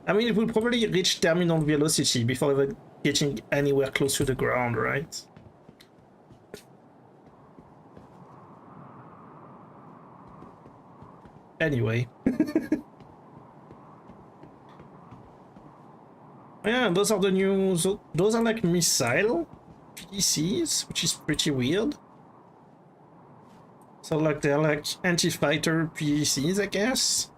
I mean, it will probably reach terminal velocity before ever getting anywhere close to the ground, right? Anyway. Yeah, those are the new... So those are like missile PDCs, which is pretty weird. So like they're like anti-fighter PDCs, I guess.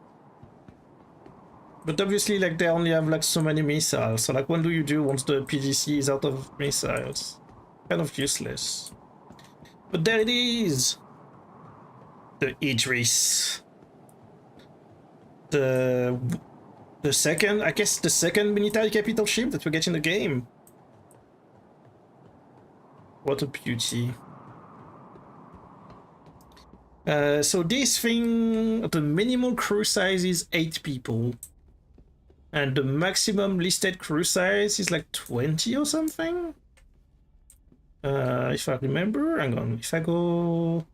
But obviously like they only have like so many missiles. So like what do you do once the PDC is out of missiles? Kind of useless. But there it is! The Idris. The second, I guess the second military capital ship that we get in the game. What a beauty. So this thing, the minimal crew size is 8 people. And the maximum listed crew size is like 20 or something? If I remember, hang on, if I go...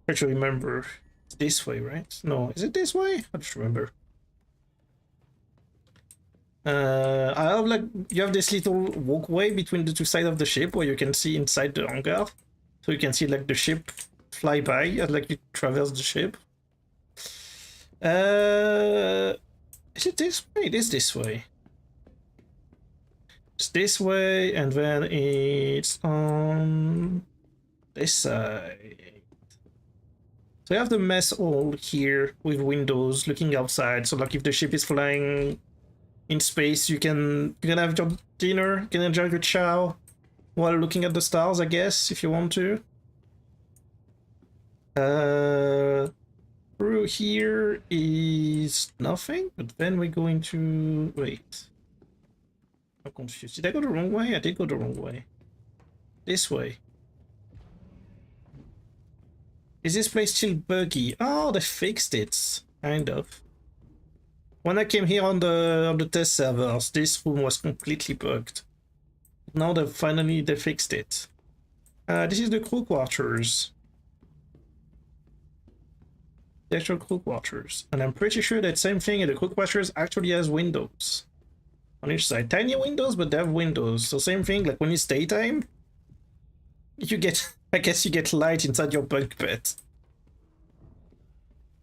Try to remember. It's this way, right? No, is it this way? I just remember. I have like, you have this little walkway between the two sides of the ship where you can see inside the hangar. So you can see like the ship fly by as like you traverse the ship. Is it this way? It is this way. It's this way, and then it's on this side. So you have the mess hall here with windows looking outside. So like if the ship is flying in space, you can have your dinner, you can enjoy your chow while looking at the stars, I guess, if you want to. Through here is nothing, but then we're going to... Wait. I'm confused. Did I go the wrong way? I did go the wrong way. This way. Is this place still buggy? Oh, they fixed it. Kind of. When I came here on the test servers, this room was completely bugged. Now they fixed it. This is the crew quarters. The actual crew quarters. And I'm pretty sure that same thing in the crew quarters actually has windows. On each side. Tiny windows, but they have windows. So same thing, like when it's daytime, you get, I guess you get light inside your bunk bed.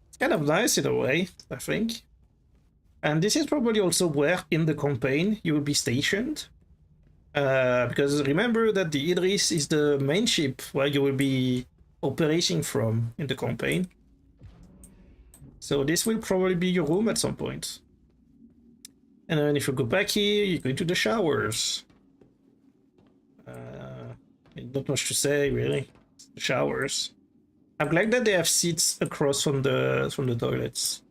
It's kind of nice in a way, I think. And this is probably also where in the campaign you will be stationed. Because remember that the Idris is the main ship where you will be operating from in the campaign. So this will probably be your room at some point. And then if you go back here, you go into the showers. Not much to say, really. The showers. I'm glad that they have seats across from the toilets.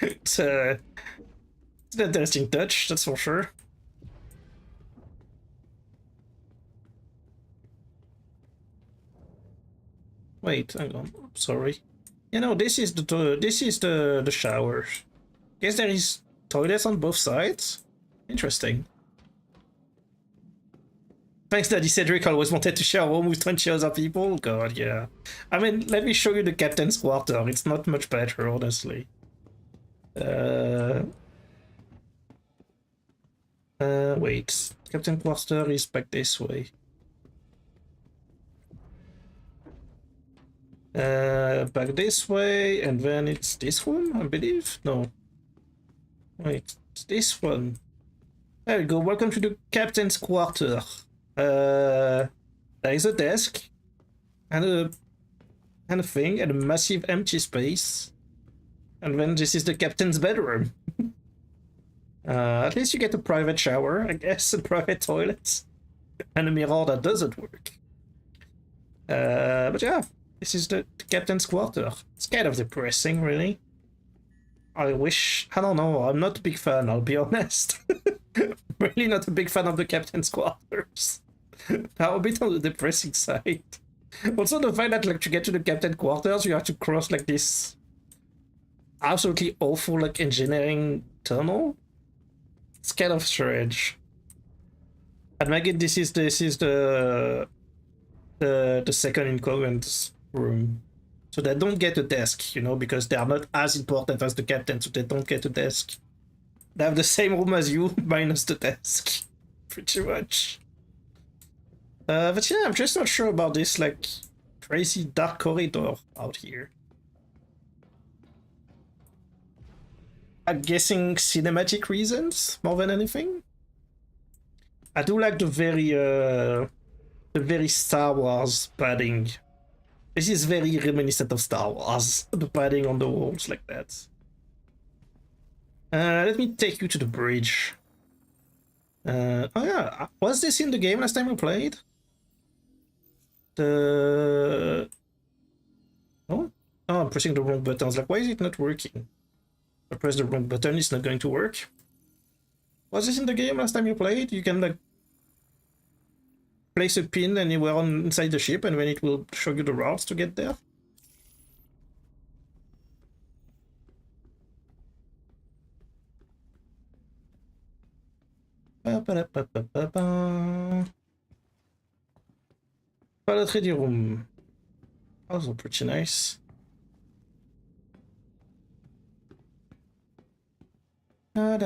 It's an interesting touch, that's for sure. Wait, hang on. Sorry. You know, this is the shower. Guess there is toilets on both sides. Interesting. Thanks, Daddy Cedric. I always wanted to share a room with 20 other people. God, yeah. I mean, let me show you the captain's quarter. It's not much better, honestly. Wait. Captain quarter is back this way. Back this way, and then it's this one, I believe? No. Wait, it's this one. There we go. Welcome to the captain's quarter. There is a desk and a thing and a massive empty space, and then this is the captain's bedroom. At least you get a private shower, I guess, and private toilets, and a mirror that doesn't work. But yeah, this is the captain's quarter. It's kind of depressing, really. I don't know, I'm not a big fan, I'll be honest. Really not a big fan of the captain's quarters. Now a bit on the depressing side. Also the fact that like to get to the captain quarters you have to cross like this absolutely awful like engineering tunnel. It's kind of strange. And again, this is the second in command room. So they don't get a desk, you know, because they are not as important as the captain, so they don't get a desk. They have the same room as you, minus the desk. Pretty much. But yeah, I'm just not sure about this, like, crazy dark corridor out here. I'm guessing cinematic reasons, more than anything. I do like the very Star Wars padding. This is very reminiscent of Star Wars, the padding on the walls like that. Let me take you to the bridge. Oh yeah, was this in the game last time we played? Oh, I'm pressing the wrong button. I was like, why is it not working? I press the wrong button, it's not going to work. Was this in the game last time you played? You can like place a pin anywhere inside the ship and then it will show you the routes to get there. Pilot ready room. Also pretty nice. You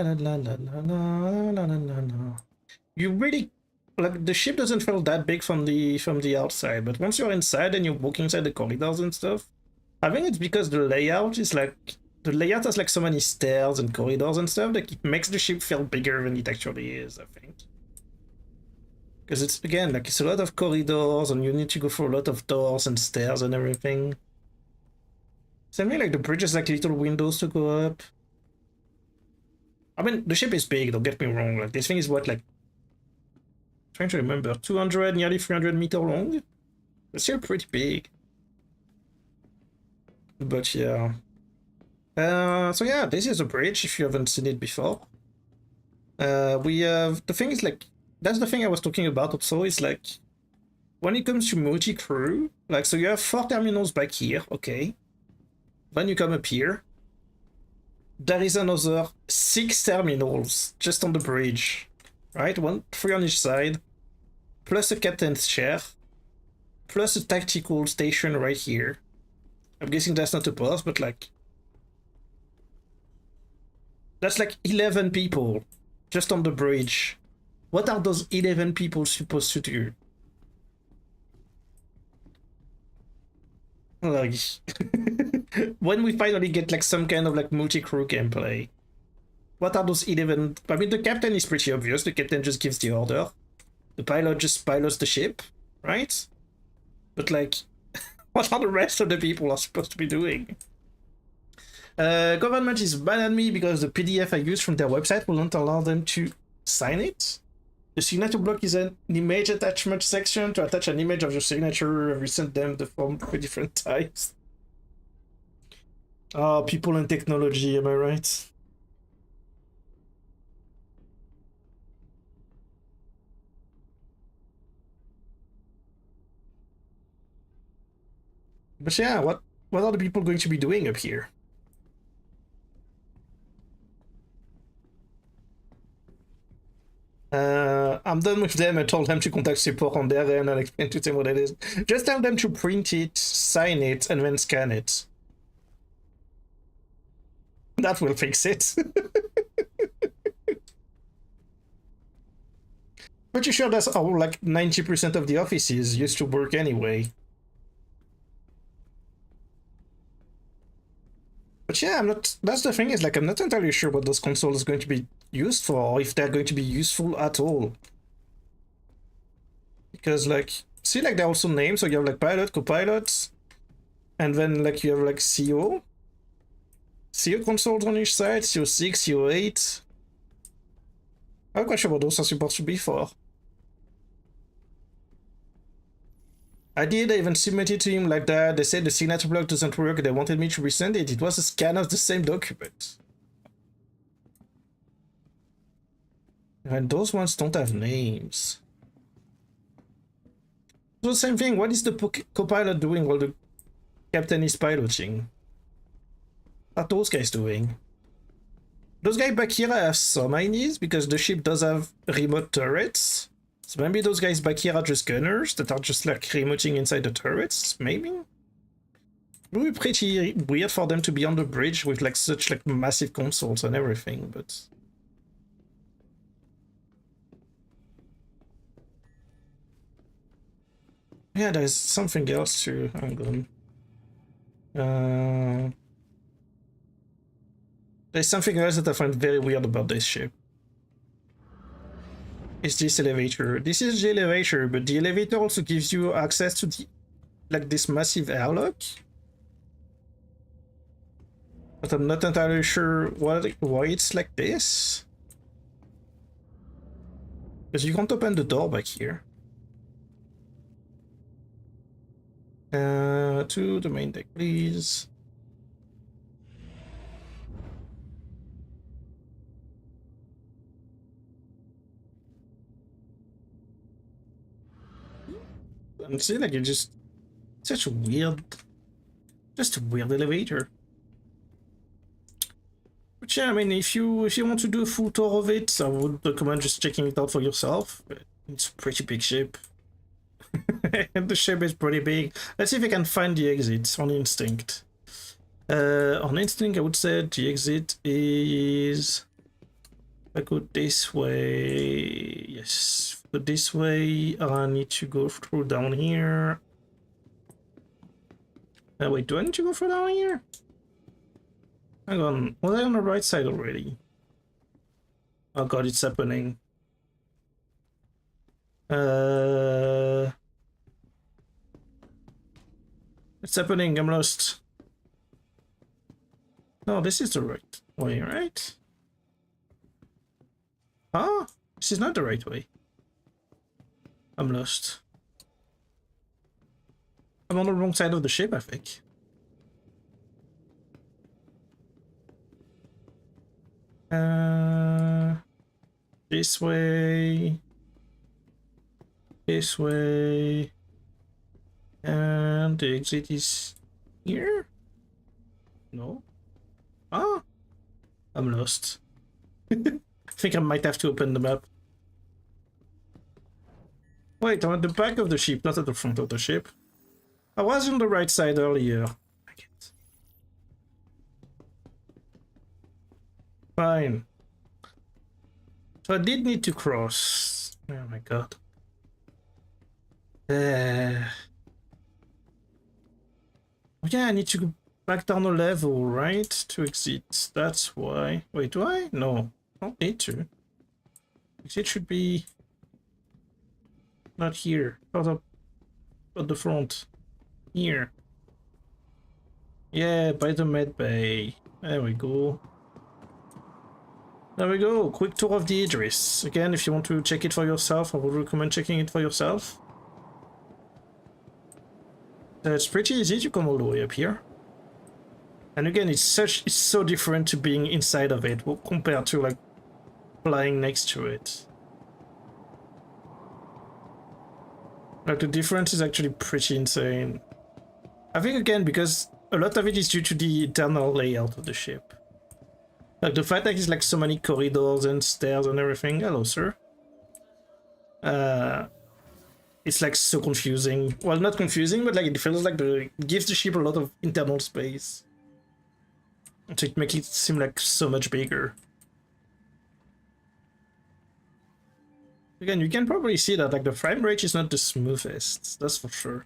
really like the ship doesn't feel that big from the outside, but once you're inside and you walk inside the corridors and stuff, I think it's because the layout is like has like so many stairs and corridors and stuff that it makes the ship feel bigger than it actually is, I think. Because it's again like it's a lot of corridors and you need to go through a lot of doors and stairs and everything. Same thing like the bridge has like little windows to go up. I mean, the ship is big, don't get me wrong, like this thing is what, like, trying to remember, 200, nearly 300 meter long? It's still pretty big. But yeah. So yeah, this is a bridge, if you haven't seen it before. We have, the thing is like, that's the thing I was talking about also, is like, when it comes to multi-crew, like, so you have 4 terminals back here, okay. Then you come up here. There is another 6 terminals just on the bridge, right? 3 on each side, plus a captain's chair, plus a tactical station right here. I'm guessing that's not a boss, but like... that's like 11 people just on the bridge. What are those 11 people supposed to do? Like... when we finally get like some kind of like multi-crew gameplay, what are those 11? I mean, the captain is pretty obvious. The captain just gives the order. The pilot just pilots the ship, right? But like, what are the rest of the people are supposed to be doing? Government is mad at me because the PDF I used from their website will not allow them to sign it. The signature block is an image attachment section. To attach an image of your signature, we sent them the form 3 different times. Ah, people and technology, am I right? But yeah, what are the people going to be doing up here? I'm done with them. I told them to contact support on their end and explain to them what it is. Just tell them to print it, sign it, and then scan it. That will fix it. Pretty sure that's how like 90% of the offices used to work anyway. But yeah, I'm not. That's the thing, is like I'm not entirely sure what those consoles are going to be used for, or if they're going to be useful at all. Because like, see, like they're also named, so you have like pilot, co-pilot, and then like you have like CO. CO consoles on each side, CO6, CO8. I'm not quite sure what those are supposed to be for. I even submitted to him like that. They said the signature block doesn't work. They wanted me to resend it. It was a scan of the same document. And those ones don't have names. So same thing, what is the co-pilot doing while the captain is piloting? What are those guys doing? Those guys back here have some ideas because the ship does have remote turrets. So maybe those guys back here are just gunners that are just like remoting inside the turrets, maybe? It would be pretty weird for them to be on the bridge with like such like massive consoles and everything, but... Yeah, there's something else too. Hang on. There's something else that I find very weird about this ship. It's this elevator. This is the elevator, but the elevator also gives you access to the like this massive airlock. But I'm not entirely sure why it's like this. Because you can't open the door back here. To the main deck, please. And see, like, it's just such a weird, just a weird elevator. But yeah, I mean, if you want to do a full tour of it, I would recommend just checking it out for yourself. It's a pretty big ship. And the ship is pretty big. Let's see if I can find the exit on instinct. On instinct, I would say the exit is... I go this way. Yes, go this way. I need to go through down here. Wait, do I need to go through down here? Hang on, was I on the right side already? Oh god, it's happening. It's happening, I'm lost. No, this is the right way, right? Ah, this is not the right way. I'm lost. I'm on the wrong side of the ship, I think. This way. This way. And the exit is here? No? Ah! I'm lost. I think I might have to open the map. Wait, I'm at the back of the ship, not at the front of the ship. I was on the right side earlier. Fine. So I did need to cross. Oh my god. Yeah, I need to go back down a level, right? To exit. That's why. Wait, do I? No. I don't need to. Exit should be... not here. Not up at the front. Here. Yeah, by the med bay. There we go. There we go. Quick tour of the Idris. Again, if you want to check it for yourself, I would recommend checking it for yourself. It's pretty easy to come all the way up here. And again, it's so different to being inside of it compared to like flying next to it. Like the difference is actually pretty insane. I think again because a lot of it is due to the internal layout of the ship. Like the fact that there's like so many corridors and stairs and everything. Hello, sir. It's like so confusing. Well, not confusing, but like it feels like it gives the ship a lot of internal space. So it makes it seem like so much bigger. Again, you can probably see that like the frame rate is not the smoothest, that's for sure.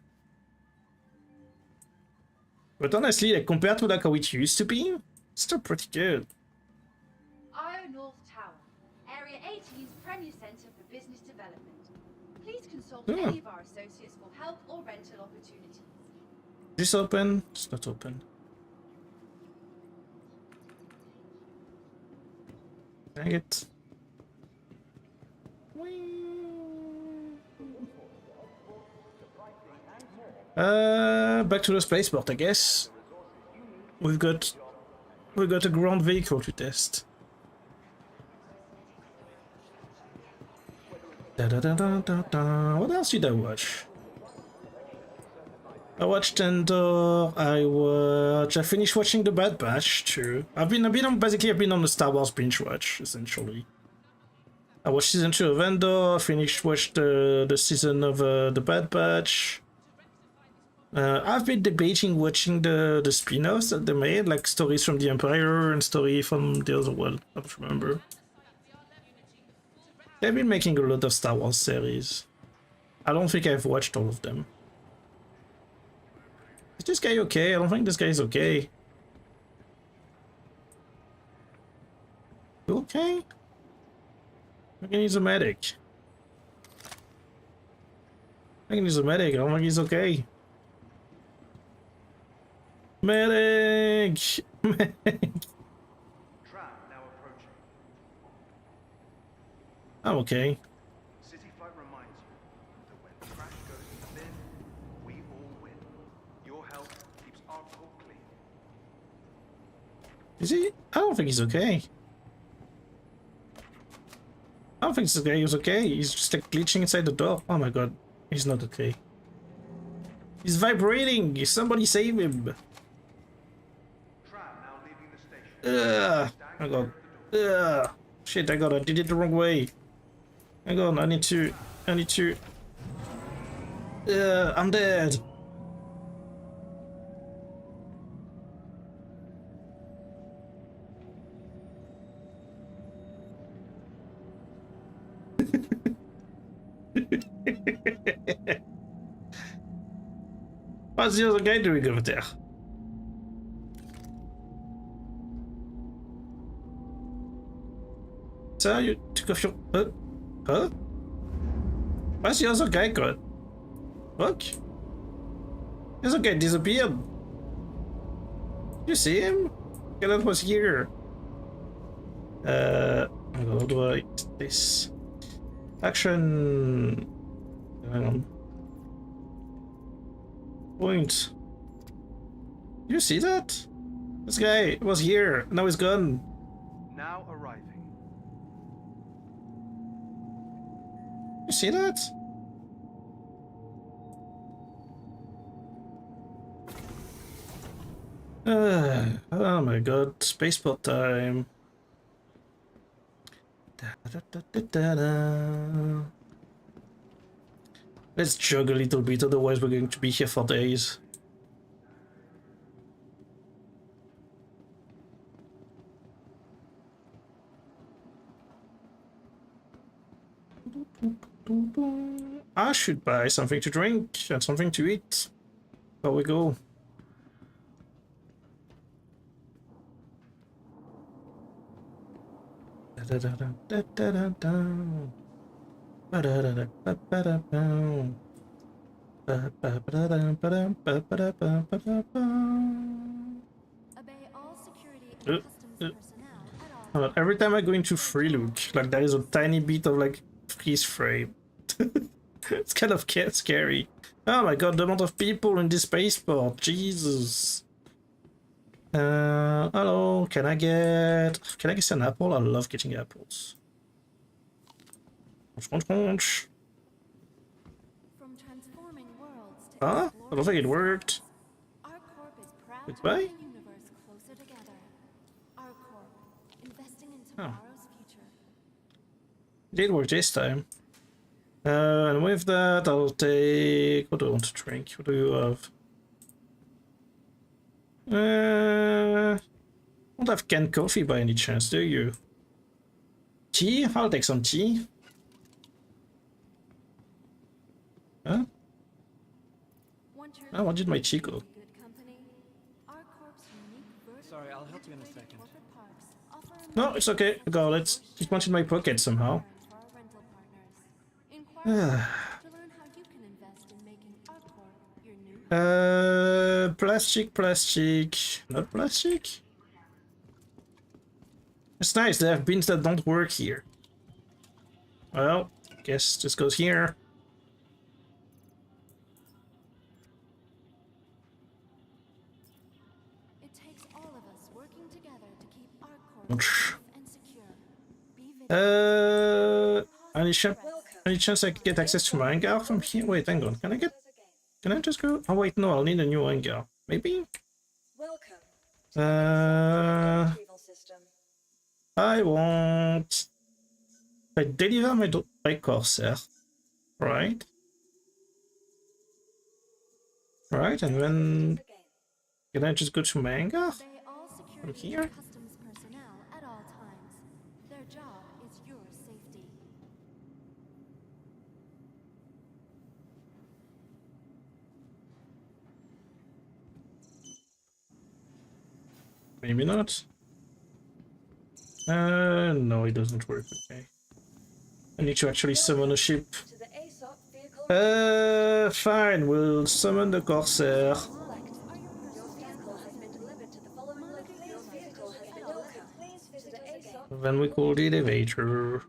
But honestly, like compared to like how it used to be, it's still pretty good. North Tower, Area 18's premier centre for business development. Please consult Yeah. any of our associates for help or rental opportunities. Is this open? It's not open. Dang it. Back to the spaceport, I guess. We've got a ground vehicle to test. What else did I watch? I watched Endor. I finished watching The Bad Batch too. I've been on the Star Wars binge watch essentially. I watched season 2 of Endor. Watched the season of The Bad Batch. I've been debating watching the spin-offs that they made, like Stories from the Empire and Story from the Other World. I don't remember. They've been making a lot of Star Wars series. I don't think I've watched all of them. Is this guy okay? I don't think this guy is okay. You okay? I think he's a medic. I think he's a medic. I don't think he's okay. Medic! Medic! I'm okay. City Fight reminds you that when trash goes in the bin, we all win. Your help keeps our core clean. Is he? I don't think he's okay. I don't think this guy is okay. He's just like glitching inside the door. Oh my god. He's not okay. He's vibrating! Somebody save him! Ugh! I got. Ugh! Shit, I did it the wrong way. Hang on, I need to. I'm dead. What's the other guy doing over there? So you took off your... Huh? What's the other guy got? Look. The other guy disappeared. You see him? That was here. How do I... this... Action... Hang on. Point. You see that? This guy was here. Now he's gone. Now arriving. You see that? Oh my god, spaceport time. Let's jog a little bit, otherwise we're going to be here for days. I should buy something to drink and something to eat. There we go. Every time I go into free look, like there is a tiny bit of like freeze frame. It's kind of scary. Oh my god, the amount of people in this spaceport, Jesus. Hello, can I get an apple? I love getting apples. Crunch. Huh? I don't think it worked. Goodbye? Oh. It did work this time. And with that, I'll take... What do I want to drink? What do you have? Don't have canned coffee by any chance, do you? Tea? I'll take some tea. Huh? Oh, what did my tea go? Sorry, I'll help you in a second. No, it's okay. Go, let's just punch in my pocket somehow. Plastic. Not plastic. It's nice, they have bins that don't work here. Well, guess this goes here. It takes all of us working together to keep our core safe and secure. Any shop? Any chance I could get access to my hangar from here? Wait, hang on. Can I just go? Oh wait, no, I'll need a new hangar. Maybe? Welcome. I want... I deliver my Corsair. Right. Right, and then... Can I just go to my hangar? From here? Customs personnel at all times. Their job is your safety. Maybe not. No, it doesn't work. Okay. I need to actually summon a ship. Fine, we'll summon the Corsair. Then we call the elevator.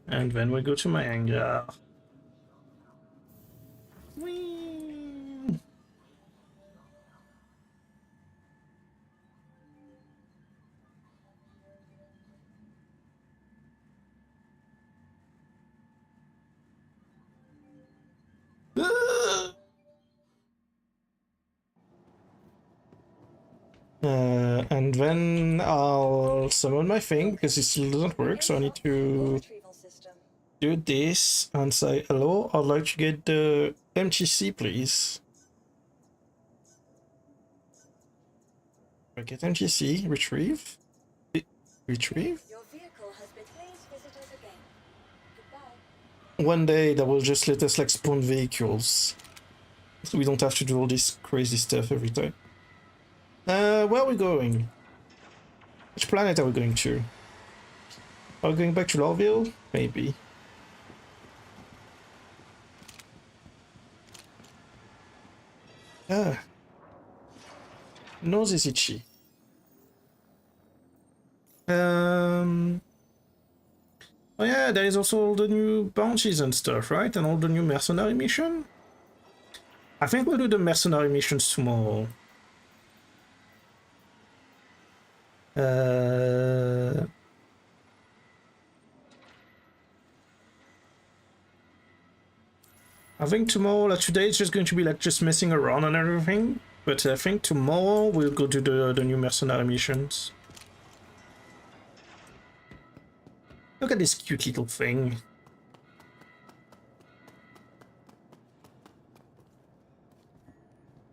And then we go to my hangar. Whee! And then I'll summon my thing because it still doesn't work, so I need to do this and say hello. I'd like to get the MTC, please. Okay, MTC, retrieve. Retrieve? One day that will just let us like spawn vehicles, so we don't have to do all this crazy stuff every time. Where are we going? Which planet are we going to? Are we going back to Lorville? Maybe. Ah. Nose is itchy. Oh yeah, there is also all the new bounties and stuff, right? And all the new mercenary mission? I think we'll do the mercenary missions tomorrow. I think tomorrow, like today, it's just going to be like just messing around and everything. But I think tomorrow we'll go do the new mercenary missions. Look at this cute little thing.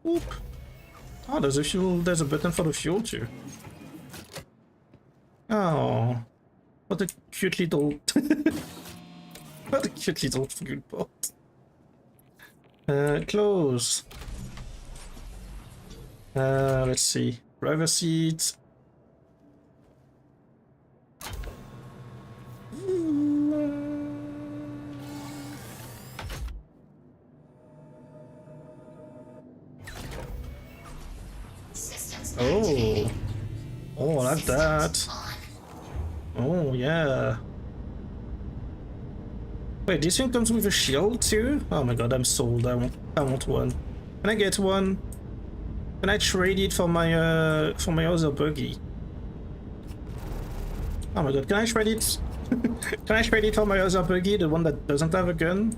Oop. Oh, there's a fuel. There's a button for the fuel too. Oh, what a cute little, what a cute little fuel pot. Close. Let's see. Driver seat. Oh. Oh, I like that. Oh, yeah. Wait, this thing comes with a shield too? Oh my god, I'm sold. I want one. Can I get one? Can I trade it for my other buggy? Oh my god, can I trade it? Can I trade it for my other buggy, the one that doesn't have a gun?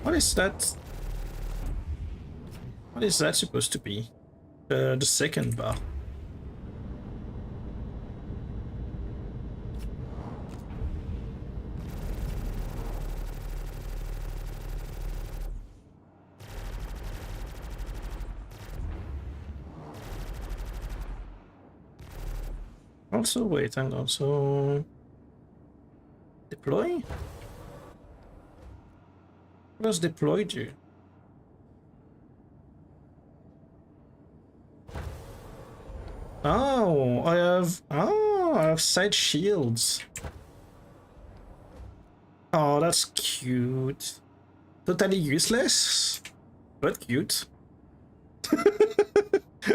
What is that? What is that supposed to be? The second bar. Also, wait, hang on, so... Deploy? What does deploy do? Oh, I have side shields. Oh, that's cute. Totally useless, but cute.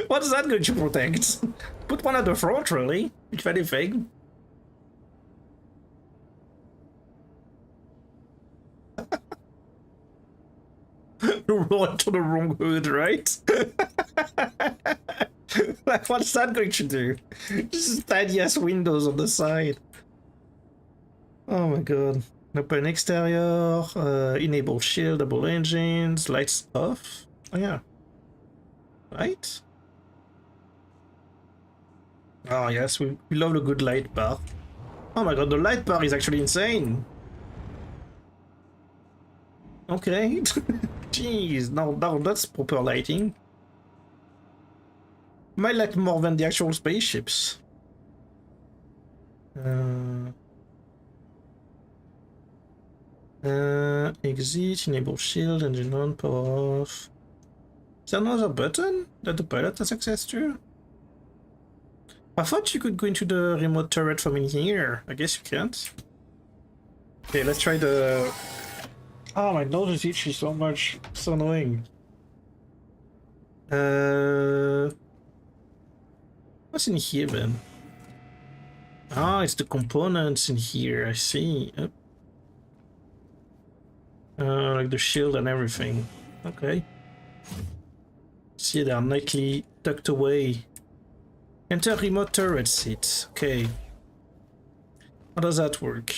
What is that going to protect? Put one at the front, really, if anything. Roll into the wrong hood, right? Like, what's that going to do? Just tiny ass windows on the side. Oh my god. Open exterior, enable shield, double engines, lights off. Oh yeah. Right? Oh yes, we love a good light bar. Oh my god, the light bar is actually insane. Okay. Jeez, now that's proper lighting. Might like more than the actual spaceships. Exit, enable shield, engine on, power off. Is there another button that the pilot has access to? I thought you could go into the remote turret from in here. I guess you can't. Okay, let's try the... Oh, my nose is itchy so much. So annoying. What's in here then? Ah, it's the components in here. I see. Like the shield and everything. Okay. See, they are nicely tucked away. Enter remote turret seat. Okay. How does that work?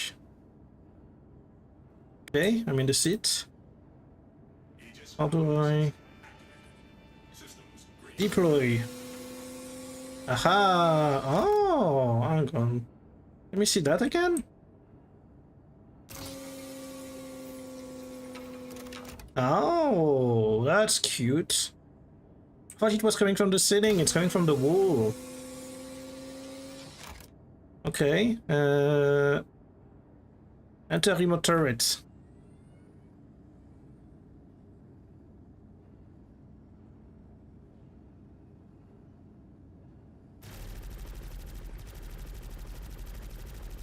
Okay, I'm in the seat. How do I deploy? Aha! Oh, hang on. Let me see that again. Oh, that's cute. I thought it was coming from the ceiling. It's coming from the wall. Okay. Enter remote turret.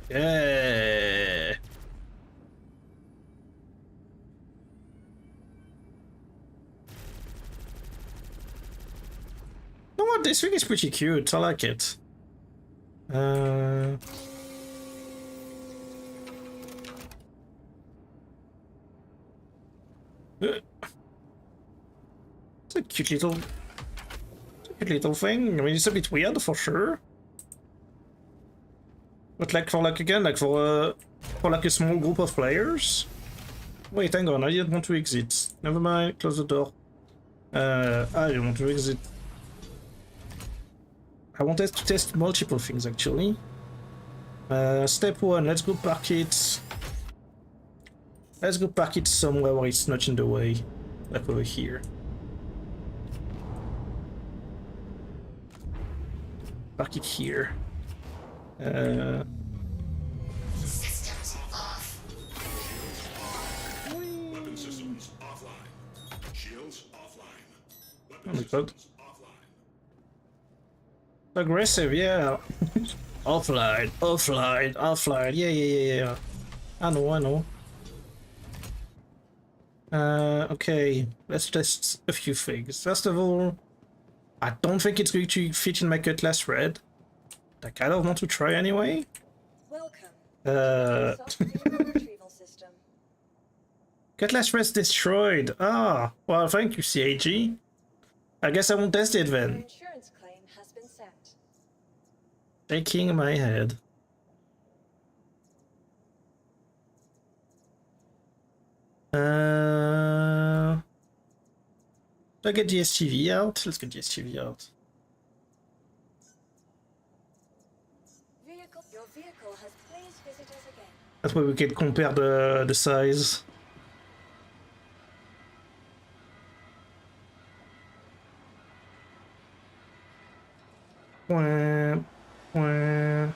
Yeah. You know what? This thing is pretty cute. I like it. It's a cute little thing. I mean, it's a bit weird for sure. But like for like again, like for like a small group of players. Wait, hang on, I didn't want to exit. Never mind, close the door. I didn't want to exit. I wanted to test multiple things actually. Step 1, let's go park it. Let's go park it somewhere where it's not in the way. Like over here. Park it here. Systems off. Weapon systems offline. Shields offline. Oh my god. Aggressive, yeah. Offline, offline, offline. Yeah. I know. Okay, let's test a few things. First of all, I don't think it's going to fit in my cutlass red. I kind of want to try anyway. Welcome. Retrieval system. Cutlass red's destroyed. Ah, well, thank you, CAG. I guess I won't test it then. Your insurance claim has been sent. Shaking my head. Do I get the STV out? Let's get the STV out. Your vehicle has placed visitors again. That way we can compare the size. Wah, wah.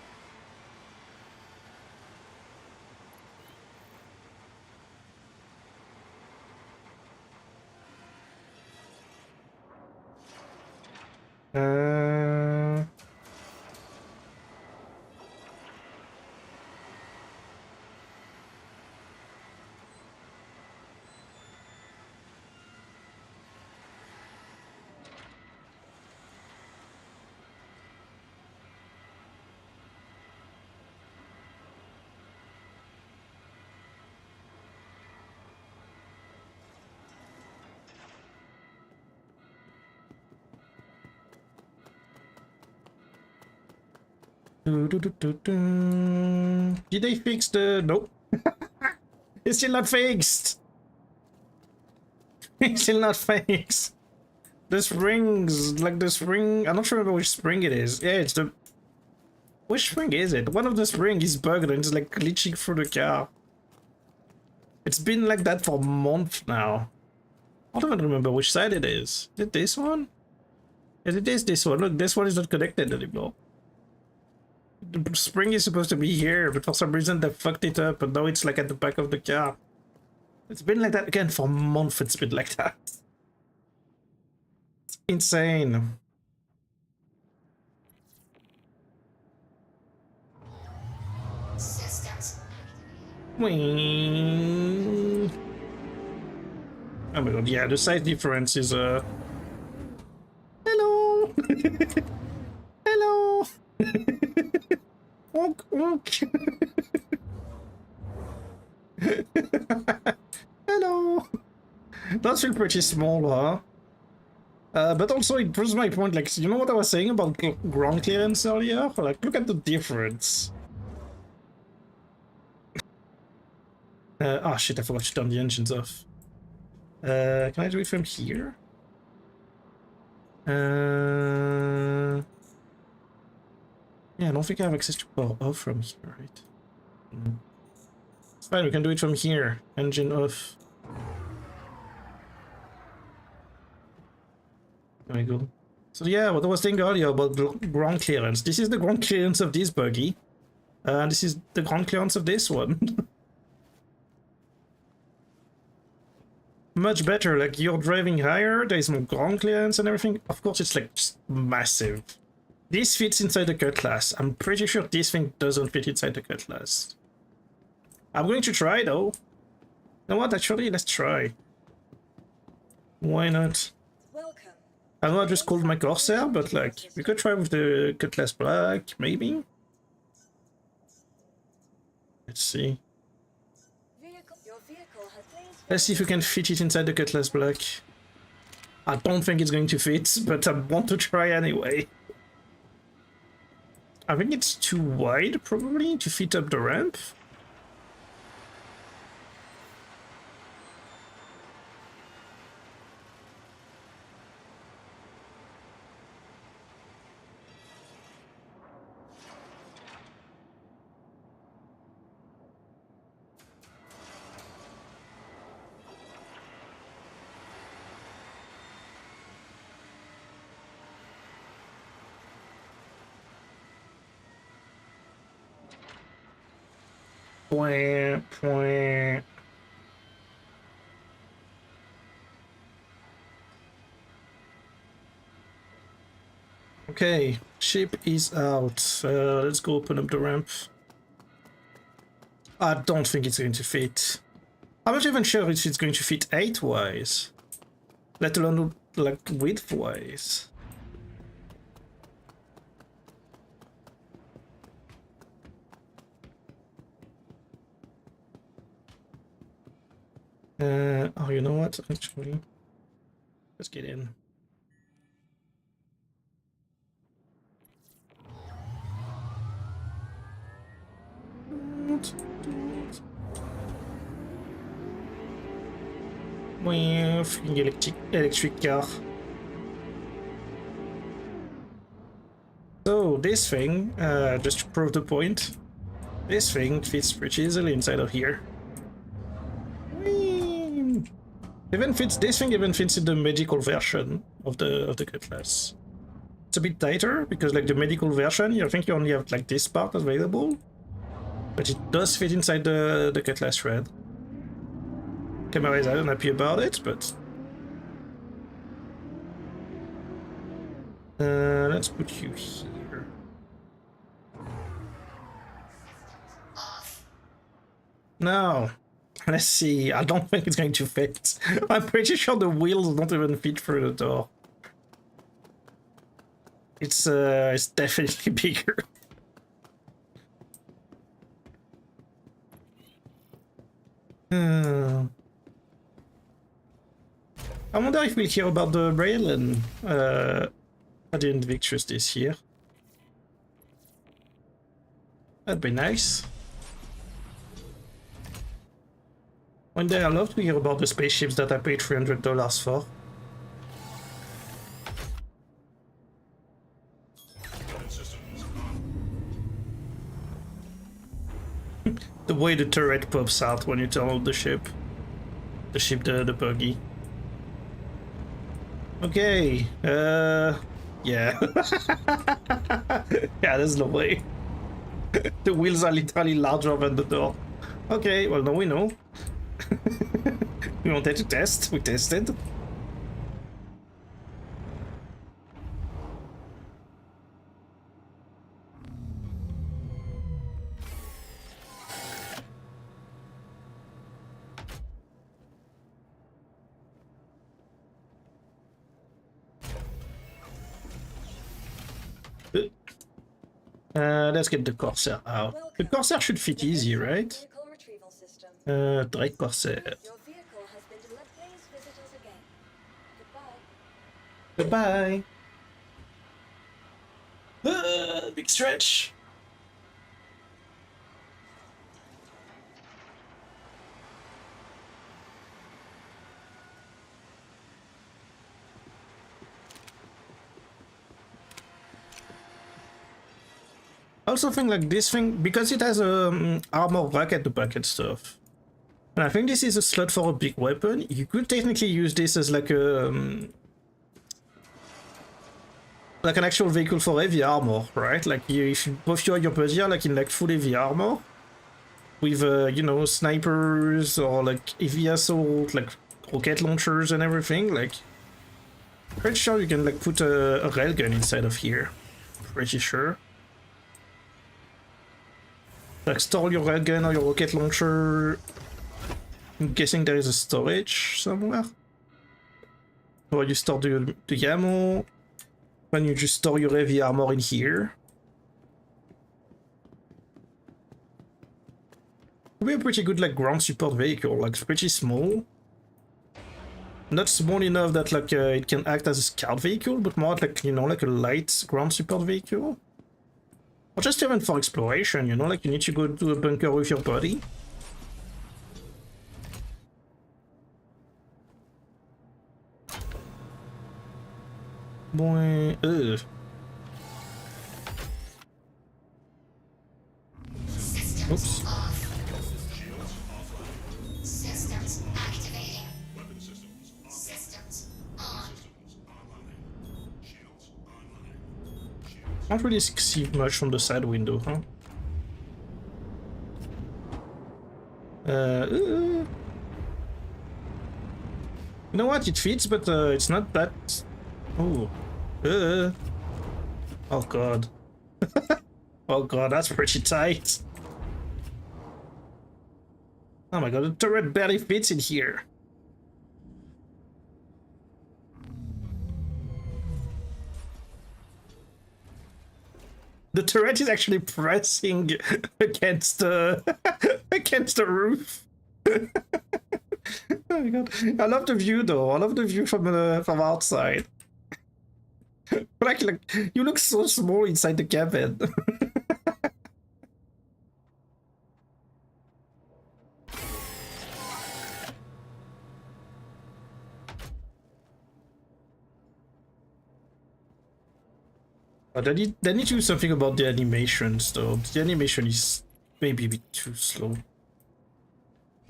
Did they fix the... Nope. It's still not fixed. It's still not fixed. The springs, like the spring... I'm not sure which spring it is. Yeah, it's the... Which spring is it? One of the springs is bugged and it's like glitching through the car. It's been like that for a month now. I don't even remember which side it is. Is it this one? Yes, it is this one. Look, this one is not connected anymore. The spring is supposed to be here, but for some reason they fucked it up and now it's like at the back of the car. It's been like that again for a month. It's been like that. It's insane. Systems. Wing. Oh my god, yeah, the size difference is Hello. Hello. Honk, honk. Hello. Does feel pretty small, huh? But also it proves my point, like, you know what I was saying about ground clearance earlier? Like, look at the difference. Oh shit, I forgot to turn the engines off. Can I do it from here? Yeah, I don't think I have access to power off from here, right? No. It's fine, we can do it from here. Engine off. There we go. So yeah, what I was saying earlier about the ground clearance. This is the ground clearance of this buggy. And this is the ground clearance of this one. Much better, like you're driving higher, there is more ground clearance and everything. Of course, it's like just massive. This fits inside the Cutlass. I'm pretty sure this thing doesn't fit inside the Cutlass. I'm going to try though. You know what? Actually, let's try. Why not? I know I just called my Corsair, but like we could try with the Cutlass Black, maybe. Let's see. Let's see if we can fit it inside the Cutlass Black. I don't think it's going to fit, but I want to try anyway. I think it's too wide, probably, to fit up the ramp. Point, point. Okay, ship is out. Let's go open up the ramp. I don't think it's going to fit. I'm not even sure if it's going to fit height-wise, let alone like width-wise. Oh, you know what? Actually, let's get in. Electric car. So this thing, just to prove the point, this thing fits pretty easily inside of here. Even fits, this thing even fits in the medical version of the Cutlass. It's a bit tighter because like the medical version, I think you only have like this part available, but it does fit inside the Cutlass Red. Camera is unhappy about it, but let's put you here. Now. Let's see, I don't think it's going to fit. I'm pretty sure the wheels don't even fit through the door. It's definitely bigger. I wonder if we'll hear about the Braylon at the Invictus this year. That'd be nice. One day I'd love to hear about the spaceships that I paid $300 for. The way the turret pops out when you turn on the ship. The buggy. Okay, yeah. Yeah, there's no way. The wheels are literally larger than the door. Okay, well now we know. We wanted to test, we tested. Let's get the Corsair out. The Corsair should fit easy, right? Drake Corsair. Your vehicle has been delivered. Please visit us again. Goodbye. Goodbye. Big stretch. I also think like this thing, because it has a armor rack at the back and stuff, and I think this is a slot for a big weapon. You could technically use this as like a like an actual vehicle for heavy armor, right? Like if both you and your buddy are like in like full heavy armor with you know, snipers or like heavy assault, like rocket launchers and everything. Like pretty sure you can like put a railgun inside of here. Pretty sure. Like store your railgun or your rocket launcher. I'm guessing there is a storage somewhere. Or you store the ammo. Then you just store your heavy armor in here. It'll be a pretty good like ground support vehicle, like pretty small. Not small enough that like it can act as a scout vehicle, but more like, you know, like a light ground support vehicle. Or just even for exploration, you know, like you need to go to a bunker with your buddy. Boy, ugh. Oops. Systems activating. Weapon systems on. Systems on. Shields online. Can't really see much from the side window, huh? You know what? It fits, but it's not that. Oh. Oh god. Oh god, that's pretty tight. Oh my god, the turret barely fits in here. The turret is actually pressing against the against the roof. Oh my god, I love the view though. I love the view from outside. Like you look so small inside the cabin. They need to do something about the animations though. The animation is maybe a bit too slow.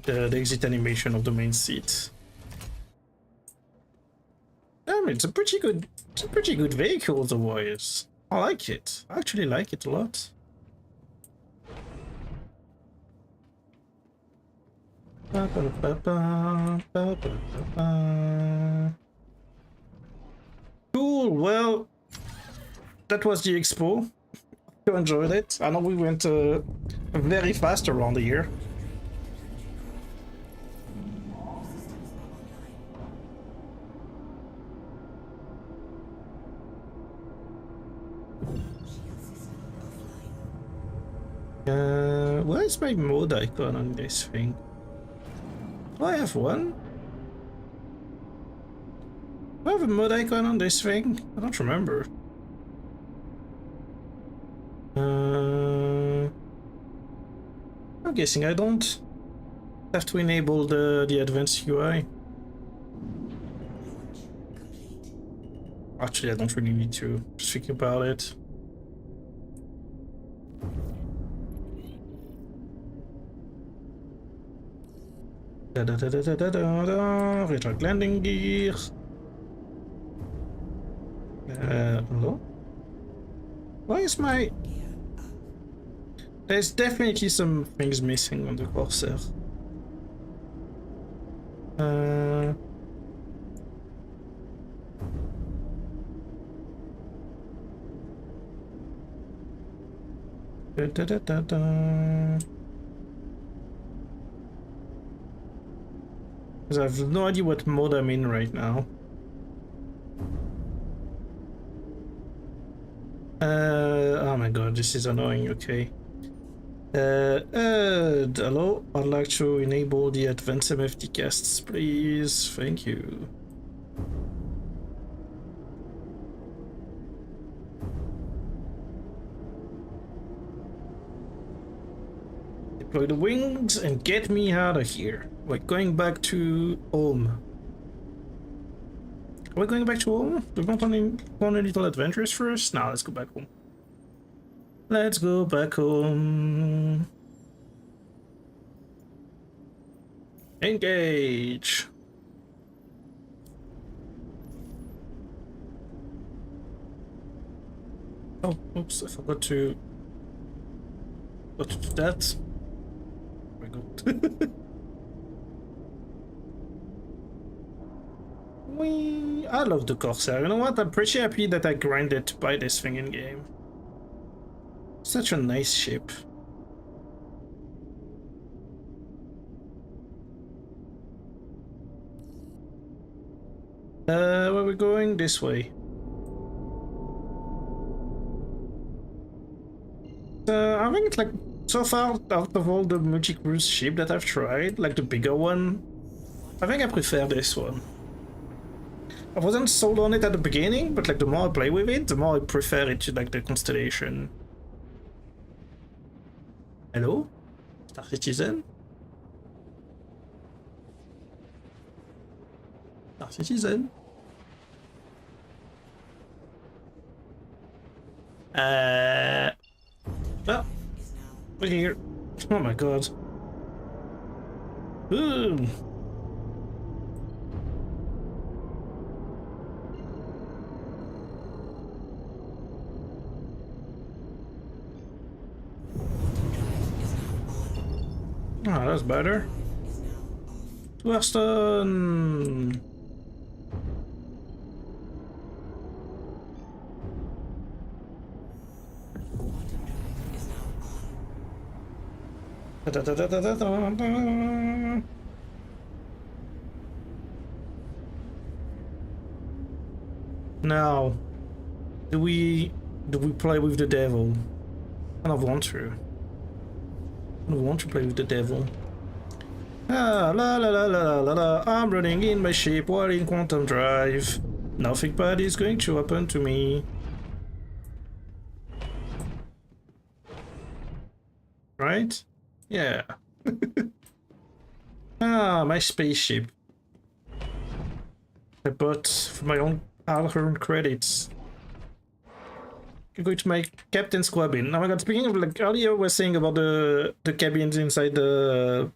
The exit animation of the main seat. I mean, it's a pretty good vehicle otherwise. I like it. I actually like it a lot. Cool, well, that was the expo. You enjoyed it. I know we went very fast around here. Where is my mode icon on this thing? Do I have one? Do I have a mode icon on this thing? I don't remember. I'm guessing I don't have to enable the advanced UI. Actually, I don't really need to. Just thinking about it. Retract landing gear. Hello? Why is my... There's definitely some things missing on the Corsair. Because I have no idea what mode I'm in right now. Oh my god, this is annoying, okay. Hello, I'd like to enable the advanced MFT casts, please. Thank you. Deploy the wings and get me out of here. We're going back to home. Are we going back to home? Do we want a little adventures first? Nah, let's go back home. Let's go back home. Engage. Oh, oops, I forgot to do that. Oh my god. I love the Corsair. You know what? I'm pretty happy that I grinded to buy this thing in game. Such a nice ship. Where are we going? This way. I think it's like, so far out of all the multi-cruise ship that I've tried, like the bigger one, I think I prefer this one. I wasn't sold on it at the beginning, but like the more I play with it, the more I prefer it to like the Constellation. Hello? Star Citizen? Star Citizen? Oh, we're here. Oh my god. Ooh. Oh, that's better. Western. Now, do we play with the devil? I don't want to. I don't want to play with the devil. Ah, la la la la la la. I'm running in my ship while in quantum drive. Nothing bad is going to happen to me. Right? Yeah. Ah, my spaceship. I bought for my own hard-earned credits. I'm going to my captain's cabin. Oh my god, speaking of, like, earlier we were saying about the cabins inside the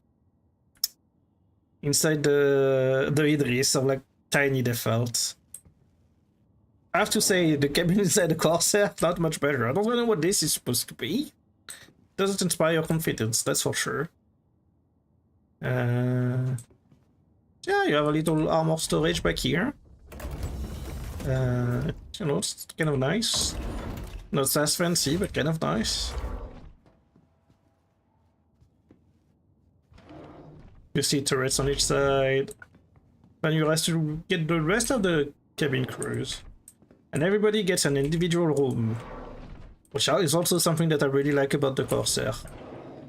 Idris, are like tiny they felt. I have to say the cabin inside the Corsair not much better. I don't know what this is supposed to be. Doesn't inspire confidence, that's for sure. Yeah, you have a little armor storage back here. You know, it's kind of nice. Not as fancy, but kind of nice. You see turrets on each side. Then you have to get the rest of the cabin crews. And everybody gets an individual room. Which is also something that I really like about the Corsair.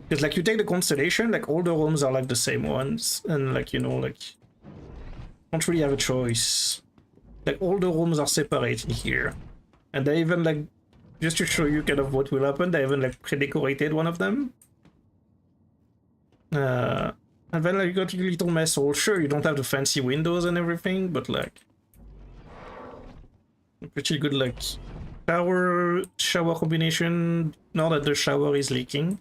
Because like you take the Constellation, like all the rooms are like the same ones. And like, you know, like, don't really have a choice. Like all the rooms are separate in here. And they even like, just to show you kind of what will happen, they even like pre-decorated one of them. And then like, you got your little mess hall. Sure, you don't have the fancy windows and everything, but like pretty good like shower combination. Now that the shower is leaking.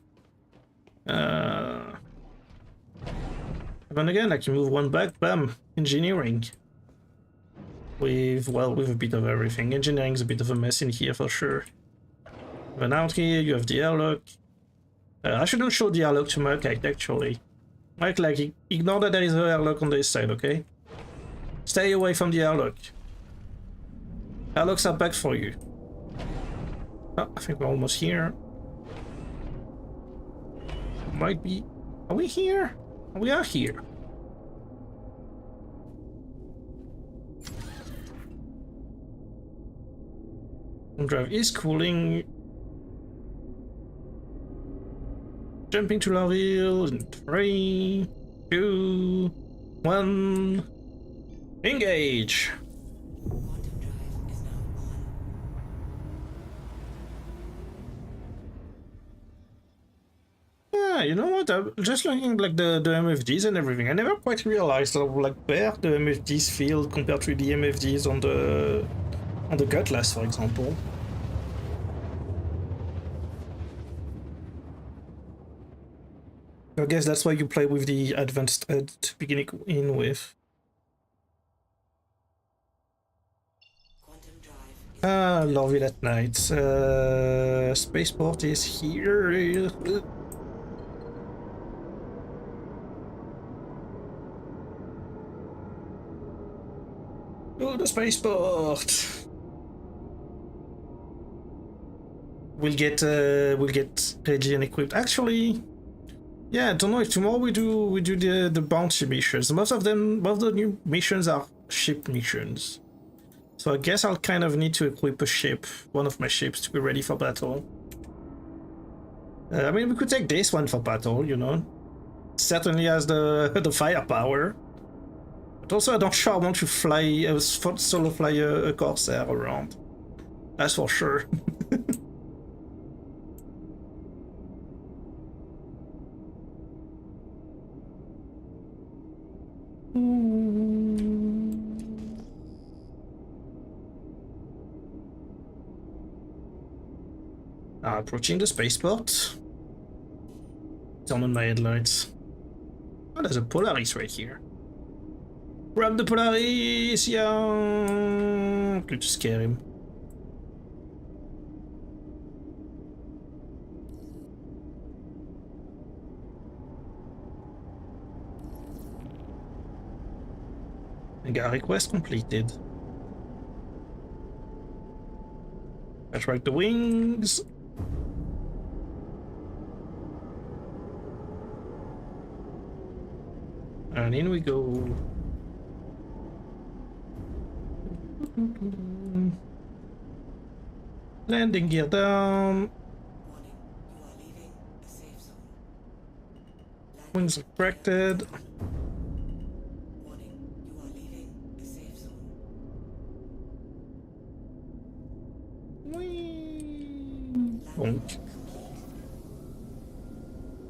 And then again, like you move one back, bam, engineering. With a bit of everything. Engineering's a bit of a mess in here for sure. Then out here you have the airlock. I shouldn't show the airlock to Mike actually. Mike, like, ignore that there is an airlock on this side, okay? Stay away from the airlock. Airlocks are back for you. Oh, I think we're almost here. Might be... Are we here? We are here. Drive is cooling. Jumping to La Ville in 3, 2, 1. Engage! Yeah, you know what? I'm just looking like the MFDs and everything. I never quite realized how like bare the MFDs feel compared to the MFDs on the Cutlass, for example. I guess that's why you play with the advanced head to begin in with. Ah, love it at night. Spaceport is here. Oh, the spaceport. We'll get ready and equipped. Actually, yeah, I don't know if tomorrow we do the bounty missions. Most of the new missions are ship missions. So I guess I'll kind of need to equip a ship, one of my ships, to be ready for battle. I mean, we could take this one for battle, you know. Certainly has the firepower. But also, I don't sure want to fly solo fly a Corsair around. That's for sure. Approaching the spaceport. Turn on my headlights. Oh, there's a Polaris right here. Grab the Polaris, yeah. Good to scare him. Mega request completed. Attract the wings. And in we go. Landing gear down. Wings attracted. Bonk.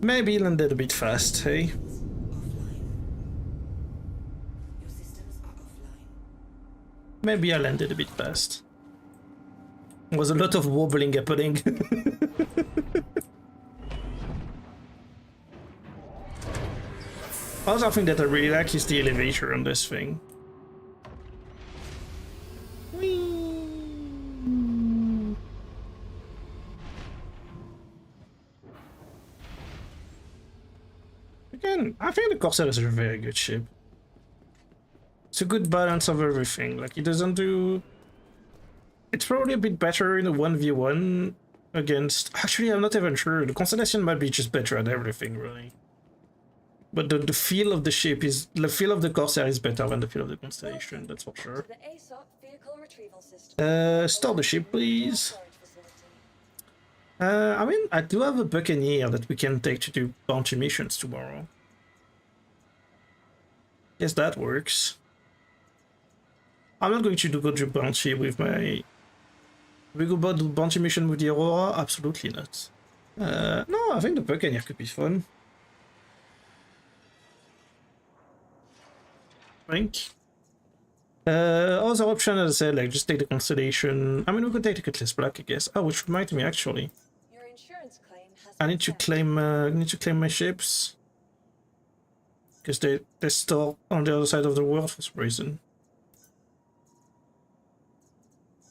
Maybe landed a bit fast, hey? Maybe I landed a bit fast. There was a lot of wobbling happening. Other thing that I really like is the elevator on this thing. Again, I think the Corsair is a very good ship. It's a good balance of everything. Like, it doesn't do... It's probably a bit better in a 1v1 against... Actually, I'm not even sure. The Constellation might be just better at everything, really. But the feel of the ship is... The feel of the Corsair is better than the feel of the Constellation, that's for sure. Store the ship, please. I mean, I do have a Buccaneer that we can take to do bounty missions tomorrow. Guess that works. I'm not going to go do bounty with my... We go do bounty mission with the Aurora? Absolutely not. No, I think the Buccaneer could be fun. think. Other option, as I said, like just take the Constellation. I mean, we could take the Cutlass Black, I guess. Oh, which reminds me, actually, Your insurance claim has I been need to sent. claim my ships because they're still on the other side of the world for some reason.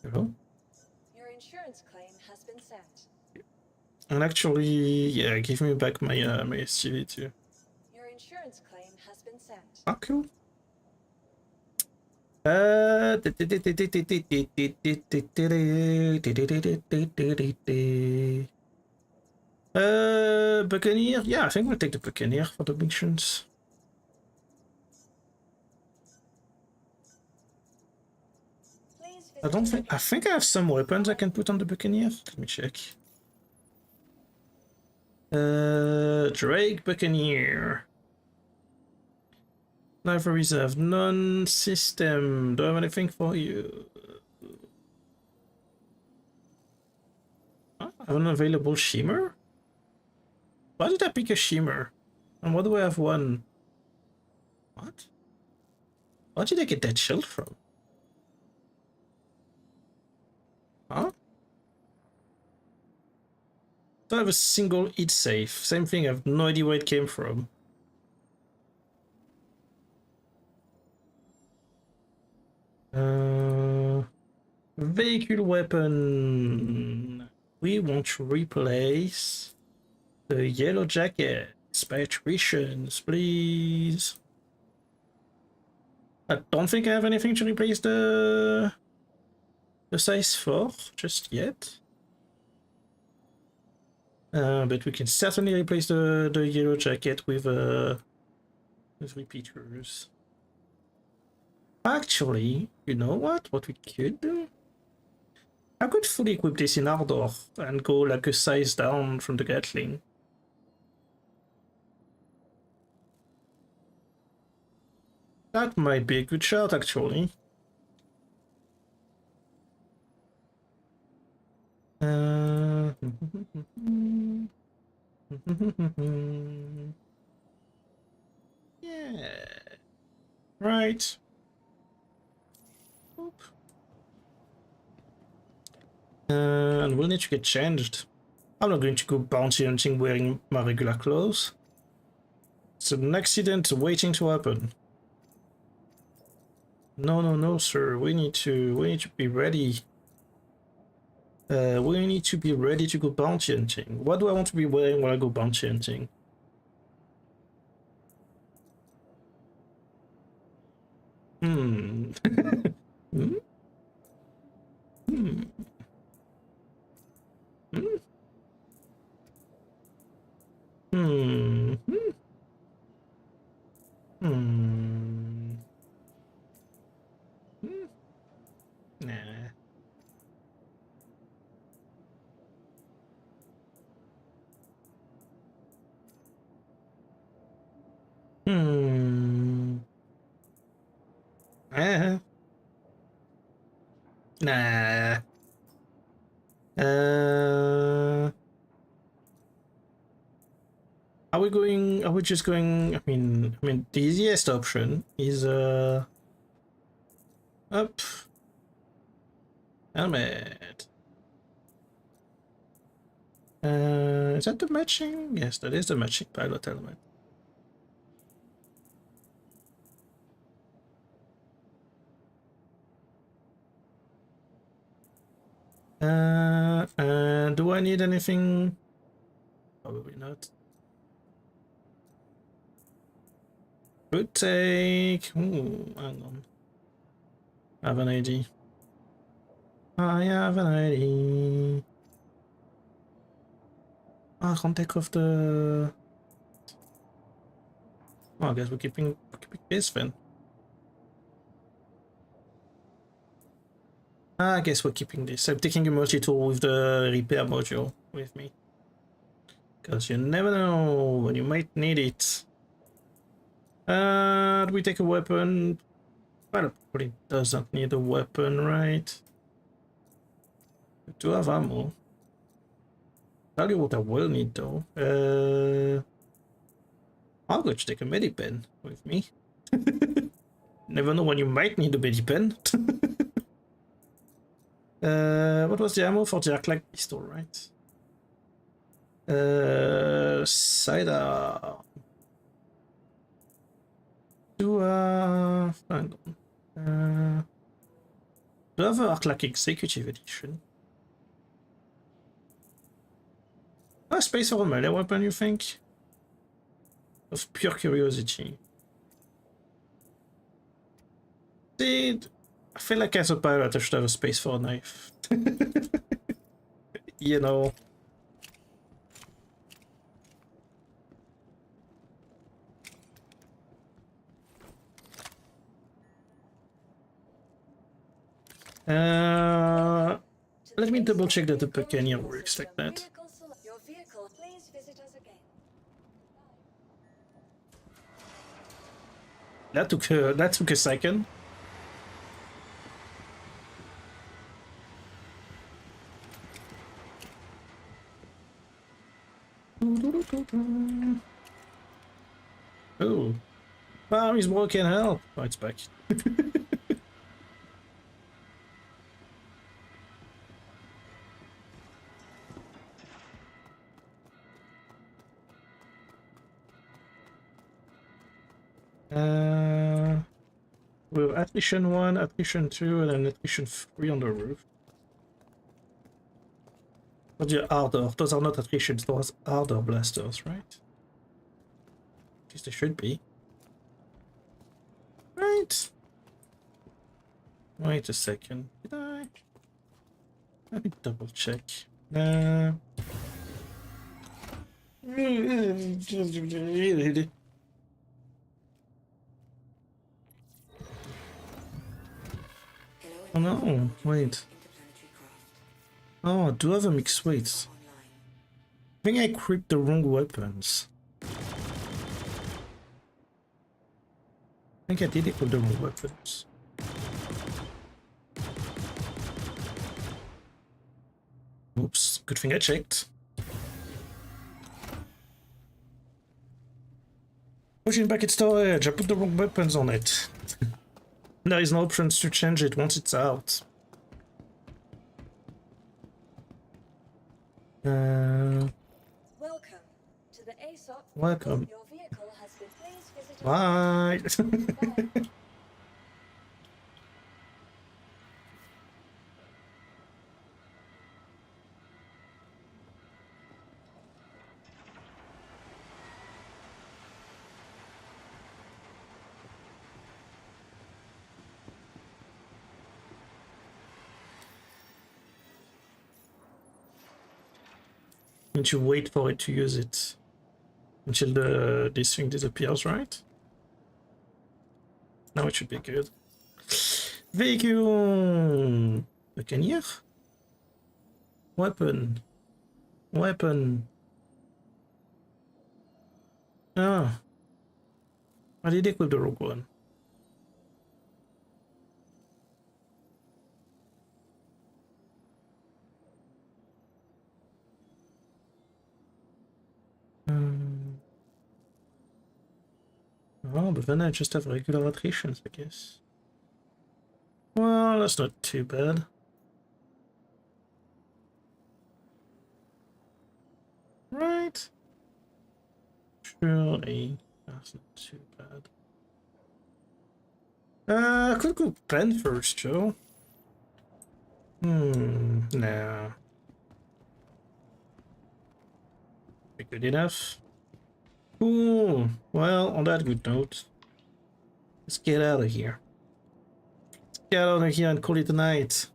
Hello? Your insurance claim has been sent. And actually, yeah, give me back my my SCV too. Your insurance claim has been sent. Ah, cool. Buccaneer. Yeah, I think we'll take the Buccaneer for the missions. I think I have some weapons I can put on the Buccaneer. Let me check. Drake Buccaneer. Life reserve, non-system. Do I have anything for you? I have an available Shimmer? Why did I pick a Shimmer? And what do I have one? What? Where did I get that shield from? Huh? Do I have a single hit safe? Same thing, I have no idea where it came from. Vehicle weapon. We want to replace the yellow jackets by attritions, please. I don't think I have anything to replace the size 4 just yet. But we can certainly replace the yellow jacket with repeaters. Actually, you know what? What we could do? I could fully equip this in Ardor and go like a size down from the Gatling. That might be a good shot, actually. Yeah. Right. Oop. And we'll need to get changed. I'm not going to go bounty hunting wearing my regular clothes. It's an accident waiting to happen. No, sir. We need to be ready. We need to be ready to go bounty hunting. What do I want to be wearing when I go bounty hunting? Hmm. Hmm? Hmm. Hmm. Hmm. Hmm. Hmm. Nah. Hmm. Nah. Are we just going? I mean, the easiest option is up. Helmet. Is that the matching? Yes, that is the matching pilot helmet. Do I need anything? Probably not. Could take. Ooh, hang on. I have an ID. I have an ID. Oh, I can't take off the. Oh, I guess we're keeping this then. I guess we're keeping this. I'm taking a multi-tool with the repair module with me. Because you never know when you might need it. Do we take a weapon? Well, probably doesn't need a weapon, right? We do have ammo. Tell you what I will need though. I'm going to take a medipen with me. Never know when you might need a baby pen. What was the ammo for the arc light pistol, right? Cider. Hang on. Do I have an arc light executive edition? Space for a melee weapon, you think? Of pure curiosity. See, I feel like as a pirate I should have a space for a knife. You know. Let me double check that the Buccaneer works like that. Your vehicle, please visit us again. That took a second. Oh, wow, he's broken hell. Oh, it's back. We have attrition 1, attrition 2, and then attrition 3 on the roof. But the ardor, those are not attritions, those are ardor blasters, right? At least they should be. Right. Wait a second. Did I? Let me double check. Oh no, wait. Oh, I do have a mixed weight. I think I equipped the wrong weapons. I think I did equip the wrong weapons. Oops, good thing I checked. Pushing back its storage, I put the wrong weapons on it. There is no options to change it once it's out. Welcome to the ASOP. Welcome. Your vehicle has been please visit us. Bye. Need to wait for it to use it until this thing disappears, right? Now it should be good. Vehicle! Buccaneer? Weapon. Weapon. Ah. I did equip the rogue one. Oh, but then I just have regular attritions, I guess. Well, that's not too bad. Right? Surely, that's not too bad. I could go pen first, Joe. Nah. Be good enough. Ooh, well, on that good note, let's get out of here. Let's get out of here and call it a night.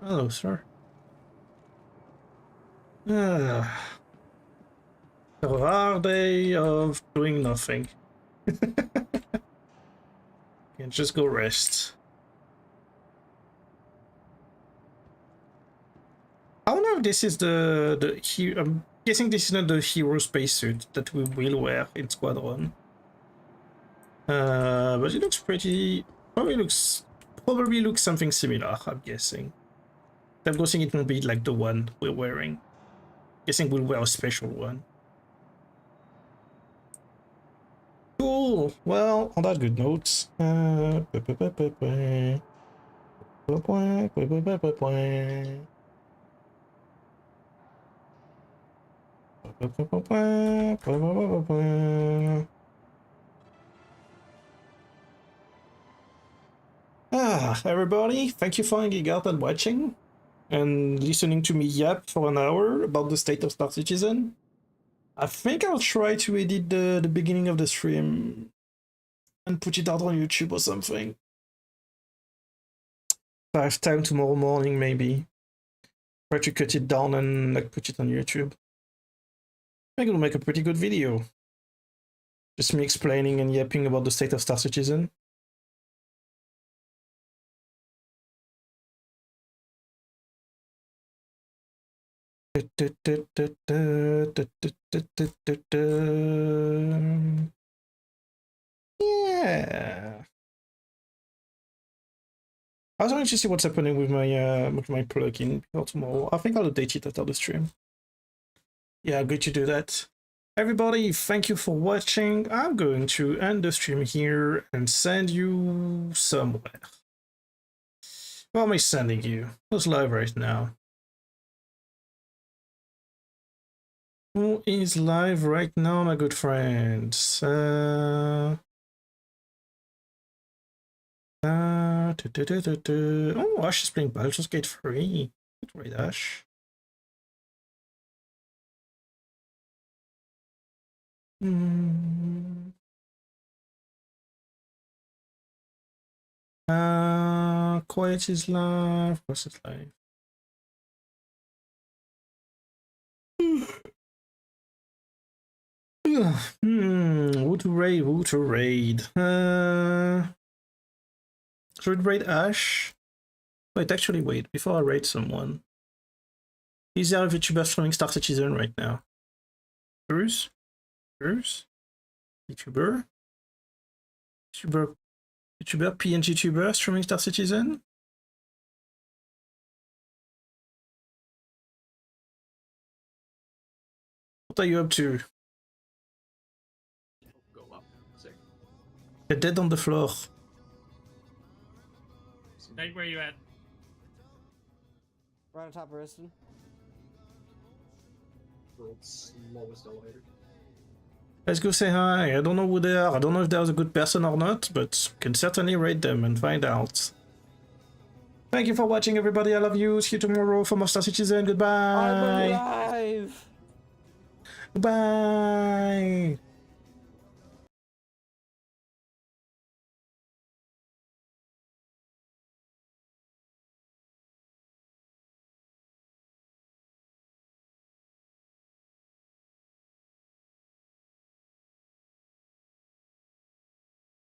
Hello, sir. A hard day of doing nothing. Can just go rest. I wonder if this is I'm guessing this is not the hero spacesuit that we will wear in Squadron. But it looks pretty. Probably looks something similar. I'm guessing. I'm guessing it won't be like the one we're wearing. Guessing we'll wear a special one. Cool. Well, on that good note. Everybody, thank you for hanging out and watching and listening to me yap for an hour about the state of Star Citizen. I think I'll try to edit the beginning of the stream and put it out on YouTube or something. If I have time tomorrow morning, maybe. Try to cut it down and like put it on YouTube. I think it'll make a pretty good video. Just me explaining and yapping about the state of Star Citizen. Yeah. I was going to see what's happening with my plugin before tomorrow. I think I'll update it after the stream. Yeah, good to do that. Everybody, thank you for watching. I'm going to end the stream here and send you somewhere. Where am I sending you? Who's live right now? Who is live right now, my good friends? Oh, Ash is playing Baldur's Gate 3. Great, Ash. Quiet is live. Of course it's live. Who to raid? Who to raid? Should we raid Ash? Wait, actually, wait. Before I raid someone, is there a VTuber streaming Star Citizen right now? Bruce? VTuber? VTuber, PNG tuber streaming Star Citizen? What are you up to? You're dead on the floor. Hey, where you at? Right on top of Ariston. Let's go say hi. I don't know who they are. I don't know if they're a good person or not, but can certainly rate them and find out. Thank you for watching, everybody. I love you. See you tomorrow for more Star Citizen. Goodbye. I'm alive. Goodbye.